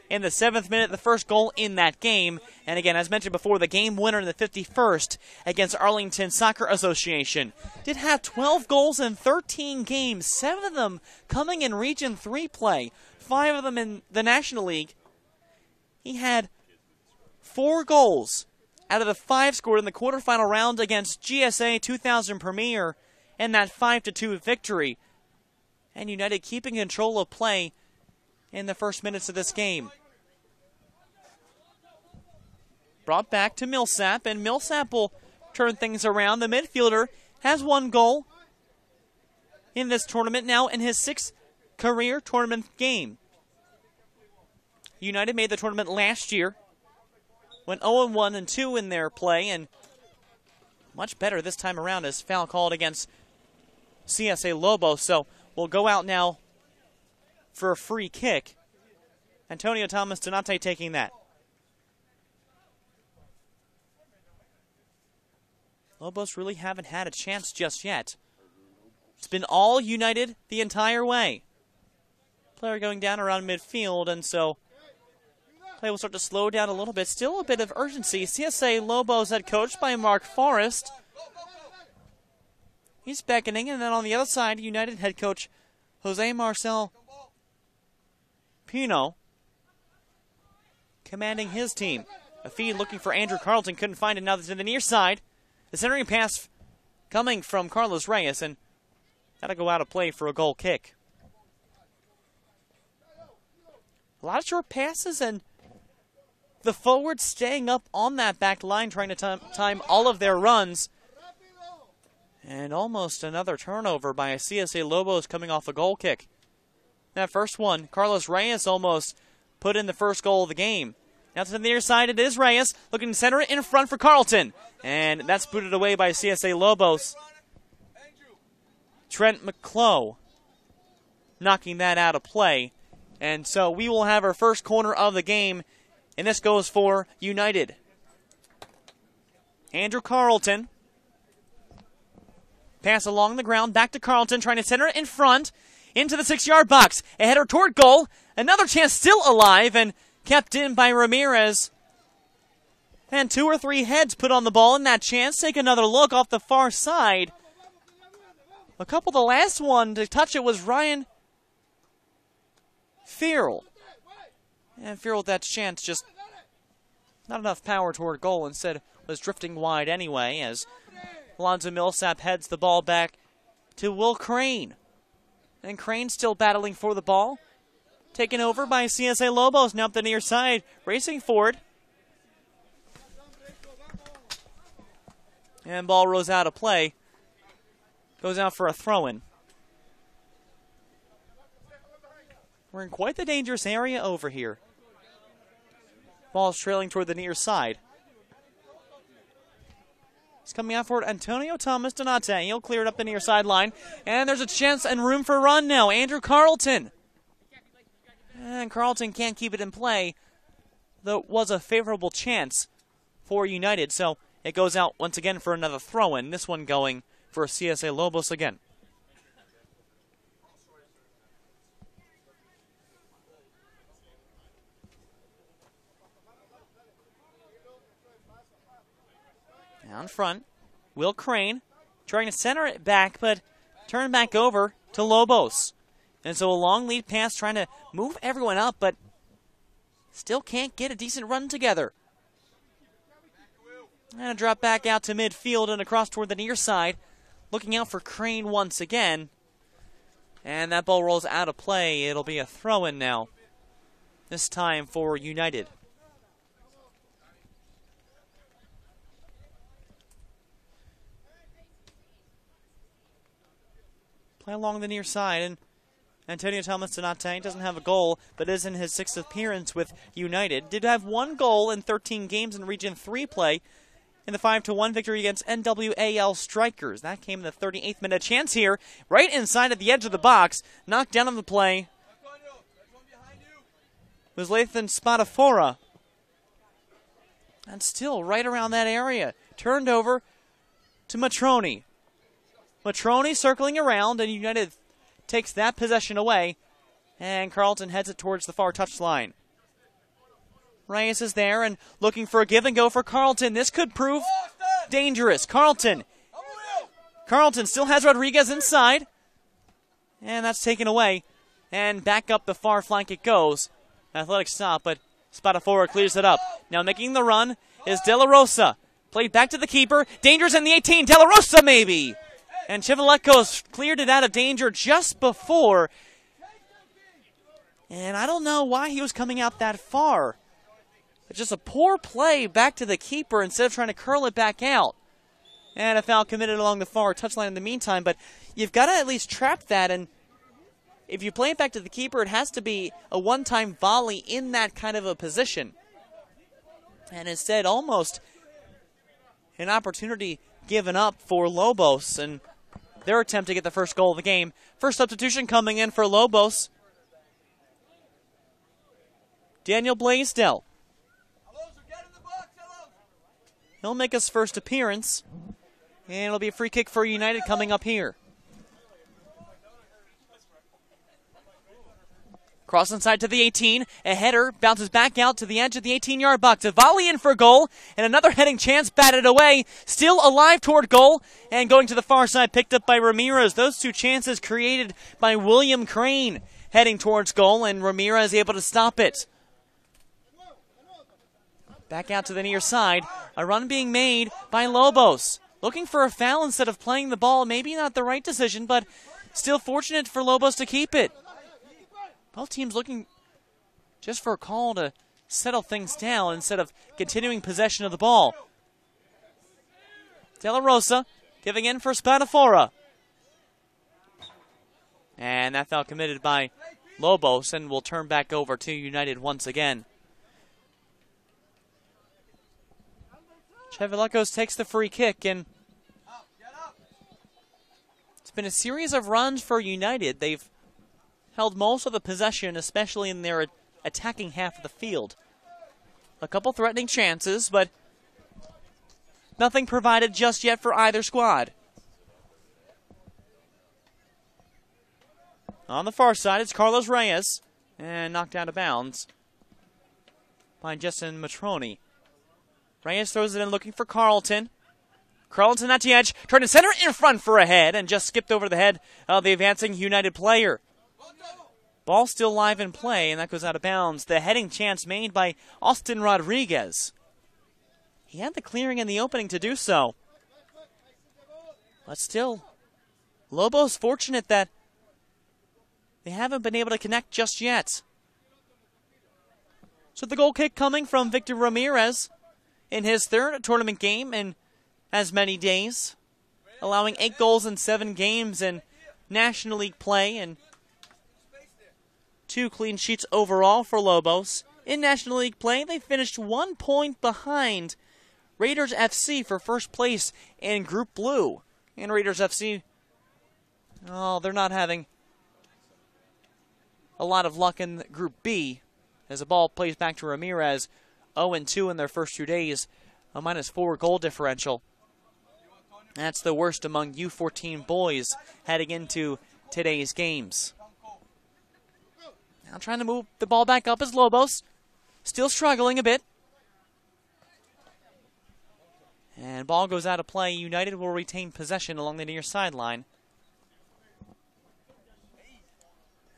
in the 7th minute, the first goal in that game. And again, as mentioned before, the game winner in the 51st against Arlington Soccer Association. Did have 12 goals in 13 games, 7 of them coming in Region 3 play, 5 of them in the National League. He had 4 goals out of the 5 scored in the quarterfinal round against GSA 2000 Premier in that 5-2 victory. And United keeping control of play in the first minutes of this game. Brought back to Millsap, and Millsap will turn things around. The midfielder has 1 goal in this tournament now in his 6th career tournament game. United made the tournament last year, went 0-1-2 in their play, and much better this time around as foul called against CSA Lobos. So we'll go out now for a free kick. Antonio Thomas Donate taking that. Lobos really haven't had a chance just yet. It's been all United the entire way. Player going down around midfield, and so play will start to slow down a little bit. Still a bit of urgency. CSA Lobos head coached by Mark Forrest. He's beckoning, and then on the other side, United head coach Jose Marcel Pino commanding his team. A feed looking for Andrew Carlton, couldn't find it, now that's in the near side. The centering pass coming from Carlos Reyes, and that'll go out of play for a goal kick. A lot of short passes, and the forwards staying up on that back line, trying to time all of their runs. And almost another turnover by CSA Lobos coming off a goal kick. That first one, Carlos Reyes almost put in the first goal of the game. Now to the near side, it is Reyes looking to center it in front for Carlton. And that's booted away by CSA Lobos. Trent McClough knocking that out of play. And so we will have our first corner of the game, and this goes for United. Andrew Carlton. Pass along the ground, back to Carlton, trying to center it in front, into the 6-yard box. A header toward goal. Another chance still alive, and kept in by Ramirez. And 2 or 3 heads put on the ball in that chance. Take another look off the far side. A couple, the last one to touch it was Ryan Farrell. And Farrell with that chance, just not enough power toward goal. Instead was drifting wide anyway, as Alonzo Millsap heads the ball back to Will Crane. And Crane still battling for the ball. Taken over by CSA Lobos, now up the near side, racing forward. And ball rolls out of play. Goes out for a throw-in. We're in quite the dangerous area over here. Ball's trailing toward the near side. He's coming out for it, Antonio Thomas Donate. He'll clear it up the near sideline. And there's a chance and room for a run now. Andrew Carlton. And Carlton can't keep it in play, though it was a favorable chance for United. So it goes out once again for another throw-in. This one going for CSA Lobos again. Down front, Will Crane trying to center it back, but turn back over to Lobos. And so a long lead pass trying to move everyone up, but still can't get a decent run together. And a drop back out to midfield and across toward the near side. Looking out for Crane once again. And that ball rolls out of play. It'll be a throw-in now. This time for United. Play along the near side, and Antonio Thomas Donate doesn't have a goal, but is in his 6th appearance with United. Did have 1 goal in 13 games in Region 3 play in the 5-1 victory against NWAL Strikers. That came in the 38th minute. Chance here, right inside at the edge of the box. Knocked down on the play. It was Lathan Spadafora. And still right around that area. Turned over to Matroni. Matroni circling around, and United takes that possession away, and Carlton heads it towards the far touchline. Reyes is there and looking for a give and go for Carlton. This could prove dangerous. Carlton still has Rodriguez inside. And that's taken away. And back up the far flank it goes. Athletic stop, but Spadafora clears it up. Now making the run is De La Rosa. Played back to the keeper. Danger's in the 18. De La Rosa maybe. And Chivalekos cleared it out of danger just before. And I don't know why he was coming out that far. It's just a poor play back to the keeper instead of trying to curl it back out. And a foul committed along the far touchline in the meantime. But you've got to at least trap that. And if you play it back to the keeper, it has to be a one-time volley in that kind of a position. And instead, almost an opportunity given up for Lobos and their attempt to get the first goal of the game. First substitution coming in for Lobos. Daniel Blaisdell. He'll make his first appearance. And it'll be a free kick for United coming up here. Cross inside to the 18. A header bounces back out to the edge of the 18-yard box. A volley in for goal. And another heading chance batted away. Still alive toward goal. And going to the far side, picked up by Ramirez. Those two chances created by William Crane heading towards goal. And Ramirez able to stop it. Back out to the near side. A run being made by Lobos. Looking for a foul instead of playing the ball. Maybe not the right decision, but still fortunate for Lobos to keep it. Both teams looking just for a call to settle things down instead of continuing possession of the ball. De La Rosa giving in for Spadafora. And that foul committed by Lobos and will turn back over to United once again. Chivalekos takes the free kick, and it's been a series of runs for United. They've held most of the possession, especially in their attacking half of the field. A couple threatening chances, but nothing provided just yet for either squad. On the far side, it's Carlos Reyes, and knocked out of bounds by Justin Matroni. Reyes throws it in looking for Carlton. Carlton at the edge, trying to center in front for a head, and just skipped over the head of the advancing United player. Ball still live in play, and that goes out of bounds. The heading chance made by Austin Rodriguez. He had the clearing in the opening to do so. But still, Lobos fortunate that they haven't been able to connect just yet. So the goal kick coming from Victor Ramirez in his third tournament game in as many days, allowing 8 goals in 7 games in National League play and 2 clean sheets overall for Lobos. In National League play, they finished 1 point behind Raiders FC for first place in Group Blue. And Raiders FC, they're not having a lot of luck in Group B as the ball plays back to Ramirez. 0-2 in their first 2 days, a -4 goal differential. That's the worst among U14 boys heading into today's games. Now trying to move the ball back up is Lobos. Still struggling a bit. And ball goes out of play. United will retain possession along the near sideline.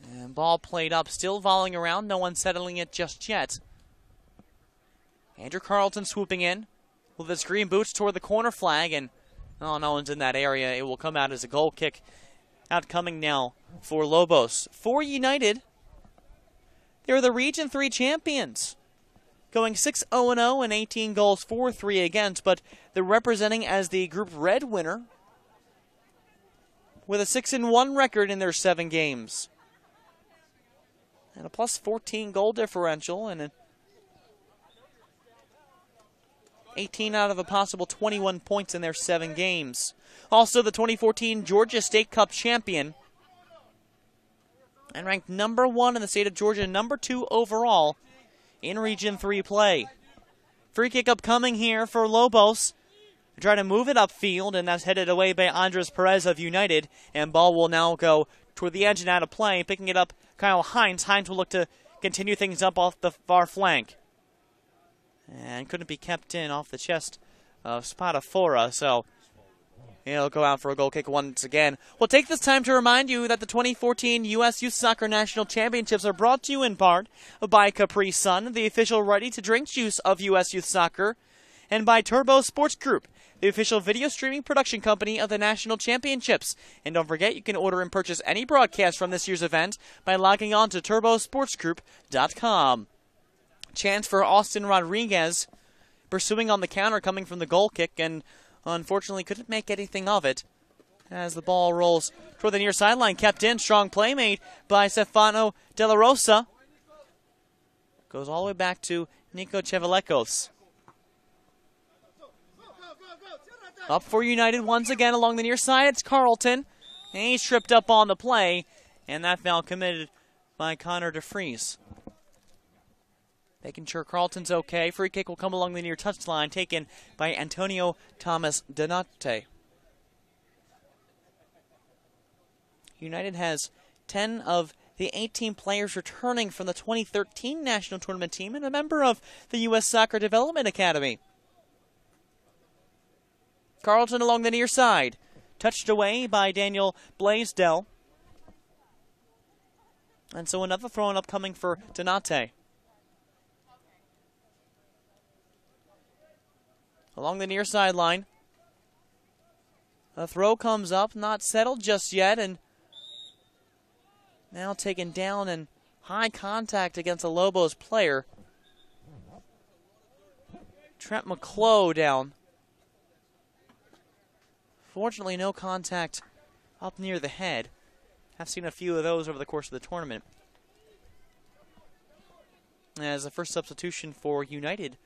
And ball played up, still volleying around. No one settling it just yet. Andrew Carlton swooping in with his green boots toward the corner flag, and no one's in that area. It will come out as a goal kick. Outcoming now for Lobos. For United, they're the Region 3 champions, going 6-0-0 and 18 goals for, 3 against, but they're representing as the Group Red winner with a 6-1 record in their 7 games. And a +14 goal differential and a 18 out of a possible 21 points in their 7 games. Also the 2014 Georgia State Cup champion and ranked number 1 in the state of Georgia, number 2 overall in Region 3 play. Free kick upcoming here for Lobos. They try to move it upfield, and that's headed away by Andres Perez of United, and ball will now go toward the edge and out of play. Picking it up, Kyle Hines. Hines will look to continue things up off the far flank. And couldn't be kept in off the chest of Spadafora, so he'll go out for a goal kick once again. We'll take this time to remind you that the 2014 U.S. Youth Soccer National Championships are brought to you in part by Capri Sun, the official ready-to-drink juice of U.S. Youth Soccer, and by Turbo Sports Group, the official video streaming production company of the National Championships. And don't forget, you can order and purchase any broadcast from this year's event by logging on to turbosportsgroup.com. Chance for Austin Rodriguez, pursuing on the counter coming from the goal kick, and unfortunately couldn't make anything of it as the ball rolls toward the near sideline. Kept in, strong play made by Stefano De La Rosa. Goes all the way back to Nico Chevalekos. Up for United once again along the near side. It's Carlton. And he's tripped up on the play, and that foul committed by Connor DeFries. Making sure Carlton's okay. Free kick will come along the near touchline, taken by Antonio Thomas Donate. United has 10 of the 18 players returning from the 2013 National Tournament team and a member of the U.S. Soccer Development Academy. Carlton along the near side. Touched away by Daniel Blaisdell. And so another throw-in upcoming for Donate. Along the near sideline. A throw comes up, not settled just yet, and now taken down in high contact against a Lobos player. Trent McClough down. Fortunately, no contact up near the head. I've seen a few of those over the course of the tournament. As the first substitution for United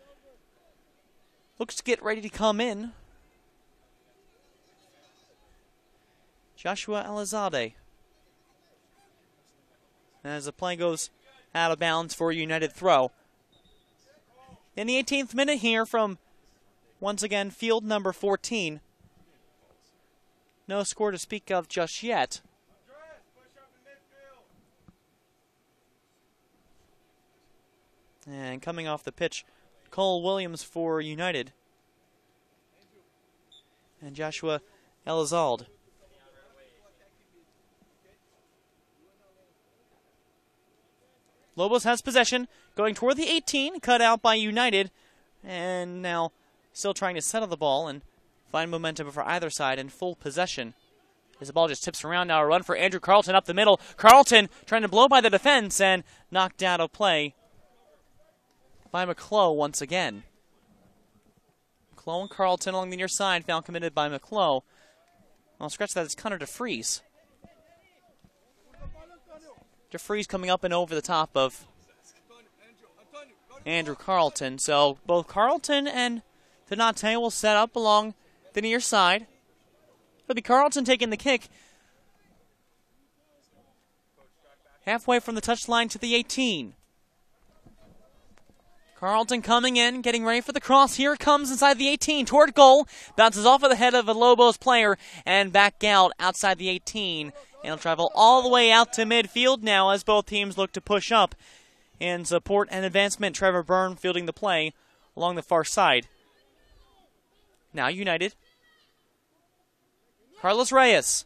looks to get ready to come in, Joshua Elizade. As the play goes out of bounds for a United throw. In the 18th minute here from, once again, field number 14. No score to speak of just yet. And coming off the pitch, Cole Williams for United. And Joshua Elizalde. Lobos has possession, going toward the 18, cut out by United. And now still trying to settle the ball and find momentum for either side in full possession. As the ball just tips around now, a run for Andrew Carlton up the middle. Carlton trying to blow by the defense and knocked out of play by McClough once again. McClough and Carlton along the near side, foul committed by McClough. I'll scratch that, it's Connor DeFries. DeFries coming up and over the top of Andrew Carlton. So both Carlton and Donate will set up along the near side. It'll be Carlton taking the kick. Halfway from the touchline to the 18. Carlton coming in, getting ready for the cross. Here it comes inside the 18, toward goal. Bounces off of the head of a Lobos player and back out outside the 18. And it'll travel all the way out to midfield now as both teams look to push up in support and advancement. Trevor Byrne fielding the play along the far side. Now United. Carlos Reyes.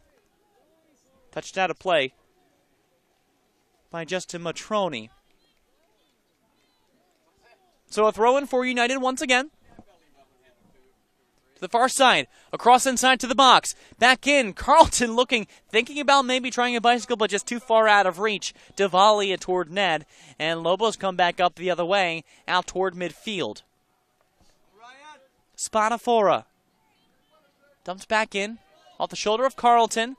Touched out of play by Justin Matroni. So a throw-in for United once again. To the far side. Across inside to the box. Back in. Carlton looking, thinking about maybe trying a bicycle, but just too far out of reach. To volley it toward Ned. And Lobos come back up the other way, out toward midfield. Spadafora. Dumped back in. Off the shoulder of Carlton.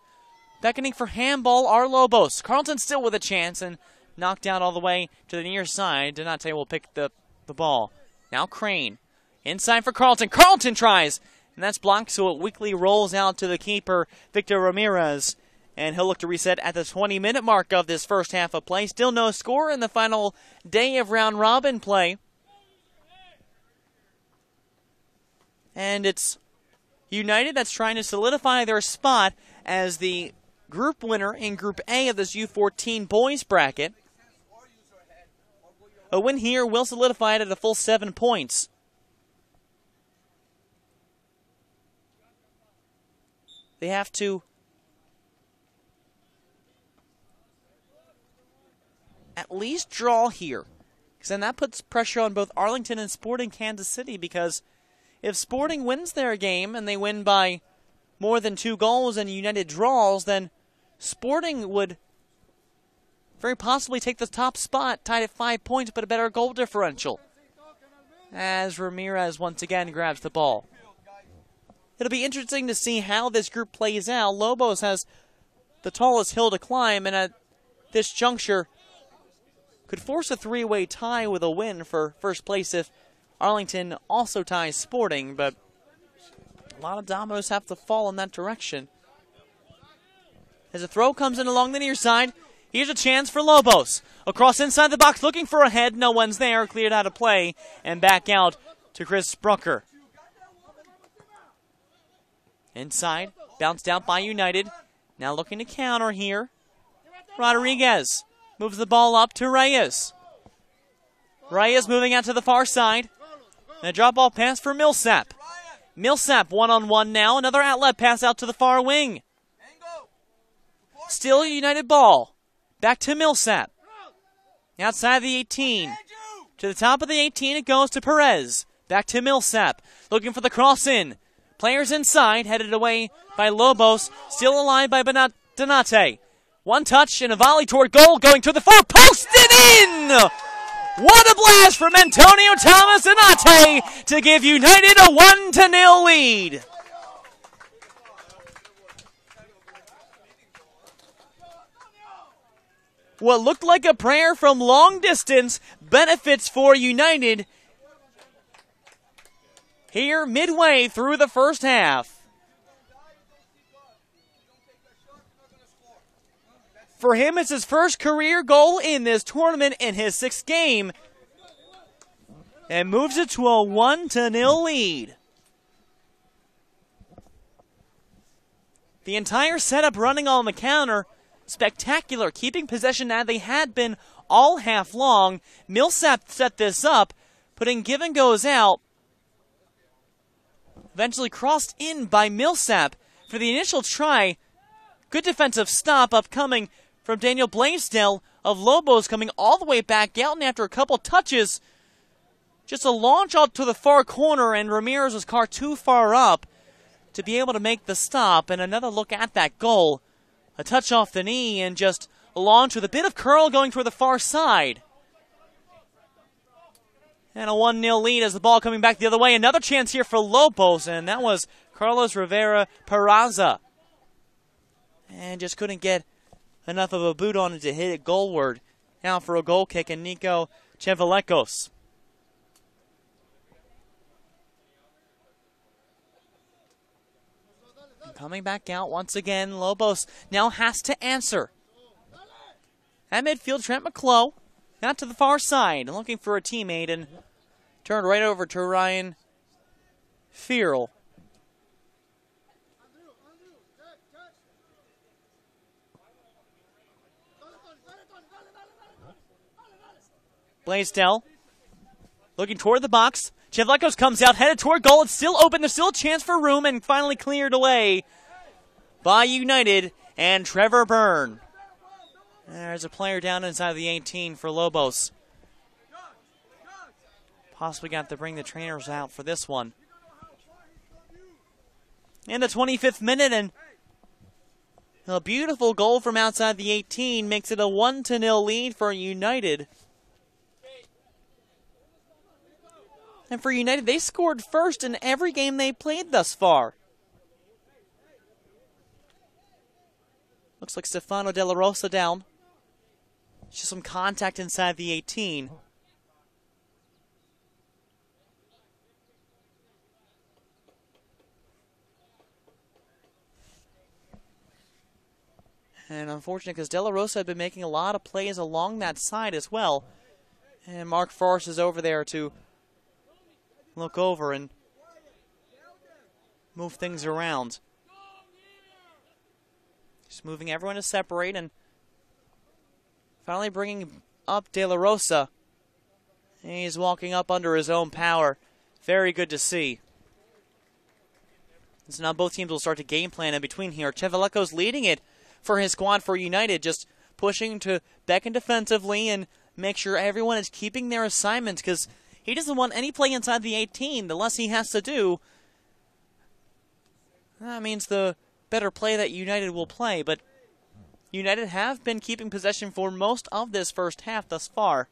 Beckoning for handball are Lobos. Carlton still with a chance and knocked out all the way to the near side. Donate will pick the ball. Now Crane. Inside for Carlton. Carlton tries. And that's blocked, so it weakly rolls out to the keeper, Victor Ramirez. And he'll look to reset at the 20-minute mark of this first half of play. Still no score in the final day of round-robin play. And it's United that's trying to solidify their spot as the group winner in Group A of this U14 boys bracket. A win here will solidify it at a full 7 points. They have to at least draw here, because then that puts pressure on both Arlington and Sporting Kansas City, because if Sporting wins their game and they win by more than 2 goals and United draws, then Sporting would very possibly take the top spot, tied at 5 points, but a better goal differential. As Ramirez once again grabs the ball. It'll be interesting to see how this group plays out. Lobos has the tallest hill to climb, and at this juncture could force a 3-way tie with a win for first place if Arlington also ties Sporting, but a lot of dominoes have to fall in that direction. As a throw comes in along the near side, here's a chance for Lobos. Across inside the box, looking for a head. No one's there. Cleared out of play, and back out to Chris Brucker. Inside, bounced out by United. Now looking to counter here. Rodriguez moves the ball up to Reyes. Reyes moving out to the far side. And a drop ball pass for Millsap. Millsap one-on-one now. Another outlet pass out to the far wing. Still a United ball. Back to Millsap. Outside the 18. To the top of the 18 it goes to Perez. Back to Millsap. Looking for the cross in. Players inside, headed away by Lobos. Still alive by Donate. One touch and a volley toward goal, going to the far post and in! What a blast from Antonio Thomas Donate to give United a 1-0 lead. What looked like a prayer from long distance benefits for United here midway through the first half. For him, it's his first career goal in this tournament in his 6th game, and moves it to a 1-0 lead. The entire setup running on the counter, spectacular, keeping possession as they had been all half long. Millsap set this up, putting give and goes out. Eventually crossed in by Millsap for the initial try. Good defensive stop upcoming from Daniel Blaisdell of Lobos, coming all the way back out, and after a couple touches, just a launch out to the far corner, and Ramirez was caught too far up to be able to make the stop. And another look at that goal. A touch off the knee and just a launch with a bit of curl going toward the far side. And a 1-0 lead as the ball coming back the other way. Another chance here for Lobos, and that was Carlos Rivera Peraza. And just couldn't get enough of a boot on it to hit it goalward. Now for a goal kick, and Nico Chevalekos. Coming back out once again, Lobos now has to answer. At midfield, Trent McClough, out to the far side, looking for a teammate, and turned right over to Ryan Fearl. Blaisdell looking toward the box. Chevlekos comes out, headed toward goal. It's still open. There's still a chance for room, and finally cleared away by United and Trevor Byrne. There's a player down inside the 18 for Lobos. Possibly got to bring the trainers out for this one. In the 25th minute, and a beautiful goal from outside the 18 makes it a 1-0 lead for United. And for United, they scored first in every game they played thus far. Looks like Stefano De La Rosa down. Just some contact inside the 18. And unfortunate because De La Rosa had been making a lot of plays along that side as well. And Mark Forrest is over there to look over and move things around. Just moving everyone to separate and finally bringing up De La Rosa. He's walking up under his own power. Very good to see. So now both teams will start to game plan in between here. Chevaleco's leading it for his squad for United, just pushing to beckon defensively and make sure everyone is keeping their assignment, because he doesn't want any play inside the 18. The less he has to do, that means the better play that United will play. But United have been keeping possession for most of this first half thus far.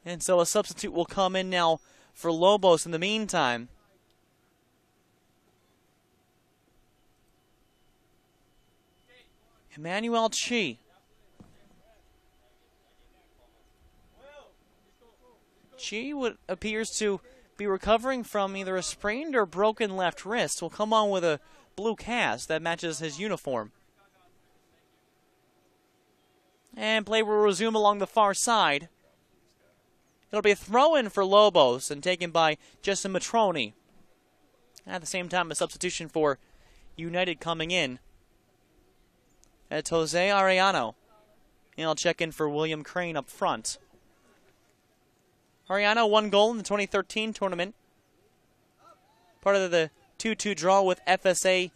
And so a substitute will come in now for Lobos in the meantime. Emmanuel Chi. Chi appears to be recovering from either a sprained or broken left wrist. Will come on with a blue cast that matches his uniform. And play will resume along the far side. It'll be a throw-in for Lobos and taken by Justin Matroni. At the same time, a substitution for United coming in. It's Jose Arellano. And I'll check in for William Crane up front. Arellano, 1 goal in the 2013 tournament. Part of the 2-2 draw with FSA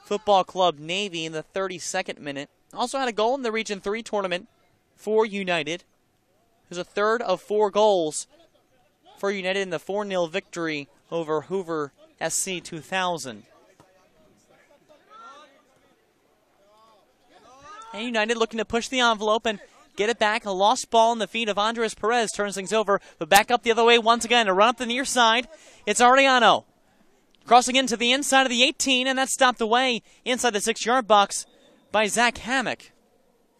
Football Club Navy in the 32nd minute. Also had a goal in the Region 3 tournament for United. There's a third of 4 goals for United in the 4-0 victory over Hoover SC 2000. And United looking to push the envelope and get it back. A lost ball in the feet of Andres Perez turns things over, but back up the other way once again to run up the near side. It's Arellano crossing into the inside of the 18, and that's stopped away inside the 6-yard box by Zach Hammock.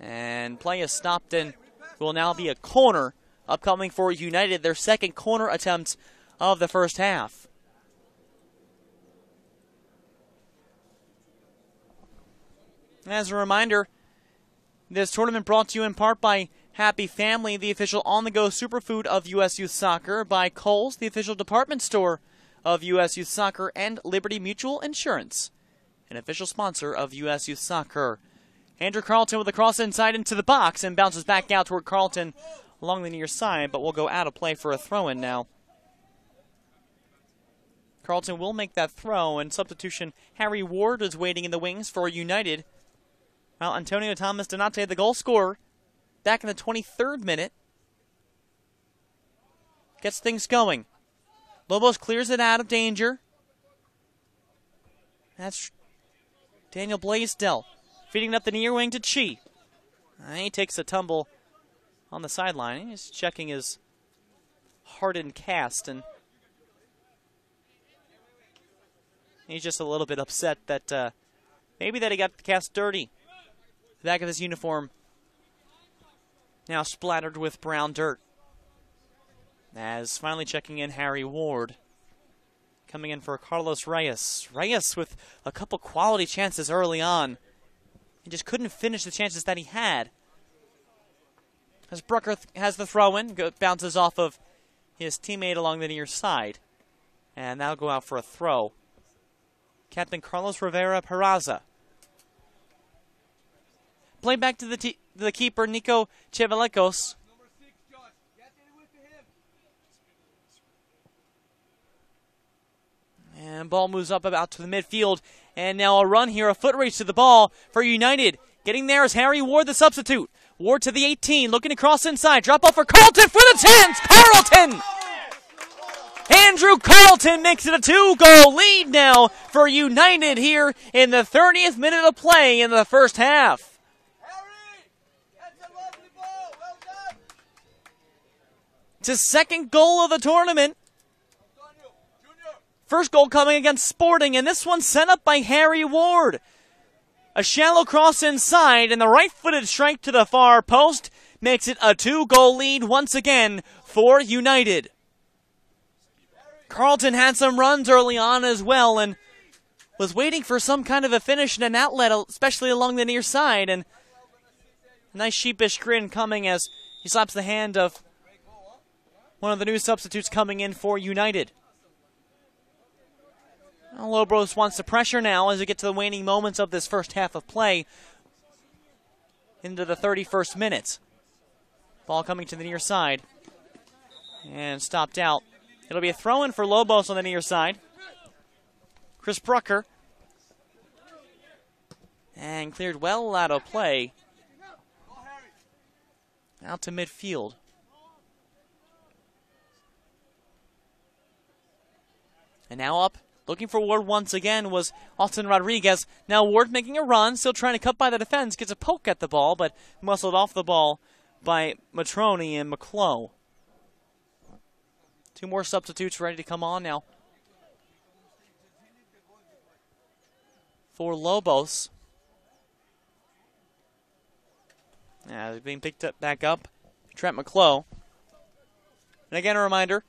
And play is stopped and will now be a corner upcoming for United, their second corner attempt of the first half. As a reminder, this tournament brought to you in part by Happy Family, the official on-the-go superfood of U.S. Youth Soccer, by Kohl's, the official department store of U.S. Youth Soccer, and Liberty Mutual Insurance, an official sponsor of U.S. Youth Soccer. Andrew Carlton with a cross inside into the box and bounces back out toward Carlton along the near side, but will go out of play for a throw-in now. Carlton will make that throw, and substitution Harry Ward is waiting in the wings for United. Well, Antonio Thomas Donate, the goal scorer, back in the 23rd minute. Gets things going. Lobos clears it out of danger. That's Daniel Blaisdell feeding up the near wing to Chi. He takes a tumble on the sideline. He's checking his hardened cast, and he's just a little bit upset that maybe that he got the cast dirty. The back of his uniform now splattered with brown dirt. As finally checking in Harry Ward. Coming in for Carlos Reyes. Reyes with a couple quality chances early on. He just couldn't finish the chances that he had. As Burke has the throw-in, bounces off of his teammate along the near side. And that'll go out for a throw. Captain Carlos Rivera Peraza. Play back to the keeper, Nico Chevalecos. And ball moves up about to the midfield. And now a run here, a foot race to the ball for United. Getting there is Harry Ward, the substitute. Ward to the 18, looking to cross inside. Drop off for Carlton for the 10s. Carlton! Andrew Carlton makes it a 2-goal lead now for United here in the 30th minute of play in the first half. It's his second goal of the tournament. First goal coming against Sporting, and this one sent up by Harry Ward. A shallow cross inside, and the right-footed strike to the far post makes it a 2-goal lead once again for United. Carlton had some runs early on as well, and was waiting for some kind of a finish and an outlet, especially along the near side, and a nice sheepish grin coming as he slaps the hand of one of the new substitutes coming in for United. Well, Lobos wants to pressure now as we get to the waning moments of this first half of play into the 31st minute. Ball coming to the near side. And stopped out. It'll be a throw-in for Lobos on the near side. Chris Brucker. And cleared well out of play. Out to midfield. And now up, looking for Ward once again, was Austin Rodriguez. Now Ward making a run, still trying to cut by the defense. Gets a poke at the ball, but muscled off the ball by Matroni and McClough. Two more substitutes ready to come on now for Lobos. They're being picked up back up. Trent McClough. And again, a reminder,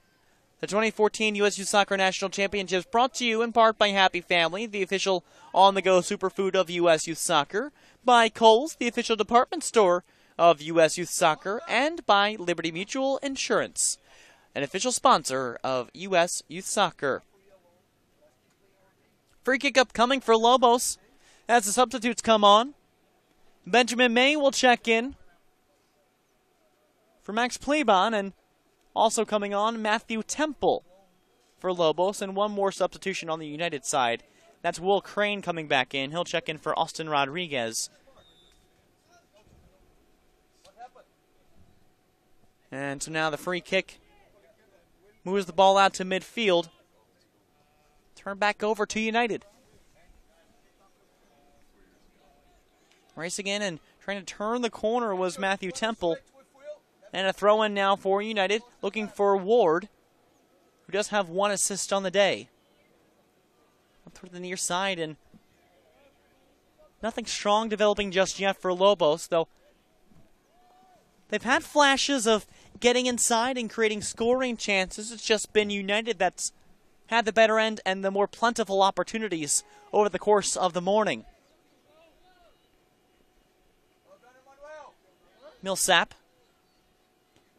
the 2014 U.S. Youth Soccer National Championships brought to you in part by Happy Family, the official on-the-go superfood of U.S. Youth Soccer, by Kohl's, the official department store of U.S. Youth Soccer, and by Liberty Mutual Insurance, an official sponsor of U.S. Youth Soccer. Free kick upcoming for Lobos as the substitutes come on. Benjamin May will check in for Max Plebon, and also coming on, Matthew Temple for Lobos, and one more substitution on the United side. That's Will Crane coming back in. He'll check in for Austin Rodriguez. And so now the free kick moves the ball out to midfield. Turn back over to United. Racing in and trying to turn the corner was Matthew Temple. And a throw-in now for United, looking for Ward, who does have one assist on the day. Up toward the near side, and nothing strong developing just yet for Lobos, though they've had flashes of getting inside and creating scoring chances. It's just been United that's had the better end and the more plentiful opportunities over the course of the morning. Millsap.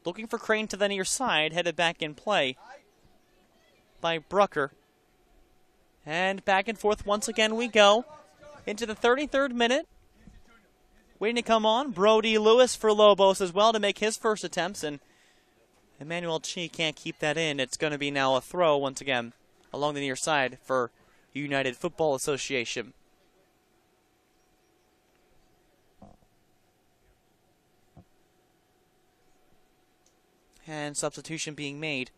Looking for Crane to the near side, headed back in play by Brucker. And back and forth once again we go into the 33rd minute. Waiting to come on, Brody Lewis for Lobos as well to make his first attempts, and Emmanuel Chi can't keep that in. It's going to be now a throw once again along the near side for United Football Association. And substitution being made.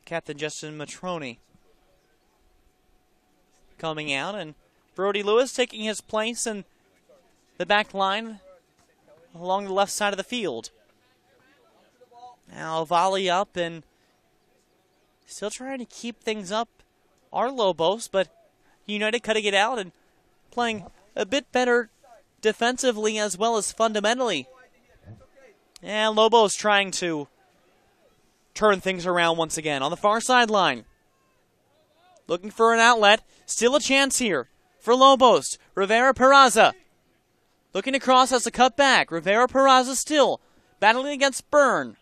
Captain Justin Matroni coming out, and Brody Lewis taking his place in the back line along the left side of the field. Now volley up, and still trying to keep things up are Lobos, but United cutting it out and playing a bit better defensively as well as fundamentally. And Lobos trying to turn things around once again on the far sideline. Looking for an outlet. Still a chance here for Lobos. Rivera Peraza looking to cross as a cut back. Rivera Peraza still battling against Byrne.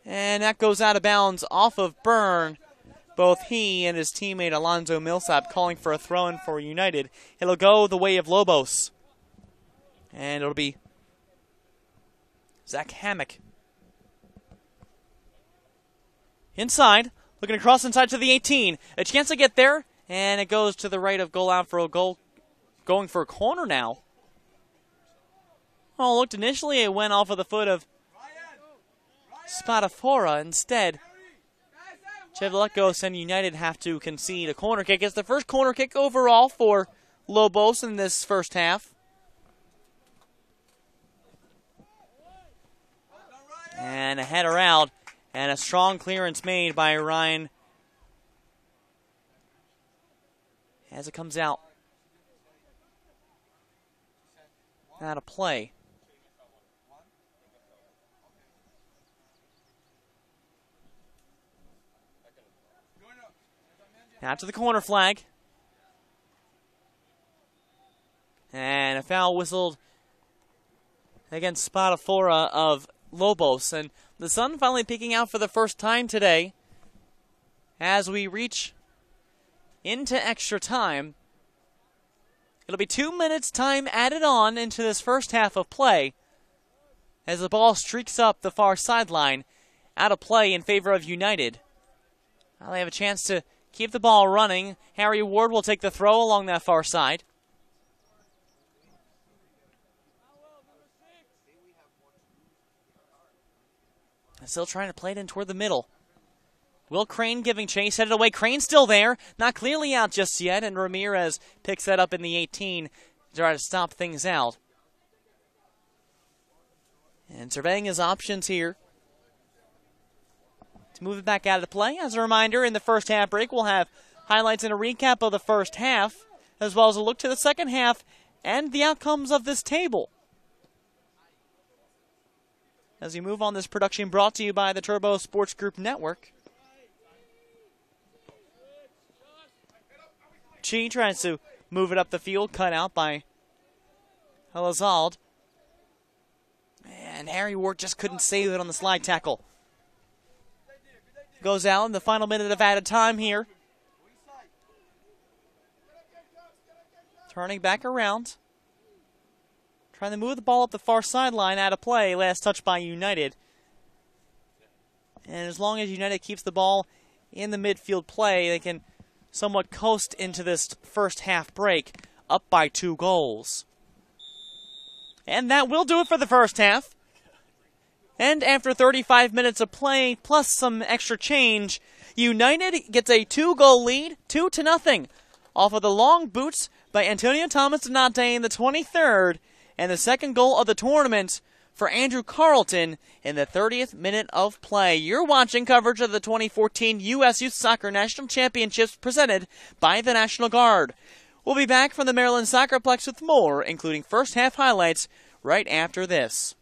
And that goes out of bounds off of Byrne. Both he and his teammate Alonzo Millsap calling for a throw-in for United. It'll go the way of Lobos. And it'll be Zach Hammock. Inside, looking to cross inside to the 18. A chance to get there, and it goes to the right of goal out for a goal. Going for a corner now. Oh, looked initially it went off of the foot of Spadafora. Instead, Chevlekos and United have to concede a corner kick. It's the first corner kick overall for Lobos in this first half. And a header out, and a strong clearance made by Ryan as it comes out. Out of play. Out to the corner flag. And a foul whistled against Spadafora of Lobos, and the sun finally peeking out for the first time today as we reach into extra time. It'll be 2 minutes time added on into this first half of play as the ball streaks up the far sideline, out of play in favor of United. Now they have a chance to keep the ball running. Harry Ward will take the throw along that far side. Still trying to play it in toward the middle. Will Crane giving chase, headed away. Crane still there, not clearly out just yet, and Ramirez picks that up in the 18 to try to stop things out. And surveying his options here to move it back out of play. As a reminder, in the first half break, we'll have highlights and a recap of the first half, as well as a look to the second half and the outcomes of this table. As we move on, this production brought to you by the Turbo Sports Group Network. Chi tries to move it up the field, cut out by Elizalde. And Harry Ward just couldn't save it on the slide tackle. Goes out in the final minute of added time here. Turning back around. Trying to move the ball up the far sideline, out of play. Last touch by United. And as long as United keeps the ball in the midfield play, they can somewhat coast into this first half break, up by 2 goals. And that will do it for the first half. And after 35 minutes of play, plus some extra change, United gets a 2-goal lead, 2-0, off of the long boots by Antonio Thomas Donate in the 23rd, and the second goal of the tournament for Andrew Carlton in the 30th minute of play. You're watching coverage of the 2014 U.S. Youth Soccer National Championships presented by the National Guard. We'll be back from the Maryland SoccerPlex with more, including first half highlights, right after this.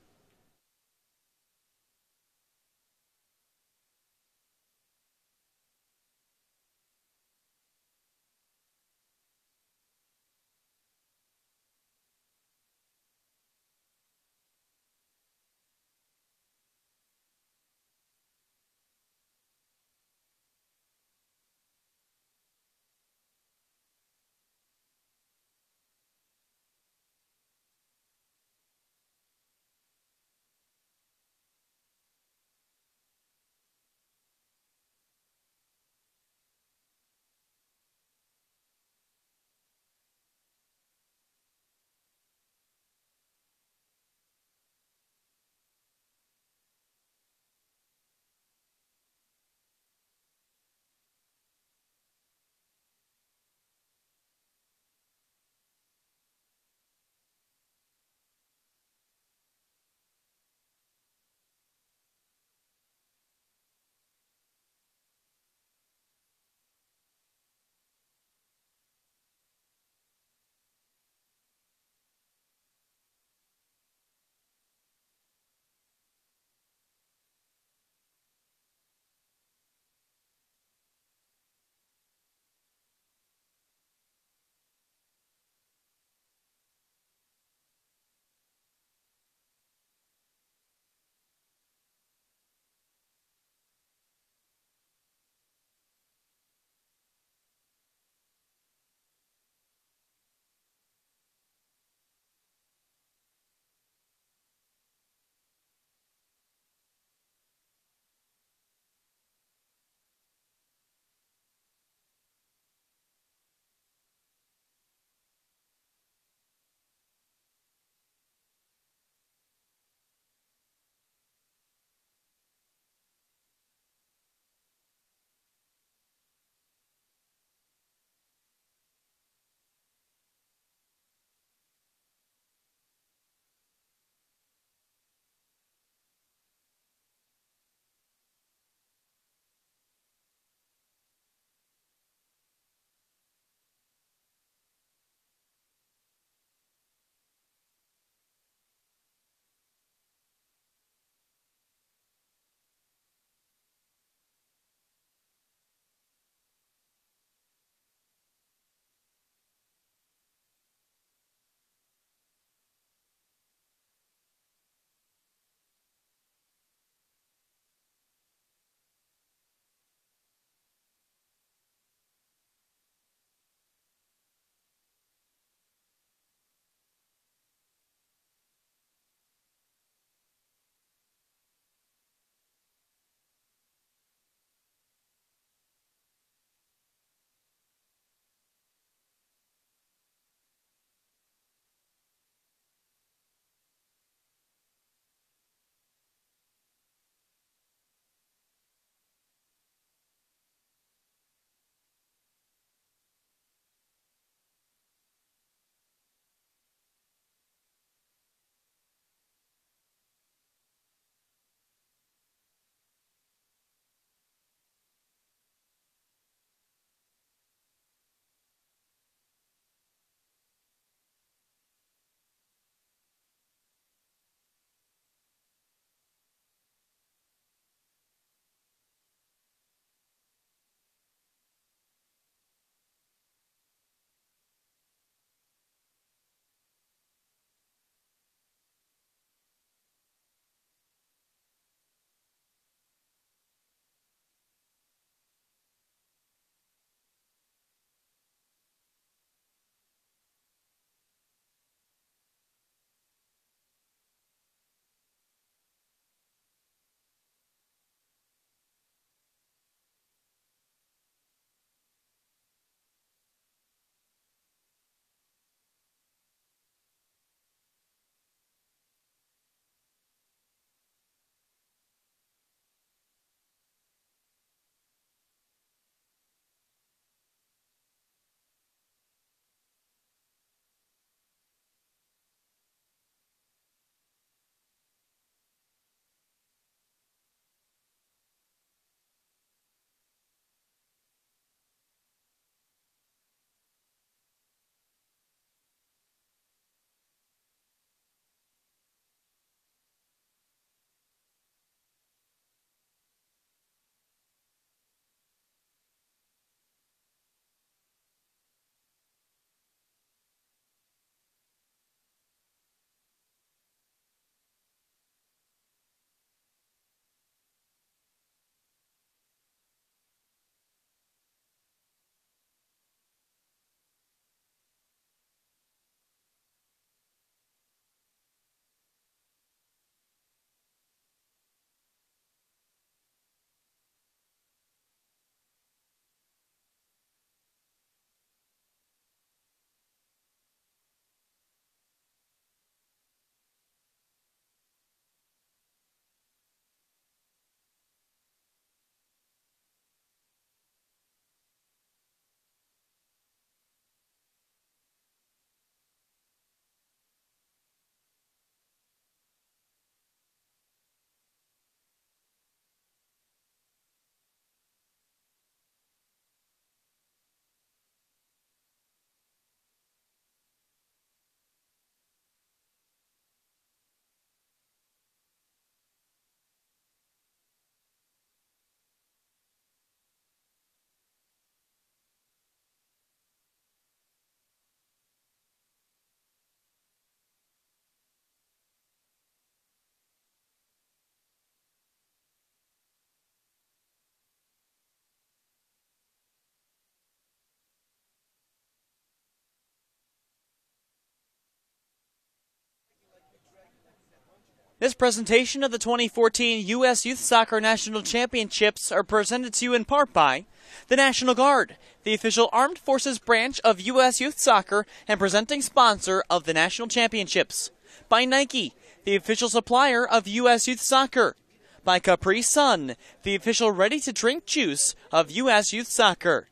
This presentation of the 2014 U.S. Youth Soccer National Championships are presented to you in part by the National Guard, the official armed forces branch of U.S. Youth Soccer and presenting sponsor of the National Championships. By Nike, the official supplier of U.S. Youth Soccer. By Capri Sun, the official ready-to-drink juice of U.S. Youth Soccer.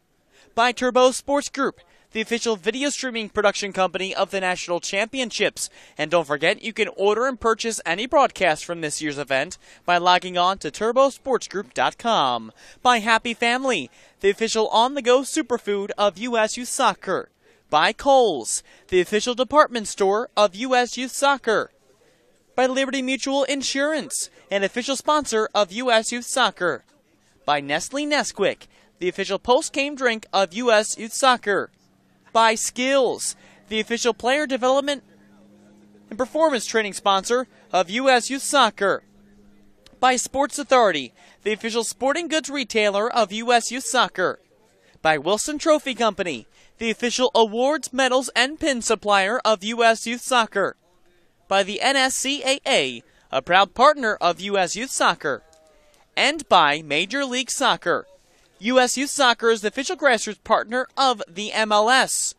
By Turbo Sports Group, the official video streaming production company of the National Championships. And don't forget, you can order and purchase any broadcast from this year's event by logging on to turbosportsgroup.com. By Happy Family, the official on-the-go superfood of U.S. Youth Soccer. By Kohl's, the official department store of U.S. Youth Soccer. By Liberty Mutual Insurance, an official sponsor of U.S. Youth Soccer. By Nestle Nesquik, the official post-game drink of U.S. Youth Soccer. By Skills, the official player development and performance training sponsor of U.S. Youth Soccer. By Sports Authority, the official sporting goods retailer of U.S. Youth Soccer. By Wilson Trophy Company, the official awards, medals, and pin supplier of U.S. Youth Soccer. By the NSCAA, a proud partner of U.S. Youth Soccer. And by Major League Soccer. U.S. Youth Soccer is the official grassroots partner of the MLS.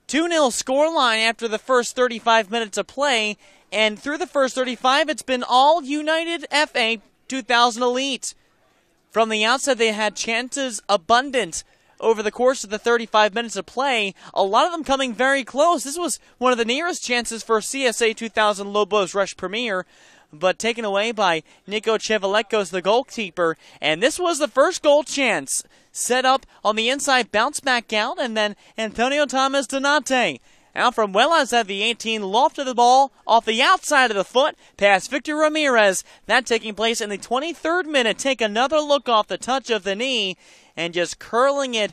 2-0 scoreline after the first 35 minutes of play, and through the first 35, it's been all United FA 2000 Elite. From the outset, they had chances abundant over the course of the 35 minutes of play, a lot of them coming very close. This was one of the nearest chances for CSA 2000 Lobos Rush Premier, but taken away by Nico Chevalekos, the goalkeeper. And this was the first goal chance. Set up on the inside, bounce back out, and then Antonio Thomas Donate. Out from well outside the 18, lofted the ball off the outside of the foot, past Victor Ramirez. That taking place in the 23rd minute. Take another look off the touch of the knee, and just curling it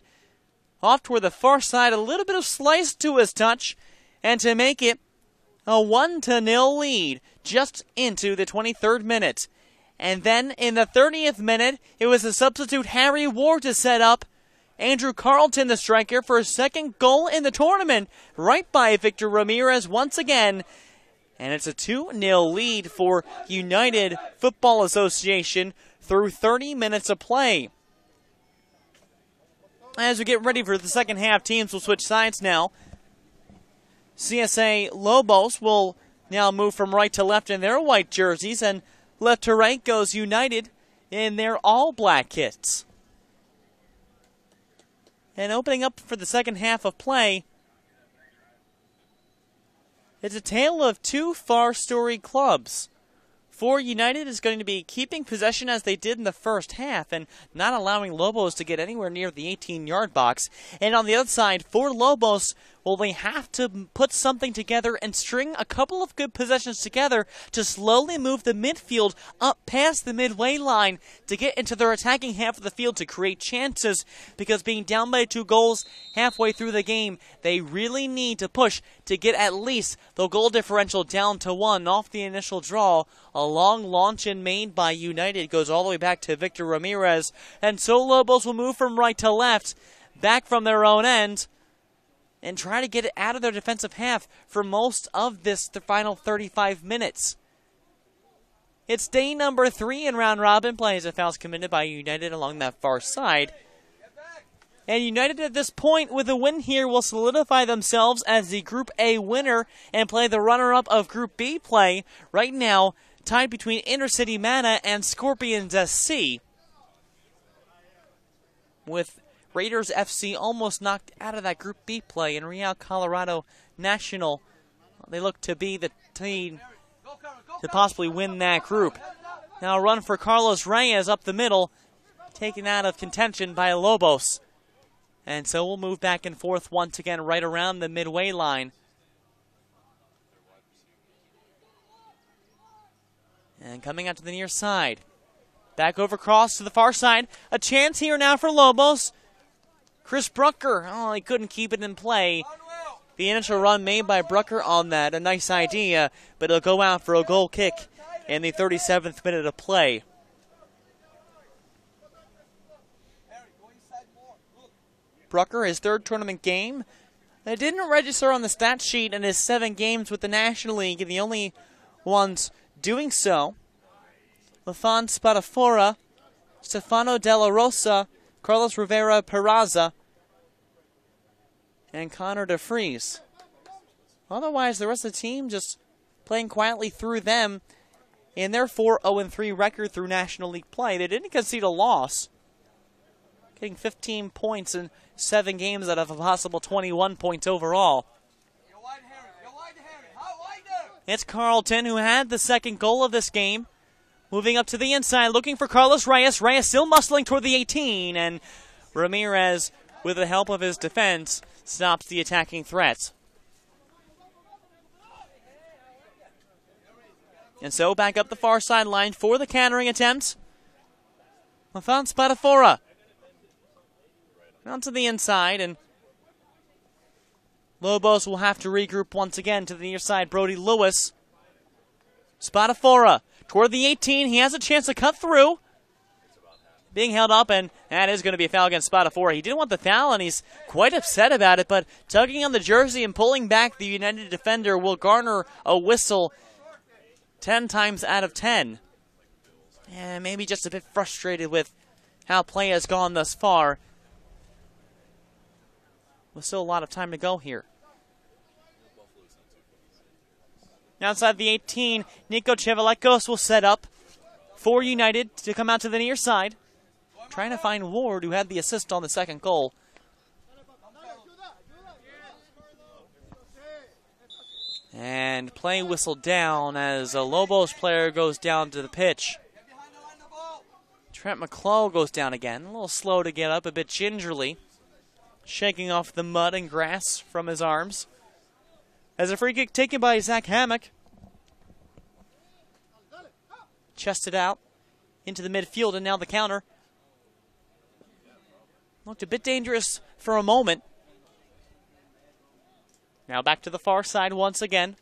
off toward the far side. A little bit of slice to his touch, and to make it a 1-0 lead just into the 23rd minute. And then in the 30th minute, it was the substitute Harry Ward to set up Andrew Carlton, the striker, for his second goal in the tournament, right by Victor Ramirez once again. And it's a 2-0 lead for United Football Association through 30 minutes of play. As we get ready for the second half, teams will switch sides now. CSA Lobos will now move from right to left in their white jerseys, and left to right goes United in their all-black kits. And opening up for the second half of play, it's a tale of two far-storied clubs. For United is going to be keeping possession as they did in the first half and not allowing Lobos to get anywhere near the 18-yard box. And on the other side, for Lobos, well, they have to put something together and string a couple of good possessions together to slowly move the midfield up past the midway line to get into their attacking half of the field to create chances, because being down by 2 goals halfway through the game, they really need to push to get at least the goal differential down to 1 off the initial draw. A long launch-in made by United goes all the way back to Victor Ramirez, and so Lobos will move from right to left, back from their own end, and try to get it out of their defensive half for most of the final 35 minutes. It's day number 3 in round robin play as a foul's committed by United along that far side. And United at this point with a win here will solidify themselves as the Group A winner and play the runner-up of Group B play. Right now, tied between Intercity Mana and Scorpions SC, with Raiders FC almost knocked out of that Group B play, and Real Colorado National, they look to be the team to possibly win that group. Now a run for Carlos Reyes up the middle, taken out of contention by Lobos. And so we'll move back and forth once again right around the midway line. And coming out to the near side. Back over cross to the far side. A chance here now for Lobos. Chris Brucker, oh, he couldn't keep it in play. The initial run made by Brucker on that, a nice idea, but it'll go out for a goal kick in the 37th minute of play. Brucker, his 3rd tournament game. It didn't register on the stat sheet in his 7 games with the National League, and the only ones doing so, Lafon Spadafora, Stefano Della Rosa, Carlos Rivera Peraza, and Connor DeFries. Otherwise, the rest of the team just playing quietly through them in their 4-0-3 record through National League play. They didn't concede a loss, getting 15 points in 7 games out of a possible 21 points overall. It's Carlton who had the second goal of this game. Moving up to the inside, looking for Carlos Reyes. Reyes still muscling toward the 18, and Ramirez, with the help of his defense, stops the attacking threat. And so back up the far sideline for the countering attempt. Lafon Spadafora. Down to the inside, and Lobos will have to regroup once again to the near side. Brody Lewis. Spadafora toward the 18. He has a chance to cut through. Being held up, and that is going to be a foul against Spadafora. He didn't want the foul, and he's quite upset about it, but tugging on the jersey and pulling back the United defender will garner a whistle 10 times out of 10. And maybe just a bit frustrated with how play has gone thus far. With still a lot of time to go here. Outside the 18, Nico Chevalekos will set up for United to come out to the near side. Trying to find Ward, who had the assist on the second goal. And play whistled down as a Lobos player goes down to the pitch. Trent McClough goes down again. A little slow to get up, a bit gingerly. Shaking off the mud and grass from his arms. As a free kick taken by Zach Hammock. Chested out into the midfield, and now the counter. Looked a bit dangerous for a moment. Now back to the far side once again.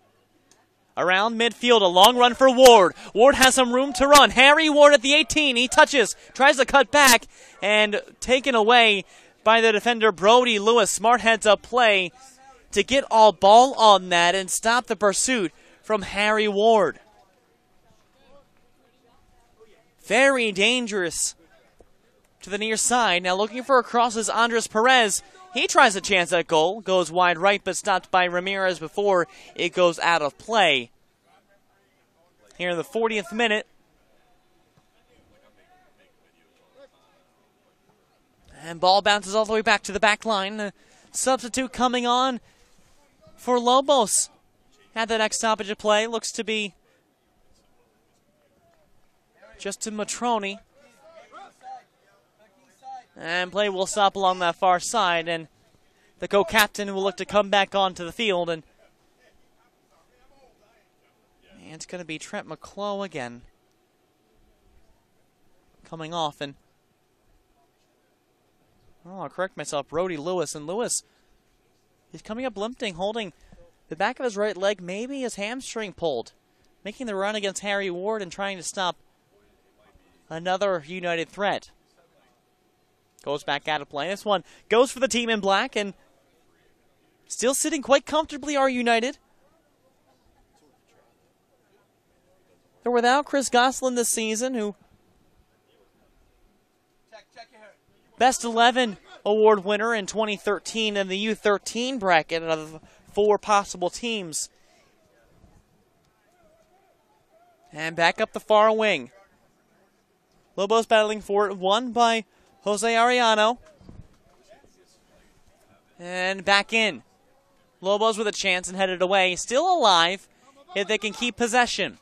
Around midfield, a long run for Ward. Ward has some room to run. Harry Ward at the 18. He touches, tries to cut back, and taken away by the defender Brody Lewis. Smart heads-up play to get all ball on that and stop the pursuit from Harry Ward. Very dangerous to the near side. Now looking for a cross is Andres Perez. He tries a chance at goal. Goes wide right, but stopped by Ramirez before it goes out of play. Here in the 40th minute. And ball bounces all the way back to the back line. The substitute coming on for Lobos. Had the next stoppage of play. Looks to be Justin Matroni. And play will stop along that far side. And the co-captain will look to come back onto the field. And it's going to be Trent McClough again. Coming off, and I'll correct myself, Brody Lewis. And Lewis, he's coming up limping, holding the back of his right leg, maybe his hamstring pulled. Making the run against Harry Ward and trying to stop another United threat. Goes back out of play. This one goes for the team in black, and still sitting quite comfortably are United. They're without Chris Goslin this season, who Best 11 award winner in 2013 in the U13 bracket out of 4 possible teams. And back up the far wing. Lobos battling for it, won by Jose Arellano. And back in. Lobos with a chance and headed away. Still alive if they can keep possession.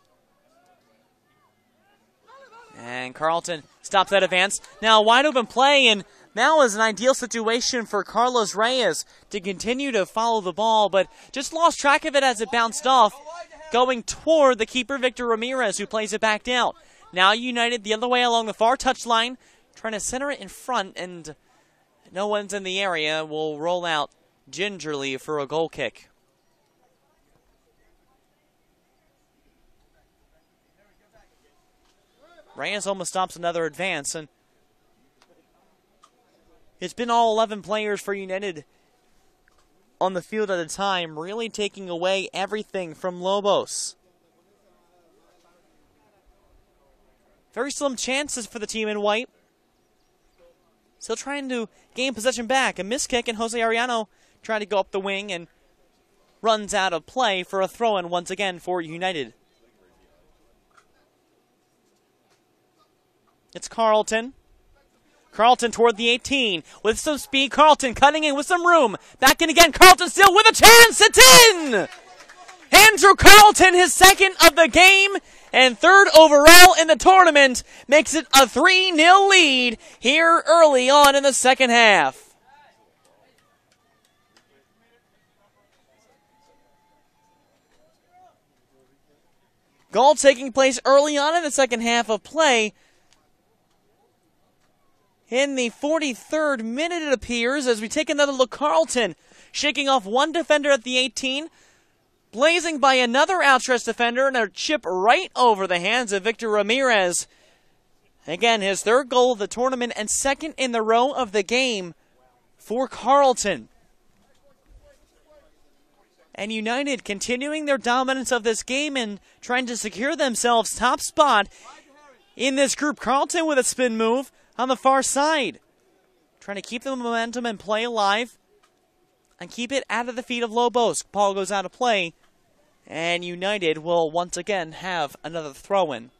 And Carlton stops that advance. Now wide open play, and now is an ideal situation for Carlos Reyes to continue to follow the ball, but just lost track of it as it bounced off, going toward the keeper Victor Ramirez, who plays it back down. Now United the other way along the far touchline, trying to center it in front, and no one's in the area. Will roll out gingerly for a goal kick. Reyes almost stops another advance, and it's been all 11 players for United on the field at a time, really taking away everything from Lobos. Very slim chances for the team in white. Still trying to gain possession back. A missed kick, and Jose Arellano trying to go up the wing and runs out of play for a throw-in once again for United. It's Carlton. Carlton toward the 18 with some speed. Carlton cutting in with some room. Back in again. Carlton still with a chance. It's in! Andrew Carlton, his second of the game and third overall in the tournament, makes it a 3-0 lead here early on in the second half. Goal taking place early on in the second half of play. In the 43rd minute, it appears, as we take another look. Carlton shaking off one defender at the 18, blazing by another outstretched defender, and a chip right over the hands of Victor Ramirez. Again, his third goal of the tournament and second in the row of the game for Carlton. And United continuing their dominance of this game and trying to secure themselves top spot in this group. Carlton with a spin move on the far side, trying to keep the momentum and play alive and keep it out of the feet of Lobos. Ball goes out of play, and United will once again have another throw-in.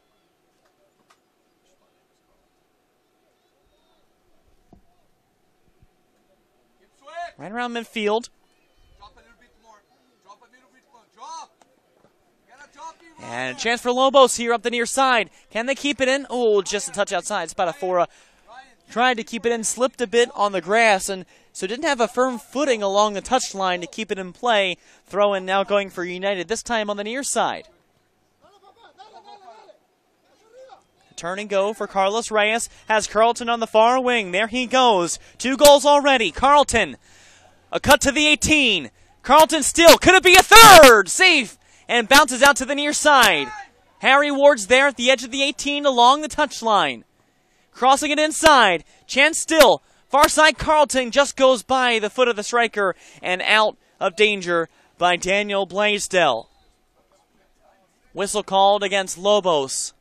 Right around midfield. And a chance for Lobos here up the near side. Can they keep it in? Oh, just a touch outside. Spadafora tried to keep it in, slipped a bit on the grass, and so didn't have a firm footing along the touchline to keep it in play. Throw in now going for United, this time on the near side. Turn and go for Carlos Reyes. Has Carlton on the far wing. There he goes. 2 goals already. Carlton. A cut to the 18. Carlton still. Could it be a third? Safe. And bounces out to the near side. Harry Ward's there at the edge of the 18 along the touchline. Crossing it inside. Chance still. Far side Carlton just goes by the foot of the striker and out of danger by Daniel Blaisdell. Whistle called against Lobos.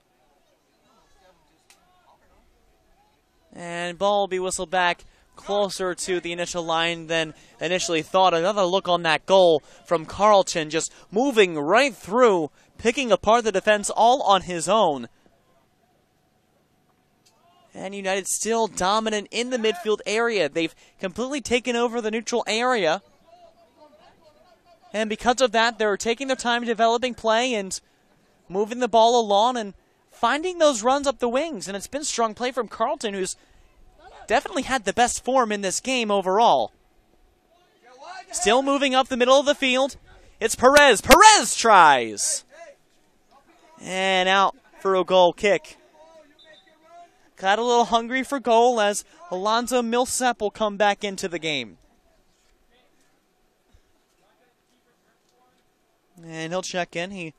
And ball will be whistled back closer to the initial line than initially thought. Another look on that goal from Carlton, just moving right through, picking apart the defense all on his own. And United still dominant in the midfield area. They've completely taken over the neutral area. And because of that, they're taking their time developing play and moving the ball along and finding those runs up the wings. And it's been strong play from Carlton, who's definitely had the best form in this game overall. Still moving up the middle of the field. It's Perez. Perez tries. And out for a goal kick. Got a little hungry for goal as Alonzo Millsap will come back into the game. And he'll check in. He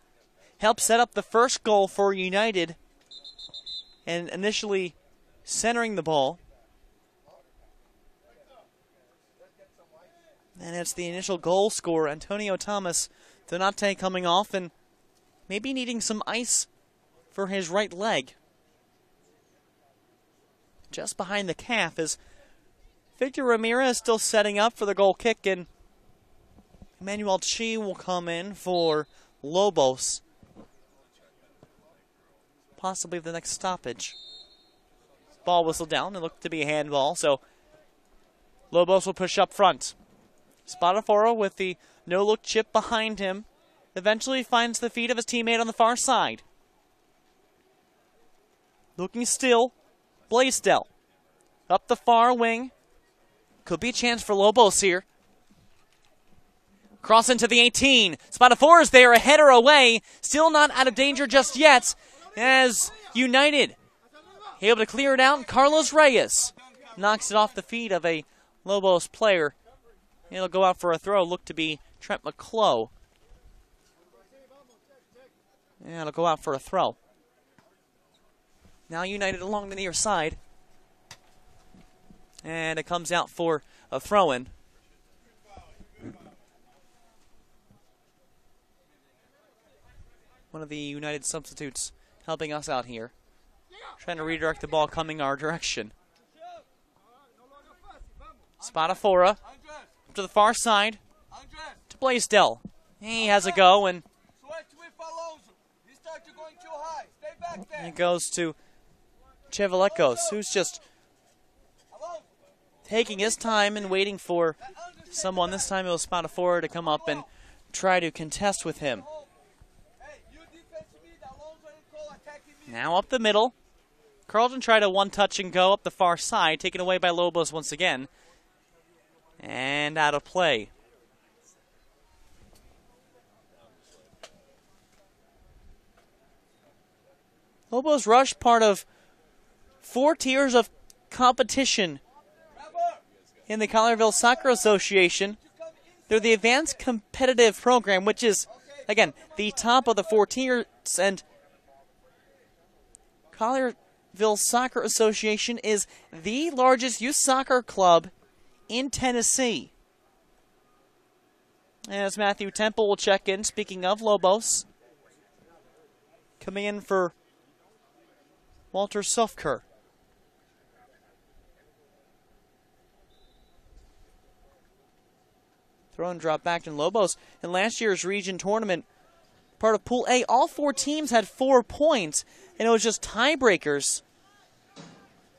helped set up the first goal for United and initially centering the ball. And it's the initial goal scorer, Antonio Thomas Donate, coming off and maybe needing some ice for his right leg. Just behind the calf is Victor Ramirez still setting up for the goal kick, and Emmanuel Chi will come in for Lobos. Possibly the next stoppage. Ball whistled down. It looked to be a handball, so Lobos will push up front. Spadafora with the no-look chip behind him eventually finds the feet of his teammate on the far side. Looking still, Blaisdell. Up the far wing. Could be a chance for Lobos here. Cross into the 18. Spadafora's there, a header away. Still not out of danger just yet, as United able to clear it out. Carlos Reyes knocks it off the feet of a Lobos player. It'll go out for a throw. Look to be Trent McClough. And it'll go out for a throw. Now United along the near side. And it comes out for a throw-in. One of the United substitutes helping us out here. trying to redirect the ball coming our direction. Spadafora to the far side to Blaisdell. He has a go, and it goes to Chevalekos, who's just taking his time and waiting for someone. This time it was Spadafora to come up and try to contest with him. Now up the middle. Carlton tried a one-touch and go up the far side, taken away by Lobos once again. And out of play. Lobos Rush, part of 4 tiers of competition in the Collierville Soccer Association. They're the Advanced Competitive Program, which is, again, the top of the 4 tiers, and Collierville Soccer Association is the largest youth soccer club in Tennessee. As Matthew Temple will check in, speaking of Lobos, coming in for Walter Sofker. Throw and drop back to Lobos. In last year's region tournament, part of Pool A, all 4 teams had 4 points, and it was just tiebreakers.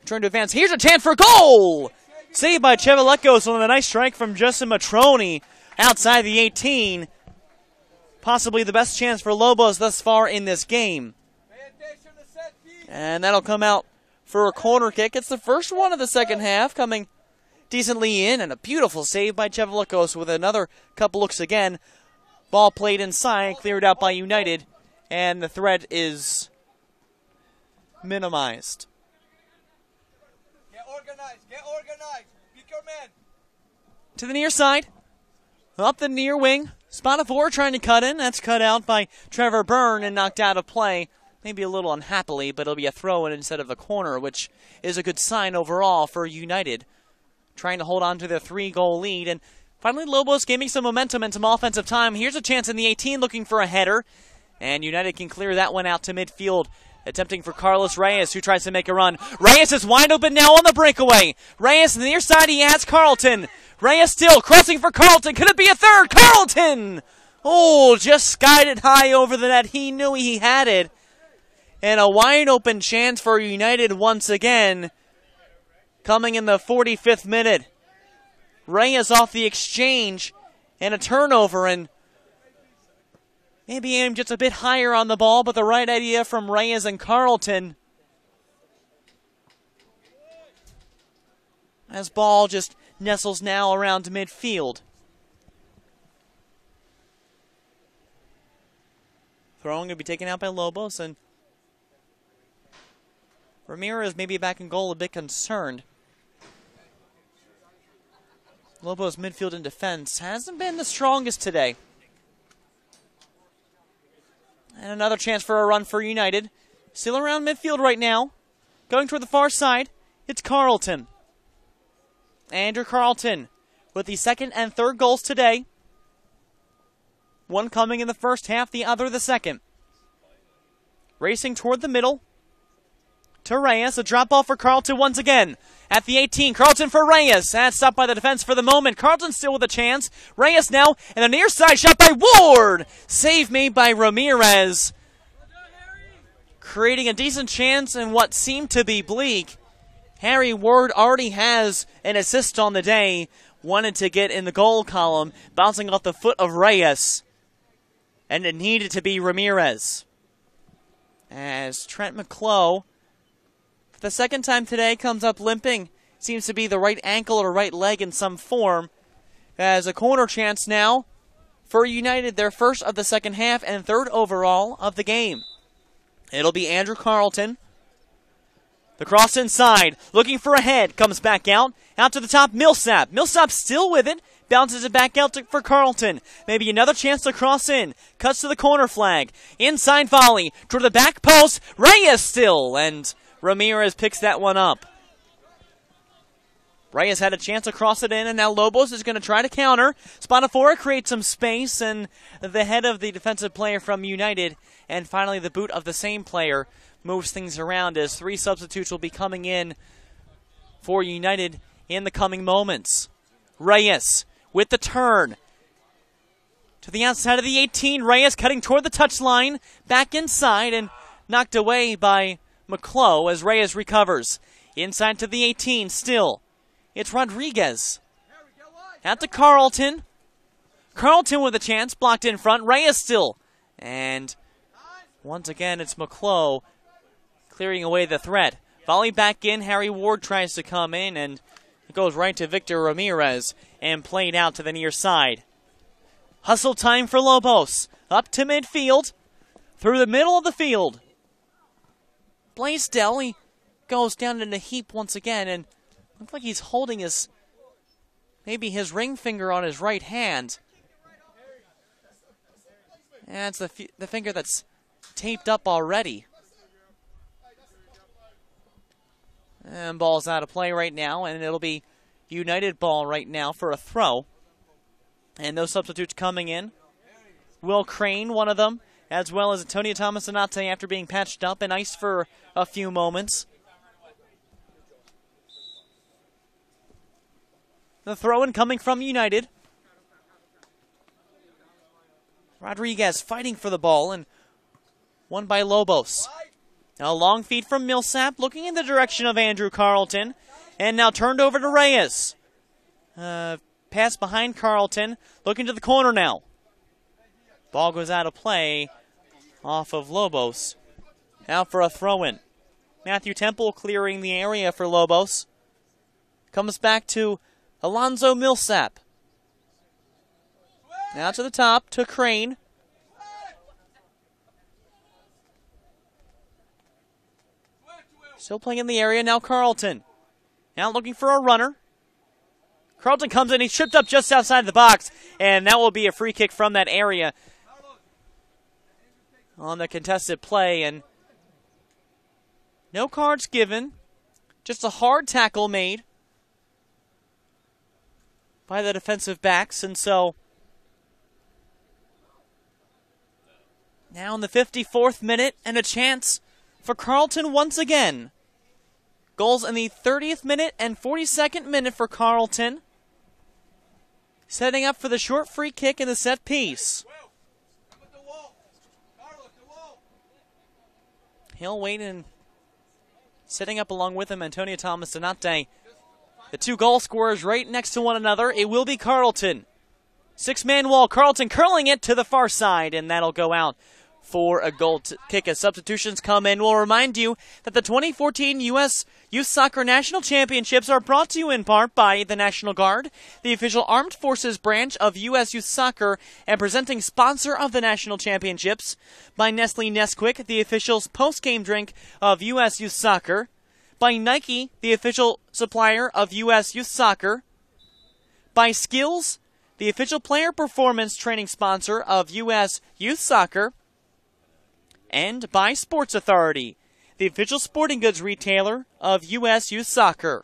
Trying to advance. Here's a chance for a goal! Saved by Chevalekos on a nice strike from Justin Matroni outside the 18. Possibly the best chance for Lobos thus far in this game. And that'll come out for a corner kick. It's the first one of the second half, coming decently in, and a beautiful save by Chevalekos with another couple looks again. Ball played inside, cleared out by United, and the threat is minimized. Get organized. Pick your man. To the near side, up the near wing. Spadafora trying to cut in. That's cut out by Trevor Byrne and knocked out of play. Maybe a little unhappily, but it'll be a throw-in instead of a corner, which is a good sign overall for United. Trying to hold on to their 3-goal lead. And finally, Lobos gaining some momentum and some offensive time. Here's a chance in the 18 looking for a header. And United can clear that one out to midfield. Attempting for Carlos Reyes, who tries to make a run. Reyes is wide open now on the breakaway. Reyes on the near side, he has Carlton. Reyes still crossing for Carlton. Could it be a third? Carlton! Oh, just skied it high over the net. He knew he had it. And a wide open chance for United once again. Coming in the 45th minute. Reyes off the exchange and a turnover, and maybe aimed just a bit higher on the ball, but the right idea from Reyes and Carlton. As ball just nestles now around midfield. Throwing going to be taken out by Lobos, and Ramirez maybe back in goal a bit concerned. Lobos midfield and defense hasn't been the strongest today. And another chance for a run for United. Still around midfield right now. Going toward the far side, it's Carlton. Andrew Carlton with the second and third goals today. One coming in the first half, the other the second. Racing toward the middle to Reyes. A drop ball for Carlton once again. At the 18, Carlton for Reyes. That's stopped by the defense for the moment. Carlton still with a chance. Reyes now, and a near side shot by Ward. Save made by Ramirez. Creating a decent chance in what seemed to be bleak. Harry Ward already has an assist on the day. Wanted to get in the goal column, bouncing off the foot of Reyes. And it needed to be Ramirez. As Trent McClough, for the second time today, comes up limping. Seems to be the right ankle or right leg in some form. As a corner chance now for United, their first of the second half and third overall of the game. It'll be Andrew Carlton. The cross inside, looking for a head, comes back out to the top, Millsap. Millsap still with it, bounces it back out for Carlton. Maybe another chance to cross in, cuts to the corner flag. Inside volley, toward the back post, Reyes still, and Ramirez picks that one up. Reyes had a chance to cross it in, and now Lobos is going to try to counter. Spadafora creates some space, and the head of the defensive player from United, and finally the boot of the same player, moves things around as 3 substitutes will be coming in for United in the coming moments. Reyes with the turn to the outside of the 18. Reyes cutting toward the touchline, back inside and knocked away by McClough as Reyes recovers. Inside to the 18 still. It's Rodriguez. Out to Carlton. Carlton with a chance, blocked in front. Reyes still. And once again, it's McClough clearing away the threat. Volley back in. Harry Ward tries to come in, and it goes right to Victor Ramirez and played out to the near side. Hustle time for Lobos. Up to midfield. Through the middle of the field. Blaisdell, he goes down in a heap once again, and looks like he's holding maybe his ring finger on his right hand. And it's the finger that's taped up already. And ball's out of play right now, and it'll be United ball right now for a throw. And those substitutes coming in. Will Crane, one of them, as well as Antonio Thomas-Anate after being patched up and iced for a few moments. The throw-in coming from United. Rodriguez fighting for the ball and won by Lobos. Now a long feed from Millsap, looking in the direction of Andrew Carlton, and now turned over to Reyes. Pass behind Carlton, looking to the corner now. Ball goes out of play off of Lobos. Now for a throw-in. Matthew Temple clearing the area for Lobos. Comes back to Alonzo Millsap. Now to the top, to Crane. Still playing in the area, now Carlton. Now looking for a runner. Carlton comes in, he's tripped up just outside the box, and that will be a free kick from that area on the contested play, and no cards given. Just a hard tackle made by the defensive backs, and so now in the 54th minute, and a chance for Carlton once again. Goals in the 30th minute and 42nd minute for Carlton. Setting up for the short free kick in the set piece. He'll wait and setting up along with him Antonio Thomas-Anate. The 2 goal scorers right next to one another. It will be Carlton. 6-man wall. Carlton curling it to the far side, and that'll go out for a goal kick as substitutions come in. We'll remind you that the 2014 U.S. Youth Soccer National Championships are brought to you in part by the National Guard, the official armed forces branch of U.S. Youth Soccer and presenting sponsor of the National Championships, by Nestle Nesquik, the official post-game drink of U.S. Youth Soccer, by Nike, the official supplier of U.S. Youth Soccer, by Skills, the official player performance training sponsor of U.S. Youth Soccer, and by Sports Authority, the official sporting goods retailer of U.S. Youth Soccer.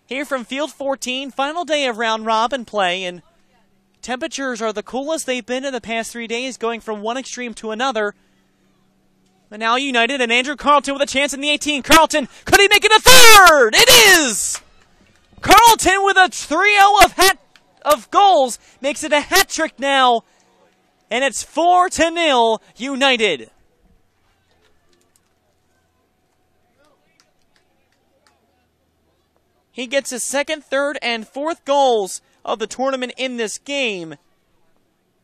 Here from Field 14, final day of round robin play, and temperatures are the coolest they've been in the past 3 days, going from one extreme to another. But now United and Andrew Carlton with a chance in the 18. Carlton, could he make it a third? It is! Carlton with a trio of goals makes it a hat trick now. And it's 4-0 United. He gets his second, third, and fourth goals of the tournament in this game.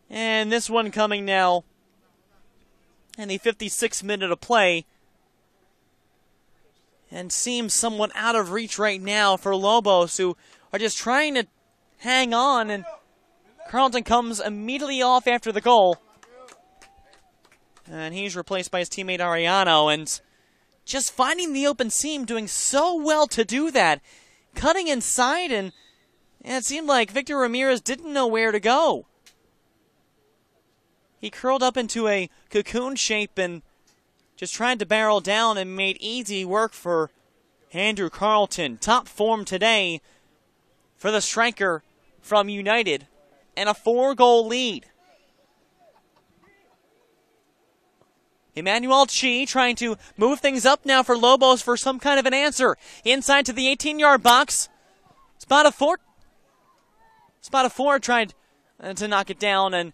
And this one coming now in the 56th minute of play. And seems somewhat out of reach right now for Lobos, who are just trying to hang on, and Carlton comes immediately off after the goal. And he's replaced by his teammate Ariano, and just finding the open seam, doing so well to do that. Cutting inside, and it seemed like Victor Ramirez didn't know where to go. He curled up into a cocoon shape and just tried to barrel down and made easy work for Andrew Carlton. Top form today for the striker from United. And a 4-goal lead. Emmanuel Chi trying to move things up now for Lobos for some kind of an answer. Inside to the 18-yard box. Spatafor tried to knock it down and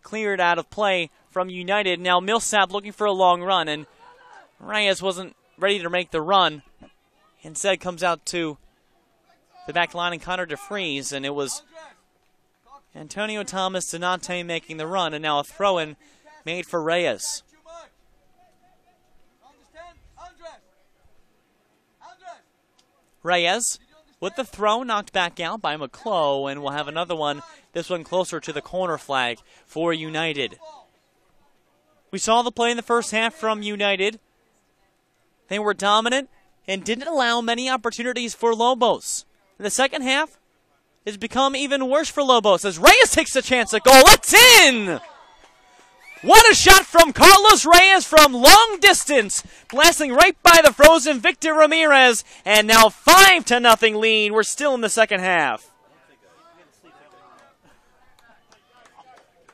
cleared out of play from United. Now Millsap looking for a long run, and Reyes wasn't ready to make the run. Instead comes out to the back line and Connor DeFries, and it was Antonio Thomas Donate making the run, and now a throw-in made for Reyes. Reyes with the throw, knocked back out by McClough, and we'll have another one, this one closer to the corner flag for United. We saw the play in the first half from United. They were dominant and didn't allow many opportunities for Lobos. In the second half, it's become even worse for Lobos as Reyes takes a chance at goal. It's in! What a shot from Carlos Reyes from long distance, blasting right by the frozen Victor Ramirez, and now 5-0 lead. We're still in the second half.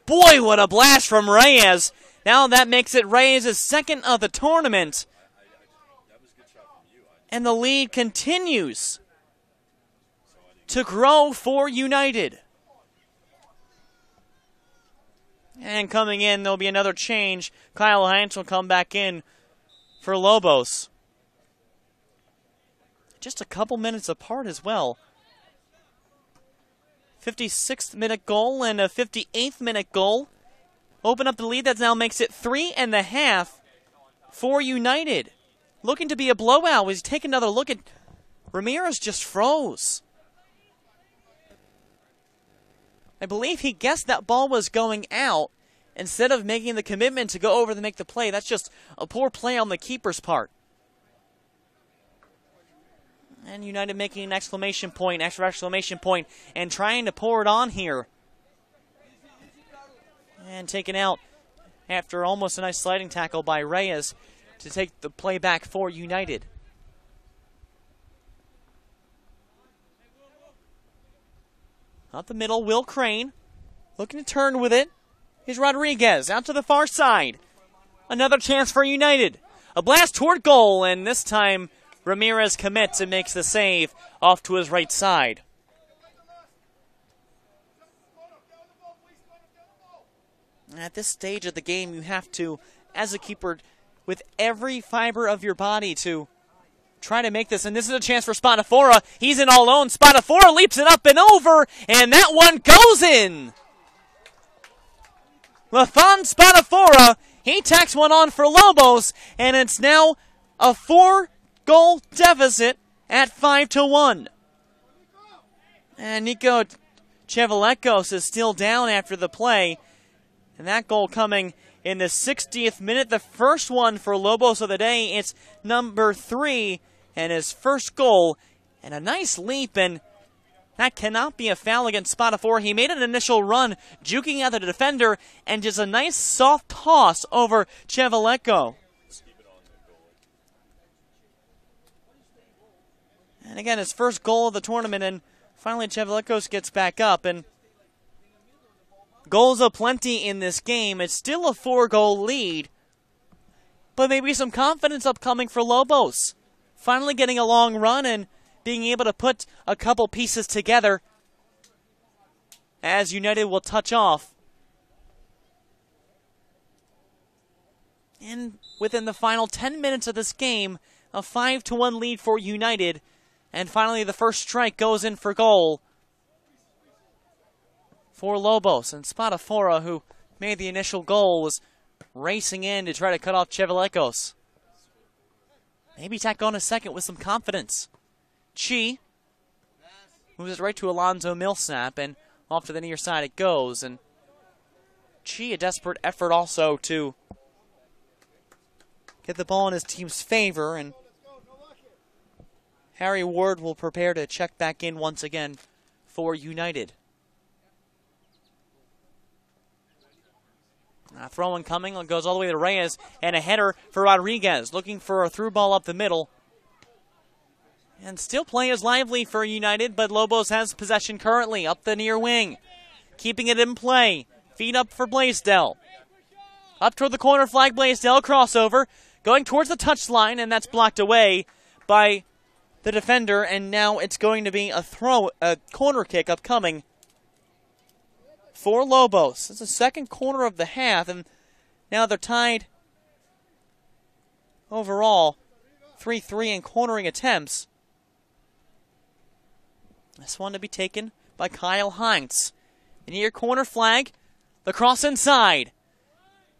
Boy, what a blast from Reyes. Now that makes it Reyes' second of the tournament. And the lead continues to grow for United. And coming in, there'll be another change. Kyle Heinz will come back in for Lobos. Just a couple minutes apart as well. 56th minute goal and a 58th minute goal. Open up the lead. That now makes it 3.5 for United. Looking to be a blowout. As you take another look at Ramirez, just froze. I believe he guessed that ball was going out instead of making the commitment to go over to make the play. That's just a poor play on the keeper's part. And United making an extra exclamation point, and trying to pour it on here. And taken out after almost a nice sliding tackle by Reyes to take the play back for United. Up the middle, Will Crane. Looking to turn with it. Here's Rodriguez out to the far side. Another chance for United. A blast toward goal, and this time Ramirez commits and makes the save off to his right side. At this stage of the game, you have to, as a keeper, with every fiber of your body to try to make this, and this is a chance for Spatafora. He's in all alone. Spatafora leaps it up and over, and that one goes in. Lafon Spatafora, he tacks one on for Lobos, and it's now a 4-goal deficit at 5-1. And Nico Chevalekos is still down after the play, and that goal coming in the 60th minute, the first one for Lobos of the day. It's number 3. And his first goal, and a nice leap, and that cannot be a foul against Spatafora. He made an initial run, juking out the defender, and just a nice soft toss over Chevaleko. And again, his first goal of the tournament, and finally Chevalekos gets back up, and goals aplenty in this game. It's still a 4-goal lead, but maybe some confidence upcoming for Lobos. Finally getting a long run and being able to put a couple pieces together as United will touch off. And within the final 10 minutes of this game, a 5-1 lead for United. And finally the first strike goes in for goal for Lobos. And Spatafora, who made the initial goal, was racing in to try to cut off Chevalekos. Maybe tack on a second with some confidence. Chi moves it right to Alonzo Millsap, and off to the near side it goes. And Chi, a desperate effort also to get the ball in his team's favor, and Harry Ward will prepare to check back in once again for United. Throw-in coming, goes all the way to Reyes, and a header for Rodriguez, looking for a through ball up the middle. And still play is lively for United, but Lobos has possession currently up the near wing. Keeping it in play. Feed up for Blaisdell. Up toward the corner flag, Blaisdell, crossover. Going towards the touchline, and that's blocked away by the defender, and now it's going to be a corner kick upcoming for Lobos. It's the second corner of the half, and now they're tied overall 3-3 in cornering attempts. This one to be taken by Kyle Heinz. The near corner flag, the cross inside.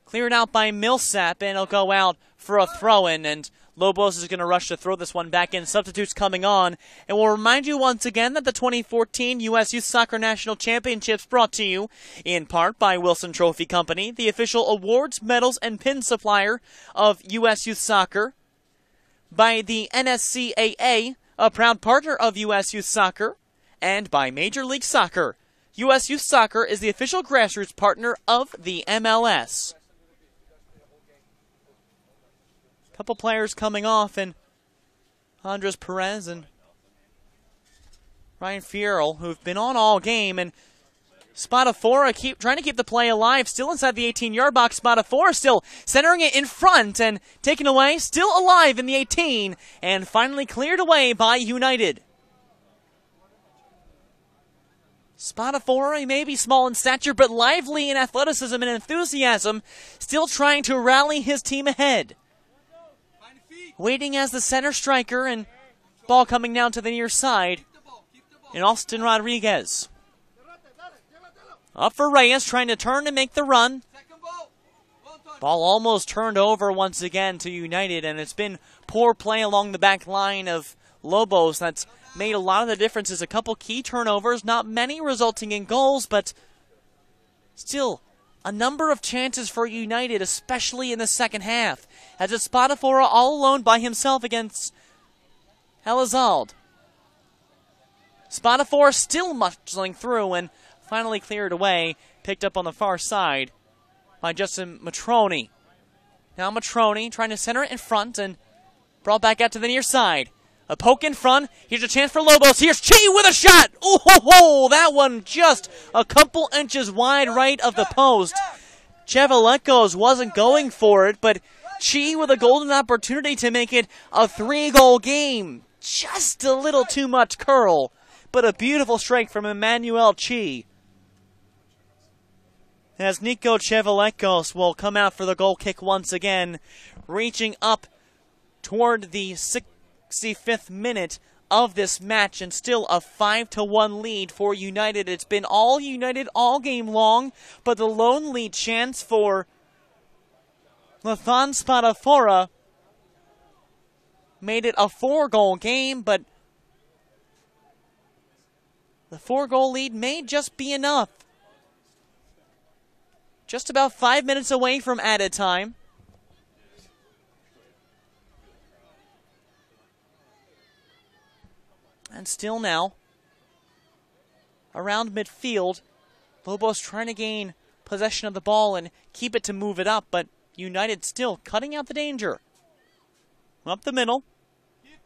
Cleared out by Millsap, and it'll go out for a throw-in, and Lobos is going to rush to throw this one back in. Substitutes coming on. And we'll remind you once again that the 2014 U.S. Youth Soccer National Championships brought to you in part by Wilson Trophy Company, the official awards, medals, and pin supplier of U.S. Youth Soccer, by the NSCAA, a proud partner of U.S. Youth Soccer, and by Major League Soccer. U.S. Youth Soccer is the official grassroots partner of the MLS. Couple players coming off, and Andres Perez and Ryan Fierro, who've been on all game, and Spadafora trying to keep the play alive, still inside the 18-yard box. Spadafora still centering it in front and taken away, still alive in the 18, and finally cleared away by United. Spadafora may be small in stature, but lively in athleticism and enthusiasm, still trying to rally his team ahead. Waiting as the center striker, and ball coming down to the near side in Austin Rodriguez. Up for Reyes, trying to turn and make the run. Ball almost turned over once again to United, and it's been poor play along the back line of Lobos that's made a lot of the differences. A couple key turnovers, not many resulting in goals, but still a number of chances for United, especially in the second half, as it's Spadafora all alone by himself against Elizalde. Spadafora still muscling through and finally cleared away, picked up on the far side by Justin Matroni. Now Matroni trying to center it in front and brought back out to the near side. A poke in front. Here's a chance for Lobos. Here's Chi with a shot. Oh, that one just a couple inches wide right of the post. Chevalekos wasn't going for it, but Chi with a golden opportunity to make it a 3-goal game. Just a little too much curl, but a beautiful strike from Emmanuel Chi. As Nico Chevalekos will come out for the goal kick once again, reaching up toward the 65th minute of this match, and still a 5-1 lead for United. It's been all United all game long, but the lone lead chance for Lathan Spadafora made it a 4-goal game, but the 4-goal lead may just be enough. Just about 5 minutes away from added time. And still now, around midfield, Lobos trying to gain possession of the ball and keep it to move it up, but United still cutting out the danger. Up the middle,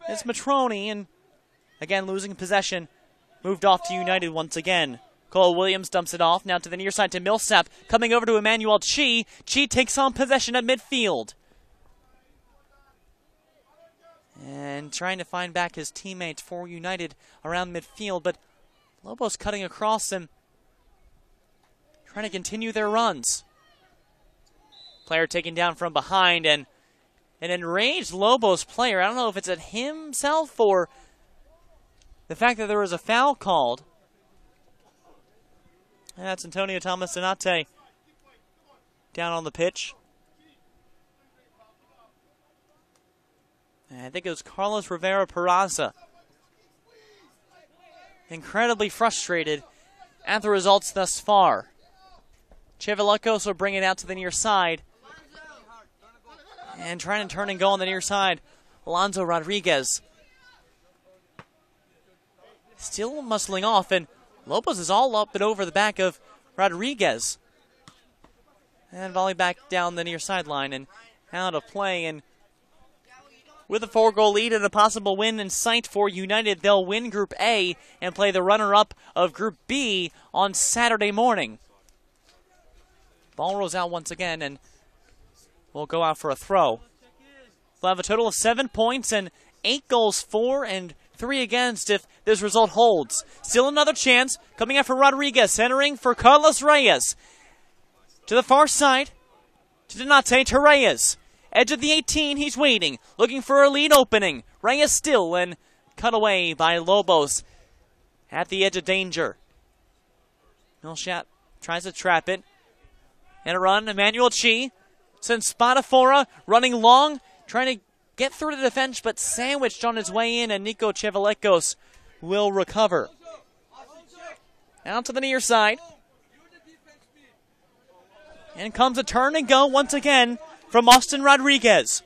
it's Matroni, and again losing possession, moved off to United once again. Cole Williams dumps it off, now to the near side to Millsap, coming over to Emmanuel Chi. Chi takes on possession at midfield. And trying to find back his teammates for United around midfield, but Lobos cutting across and trying to continue their runs. Player taken down from behind, and an enraged Lobos player. I don't know if it's at himself or the fact that there was a foul called. And that's Antonio Thomas Donate down on the pitch. And I think it was Carlos Rivera Peraza. Incredibly frustrated at the results thus far. Chevalekos will bring it out to the near side. And trying to turn and go on the near side, Alonso Rodriguez. Still muscling off, and Lobos is all up and over the back of Rodriguez. And volley back down the near sideline and out of play. And with a 4-goal lead and a possible win in sight for United, they'll win Group A and play the runner-up of Group B on Saturday morning. Ball rolls out once again, and will go out for a throw. We'll have a total of 7 points and 8 goals for and 3 against if this result holds. Still another chance coming out for Rodriguez, centering for Carlos Reyes. To the far side, to Donate, to Reyes. Edge of the 18, he's waiting, looking for a lead opening. Reyes still, and cut away by Lobos at the edge of danger. Milshat tries to trap it. And a run, Emmanuel Chi sends Spadafora running long, trying to get through the defense, but sandwiched on his way in, and Nico Chevalekos will recover. Out to the near side. And comes a turn and go once again from Austin Rodriguez.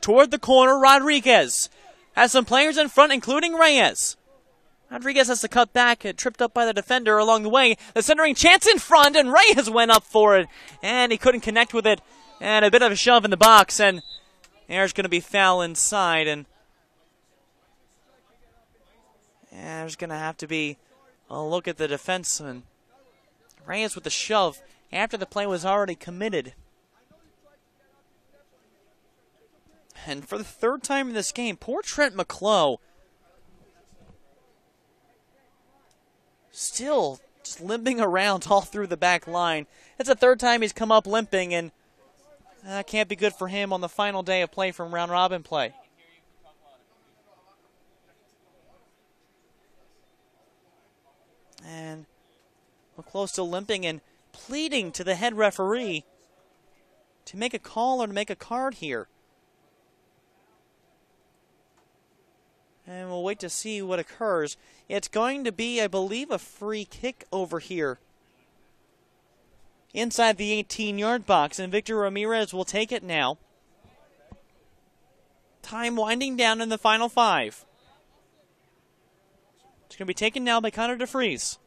Toward the corner, Rodriguez has some players in front, including Reyes. Rodriguez has to cut back, tripped up by the defender along the way. The centering chance in front, and Reyes went up for it, and he couldn't connect with it. And a bit of a shove in the box, and there's going to be foul inside, and there's going to have to be a look at the defenseman. Reyes with the shove after the play was already committed. And for the third time in this game, poor Trent McClough still just limping around all through the back line. It's the third time he's come up limping, and that can't be good for him on the final day of play from round robin play. And McClough still limping and pleading to the head referee to make a call or to make a card here. And we'll wait to see what occurs. It's going to be, I believe, a free kick over here inside the 18-yard box, and Victor Ramirez will take it now. Time winding down in the final 5. It's going to be taken now by Connor DeFries.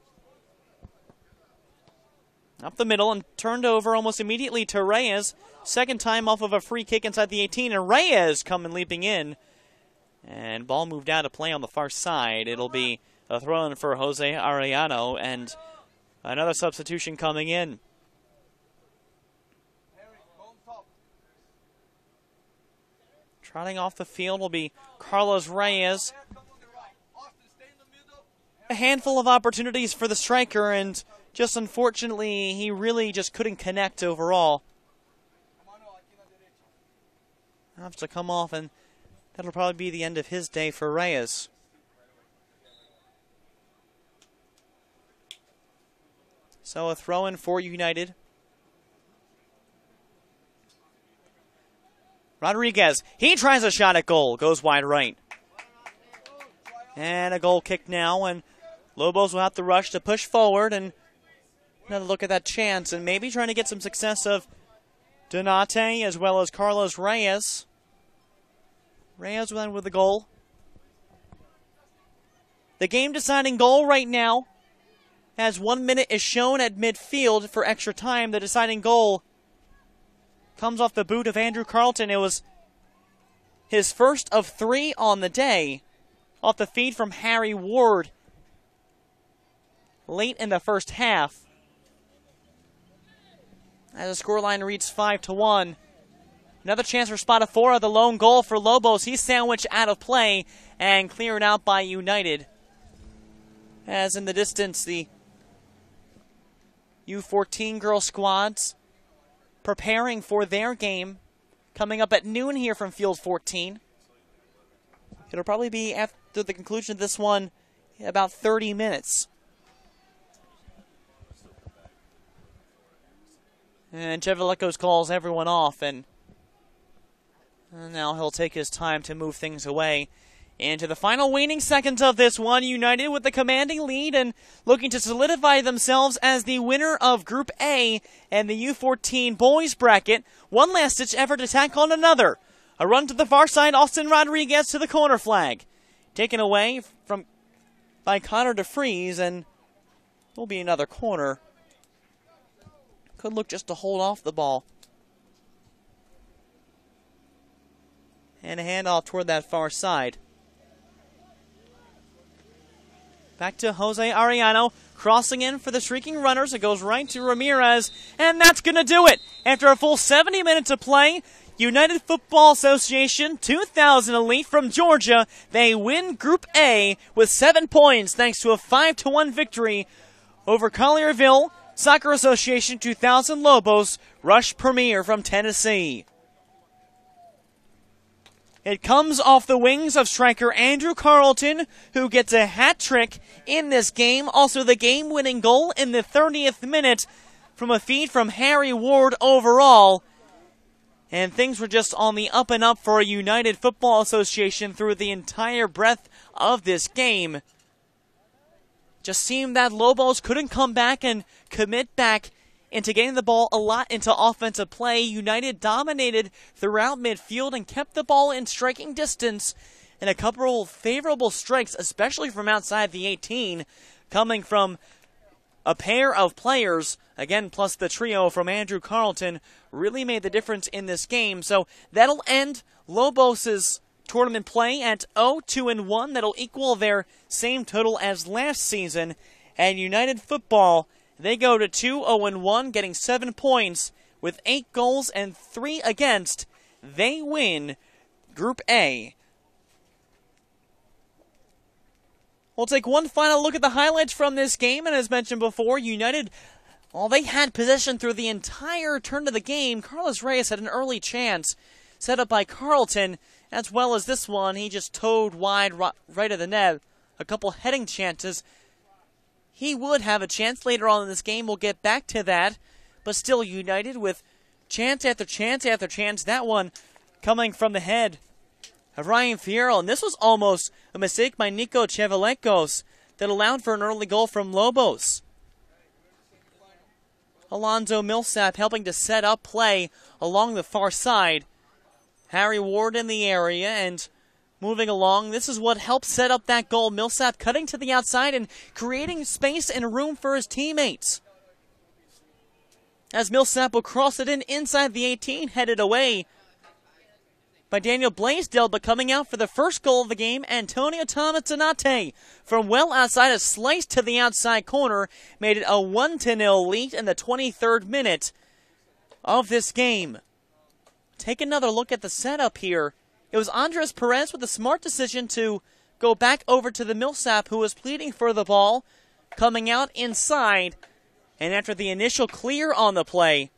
Up the middle and turned over almost immediately to Reyes. Second time off of a free kick inside the 18, and Reyes coming leaping in. And ball moved out of play on the far side. It'll be a throw-in for Jose Arellano, and another substitution coming in. Trotting off the field will be Carlos Reyes. A handful of opportunities for the striker, and just unfortunately, he really just couldn't connect overall. Has to come off, and that'll probably be the end of his day for Reyes. So a throw-in for United. Rodriguez, he tries a shot at goal, goes wide right. And a goal kick now, and Lobos will have to rush to push forward, and another look at that chance, and maybe trying to get some success of Donate as well as Carlos Reyes. Reyes went with the goal. The game-deciding goal right now, as 1 minute is shown at midfield for extra time. The deciding goal comes off the boot of Andrew Carlton. It was his first of 3 on the day, off the feed from Harry Ward late in the first half. As the scoreline reads 5-1. Another chance for Spadafora, the lone goal for Lobos. He's sandwiched out of play and cleared out by United. As in the distance, the U14 girl squads preparing for their game coming up at noon here from Field 14. It'll probably be after the conclusion of this one in about 30 minutes. And Chevalekos calls everyone off, and now he'll take his time to move things away. Into the final waning seconds of this one, United with the commanding lead and looking to solidify themselves as the winner of Group A and the U14 Boys bracket. One last-ditch effort to tack on another. A run to the far side, Austin Rodriguez to the corner flag. Taken away by Connor DeFries, and will be another corner. Could look just to hold off the ball. And a handoff toward that far side. Back to Jose Arellano, crossing in for the Shrieking Runners. It goes right to Ramirez, and that's going to do it. After a full 70 minutes of play, United Football Association 2000 Elite from Georgia, they win Group A with 7 points thanks to a 5-1 victory over Collierville Soccer Association 2000 Lobos Rush Premier from Tennessee. It comes off the wings of striker Andrew Carlton, who gets a hat trick in this game. Also the game-winning goal in the 30th minute from a feed from Harry Ward overall. And things were just on the up and up for United Football Association through the entire breadth of this game. Just seemed that Lobos couldn't come back and commit back into getting the ball a lot into offensive play. United dominated throughout midfield and kept the ball in striking distance. And a couple favorable strikes, especially from outside the 18, coming from a pair of players, again, plus the trio from Andrew Carlton, really made the difference in this game. So that'll end Lobos' tournament play at 0-2-1. That'll equal their same total as last season. And United Football, they go to 2-0-1, getting 7 points with 8 goals and 3 against. They win Group A. We'll take one final look at the highlights from this game, and as mentioned before, United, well, they had possession through the entire turn of the game. Carlos Reyes had an early chance set up by Carlton, as well as this one. He just towed wide right of the net. A couple heading chances. He would have a chance later on in this game. We'll get back to that. But still, United with chance after chance after chance. That one coming from the head of Ryan Fierro. And this was almost a mistake by Nico Chevelekos that allowed for an early goal from Lobos. Alonzo Millsap helping to set up play along the far side. Harry Ward in the area and moving along. This is what helped set up that goal. Millsap cutting to the outside and creating space and room for his teammates. As Millsap will cross it in inside the 18, headed away by Daniel Blaisdell, but coming out for the first goal of the game, Antonio Thomas Donate from well outside, a slice to the outside corner, made it a 1-0 lead in the 23rd minute of this game. Take another look at the setup here. It was Andres Perez with a smart decision to go back over to the Millsap, who was pleading for the ball, coming out inside. And after the initial clear on the play,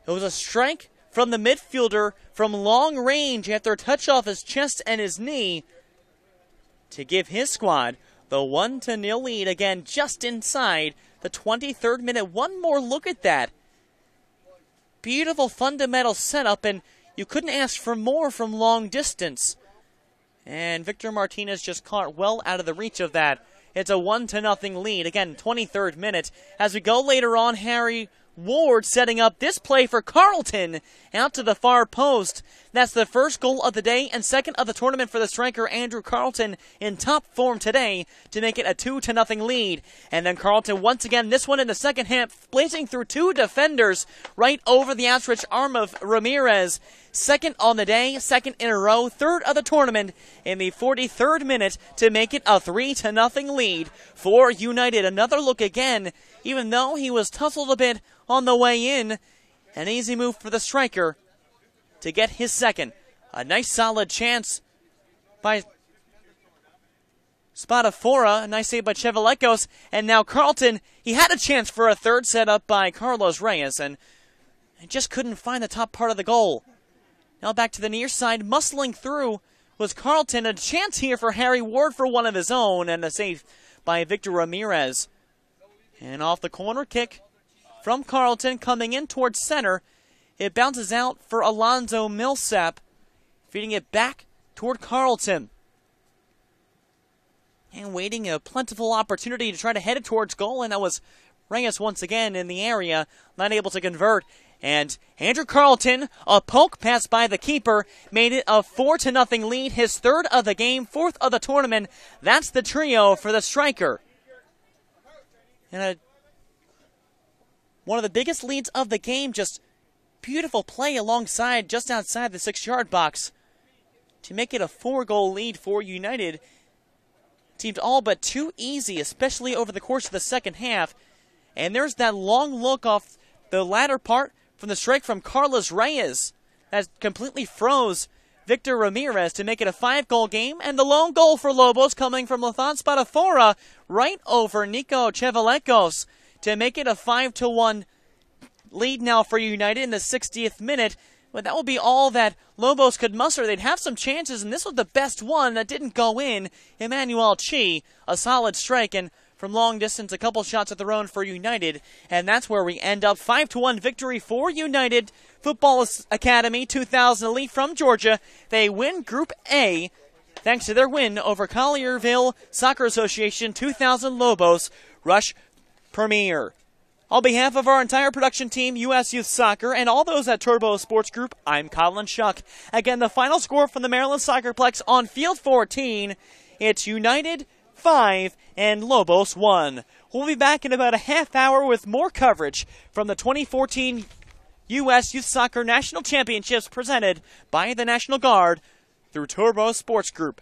it was a strike from the midfielder from long range after a touch off his chest and his knee to give his squad the 1-0 lead, again just inside the 23rd minute. One more look at that. Beautiful fundamental setup, and you couldn't ask for more from long distance. And Victor Martinez just caught well out of the reach of that. It's a 1-0 lead. Again, 23rd minute. As we go later on, Harry Ward setting up this play for Carlton out to the far post. That's the first goal of the day and second of the tournament for the striker Andrew Carlton, in top form today to make it a 2-0 lead. And then Carlton once again, this one in the second half, blazing through 2 defenders right over the outstretched arm of Ramirez. Second on the day, second in a row, third of the tournament in the 43rd minute to make it a 3-0 lead for United. Another look again, even though he was tussled a bit on the way in. An easy move for the striker to get his second. A nice solid chance by Spadafora. A nice save by Chevelekos. And now Carlton, he had a chance for a third set up by Carlos Reyes and just couldn't find the top part of the goal. Now back to the near side, muscling through was Carlton. A chance here for Harry Ward for one of his own, and a save by Victor Ramirez. And off the corner kick from Carlton, coming in towards center. It bounces out for Alonzo Millsap, feeding it back toward Carlton. And waiting a plentiful opportunity to try to head it towards goal, and that was Reyes once again in the area, not able to convert. And Andrew Carlton, a poke pass by the keeper, made it a 4-0 lead, his third of the game, fourth of the tournament. That's the trio for the striker. And one of the biggest leads of the game, just beautiful play alongside, just outside the 6-yard box to make it a 4-goal lead for United. Seemed all but too easy, especially over the course of the second half. And there's that long look off the latter part from the strike from Carlos Reyes that completely froze Victor Ramirez to make it a 5-goal game. And the lone goal for Lobos coming from Lathan Spadafora right over Nico Chevalekos to make it a 5-1 lead now for United in the 60th minute. But that will be all that Lobos could muster. They'd have some chances, and this was the best one that didn't go in. Emmanuel Chi, a solid strike, and from long distance, a couple shots at their own for United. And that's where we end up. 5-1 victory for United. Football Academy 2000 elite from Georgia. They win Group A thanks to their win over Collierville Soccer Association 2000 Lobos Rush Premier. On behalf of our entire production team, U.S. Youth Soccer, and all those at Turbo Sports Group, I'm Colin Shuck. Again, the final score from the Maryland SoccerPlex on Field 14, it's United 5 and Lobos 1. We'll be back in about a half hour with more coverage from the 2014 U.S. Youth Soccer National Championships presented by the National Guard through Turbo Sports Group.